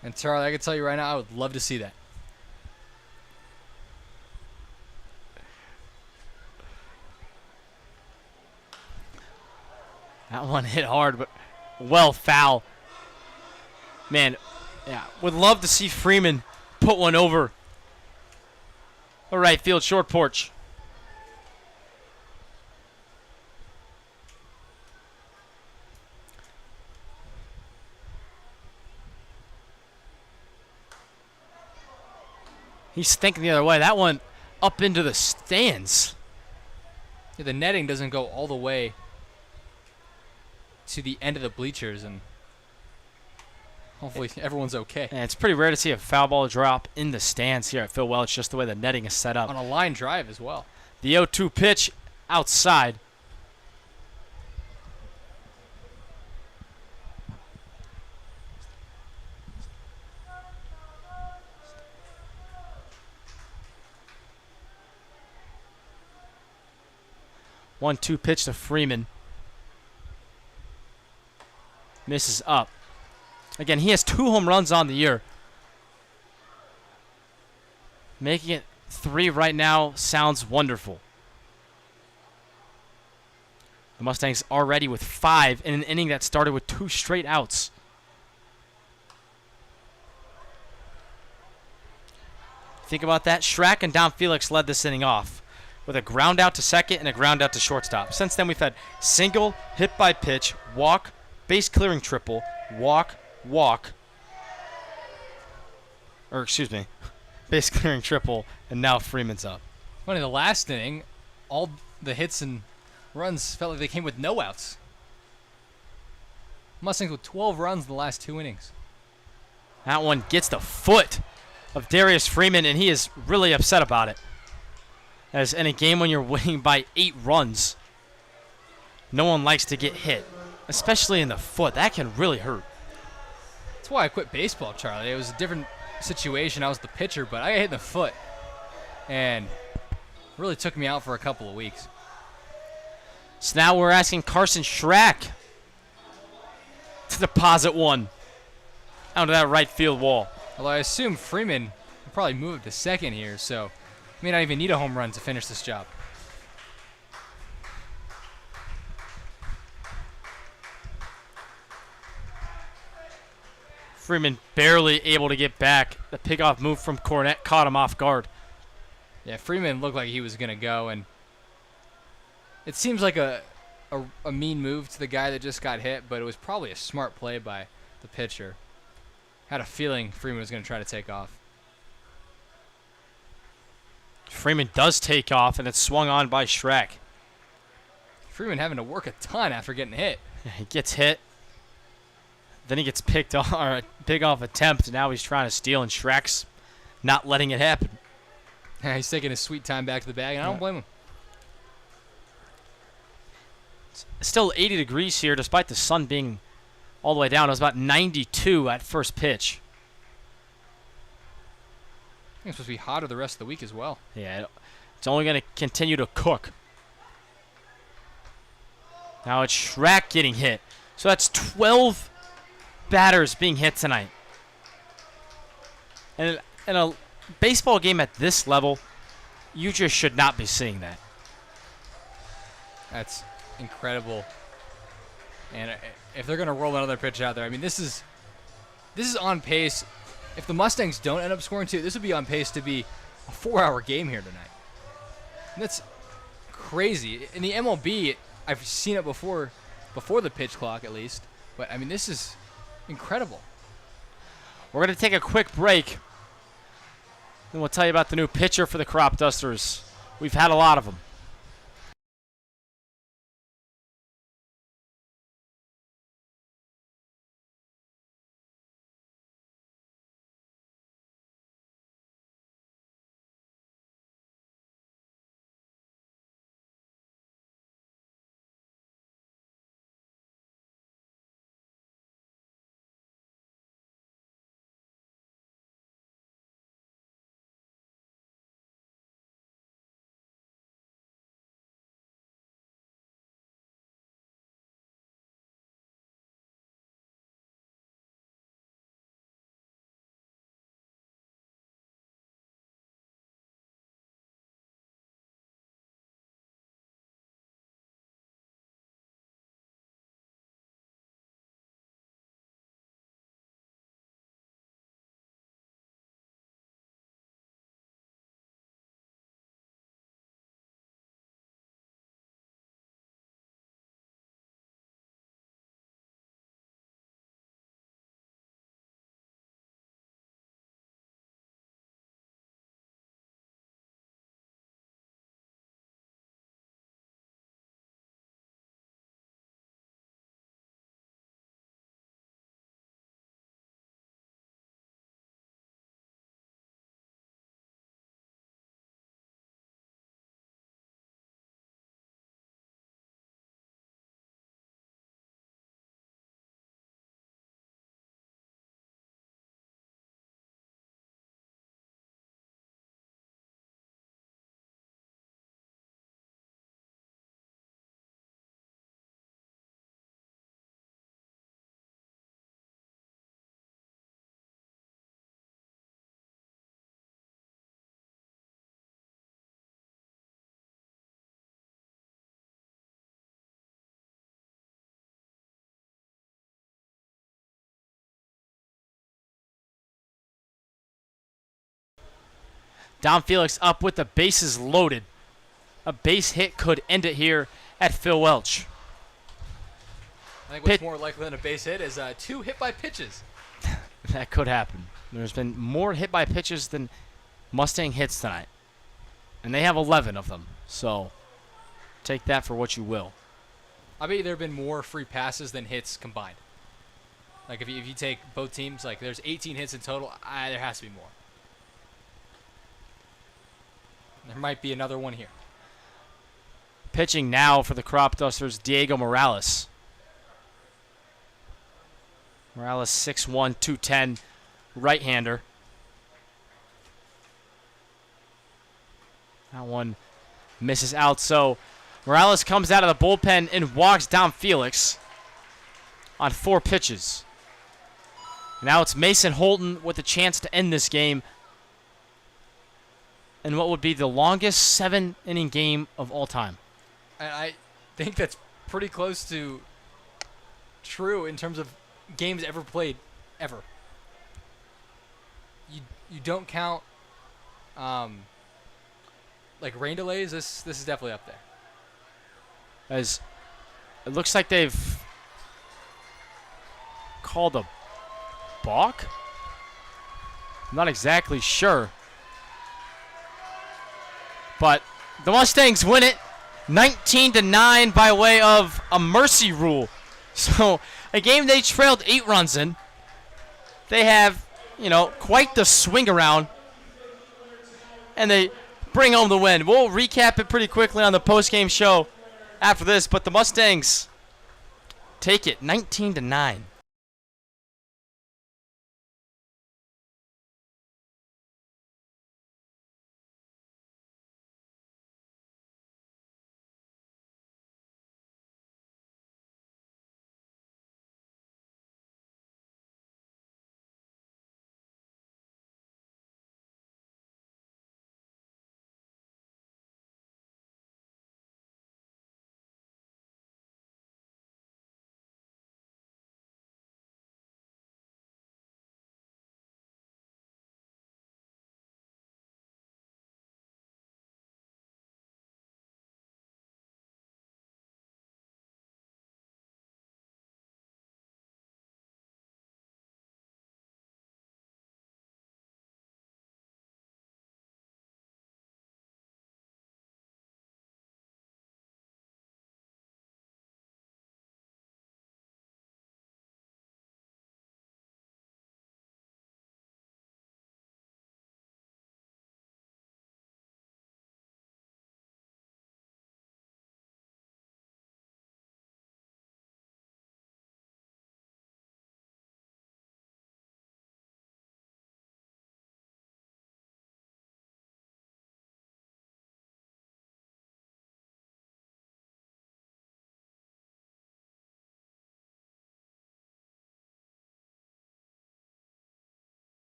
And Charlie, I can tell you right now, I would love to see that. That one hit hard, but well foul. Man, yeah, would love to see Freeman put one over the right field short porch. He's thinking the other way. That one up into the stands. Yeah, the netting doesn't go all the way to the end of the bleachers, and hopefully everyone's okay. And it's pretty rare to see a foul ball drop in the stands here at Phil Welch, just the way the netting is set up. On a line drive as well. The 0-2 pitch outside. One-two pitch to Freeman. Misses up. Again, he has 2 home runs on the year. Making it 3 right now sounds wonderful. The Mustangs already with 5 in an inning that started with 2 straight outs. Think about that. Schrack and Dom Felix led this inning off with a ground out to second and a ground out to shortstop. Since then, we've had single, hit by pitch, walk, base clearing triple, walk, or excuse me, base clearing triple, and now Freeman's up. Funny, the last inning, all the hits and runs felt like they came with no outs. Mustangs with 12 runs in the last 2 innings. That one gets the foot of Darius Freeman, and he is really upset about it. As in a game when you're winning by 8 runs, no one likes to get hit, especially in the foot. That can really hurt. That's why I quit baseball, Charlie. It was a different situation. I was the pitcher, but I got hit in the foot, and really took me out for a couple of weeks. So now we're asking Carson Schrack to deposit one onto that right field wall. Although I assume Freeman will probably move to second here, so may not even need a home run to finish this job. Freeman barely able to get back. The pickoff move from Cornette caught him off guard. Yeah, Freeman looked like he was going to go, and it seems like a mean move to the guy that just got hit, but it was probably a smart play by the pitcher. Had a feeling Freeman was going to try to take off. Freeman does take off, and it's swung on by Schrack. Freeman having to work a ton after getting hit. He gets hit. Then he gets picked off, or a pick-off attempt, and now he's trying to steal, and Schrack's not letting it happen. He's taking his sweet time back to the bag, and I don't blame him. It's still 80 degrees here, despite the sun being all the way down. It was about 92 at first pitch. I think it's supposed to be hotter the rest of the week as well. Yeah, it's only going to continue to cook. Now it's Schrack getting hit. So that's 12 batters being hit tonight. And in a baseball game at this level, you just should not be seeing that. That's incredible. And if they're going to roll another pitch out there, I mean, this is on pace. If the Mustangs don't end up scoring 2, this would be on pace to be a 4-hour game here tonight. And that's crazy. In the MLB, I've seen it before the pitch clock at least. But, I mean, this is incredible. We're going to take a quick break. Then we'll tell you about the new pitcher for the Crop Dusters. We've had a lot of them. Dom Felix up with the bases loaded. A base hit could end it here at Phil Welch. I think what's more likely than a base hit is 2 hit by pitches. That could happen. There's been more hit by pitches than Mustang hits tonight. And they have 11 of them. So take that for what you will. I bet there have been more free passes than hits combined. Like if you take both teams, like there's 18 hits in total, there has to be more. There might be another one here. Pitching now for the Crop Dusters, Diego Morales. Morales 6'1", 210, right-hander. That one misses out. So Morales comes out of the bullpen and walks Dom Felix on 4 pitches. Now it's Mason Holton with a chance to end this game in what would be the longest 7-inning game of all time. And I think that's pretty close to true in terms of games ever played, ever. You don't count like rain delays. This is definitely up there. As it looks like they've called a balk. I'm not exactly sure, but the Mustangs win it 19-9 by way of a mercy rule. So a game they trailed 8 runs in. They have, quite the swing around, and they bring home the win. We'll recap it pretty quickly on the post-game show after this, but the Mustangs take it 19-9.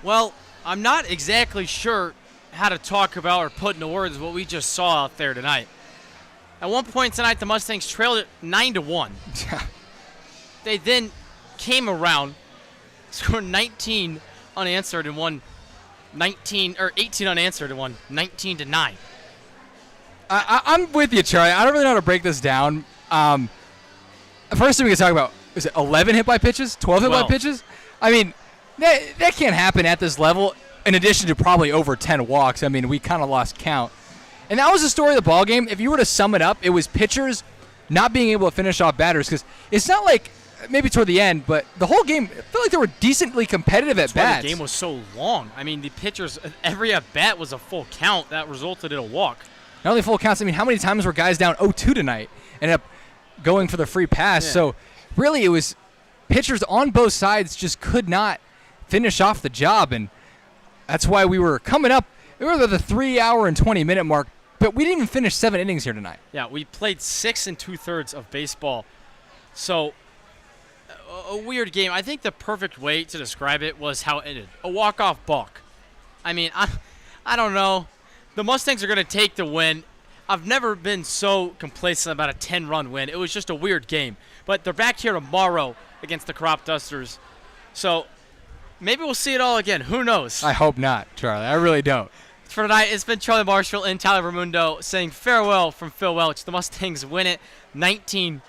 Well, I'm not exactly sure how to talk about or put into words what we just saw out there tonight. At one point tonight, the Mustangs trailed it 9-1. They then came around, scored 19 unanswered and won 18 unanswered and won 19-9. I'm with you, Charlie. I don't really know how to break this down. First thing we can talk about, is it 11 hit by pitches? 12 hit by pitches? I mean, that can't happen at this level, in addition to probably over 10 walks. I mean, we kind of lost count. And that was the story of the ballgame. If you were to sum it up, it was pitchers not being able to finish off batters, because it's not like maybe toward the end, but the whole game, I feel like they were decently competitive at That's why bats. the game was so long. I mean, the pitchers, every at bat was a full count that resulted in a walk. Not only full counts, I mean, how many times were guys down 0-2 tonight and ended up going for the free pass? Yeah. So really it was pitchers on both sides just could not finish off the job, and that's why we were coming up. We were at the 3 hour and 20-minute mark, but we didn't even finish 7 innings here tonight. Yeah, we played 6 2/3 of baseball. So a weird game. I think the perfect way to describe it was how it ended. A walk-off balk. I mean, I don't know. The Mustangs are going to take the win. I've never been so complacent about a 10-run win. It was just a weird game. But they're back here tomorrow against the Crop Dusters. So maybe we'll see it all again. Who knows? I hope not, Charlie. I really don't. For tonight, it's been Charlie Marshall and Tyler Ramundo saying farewell from Phil Welch. The Mustangs win it 19-9.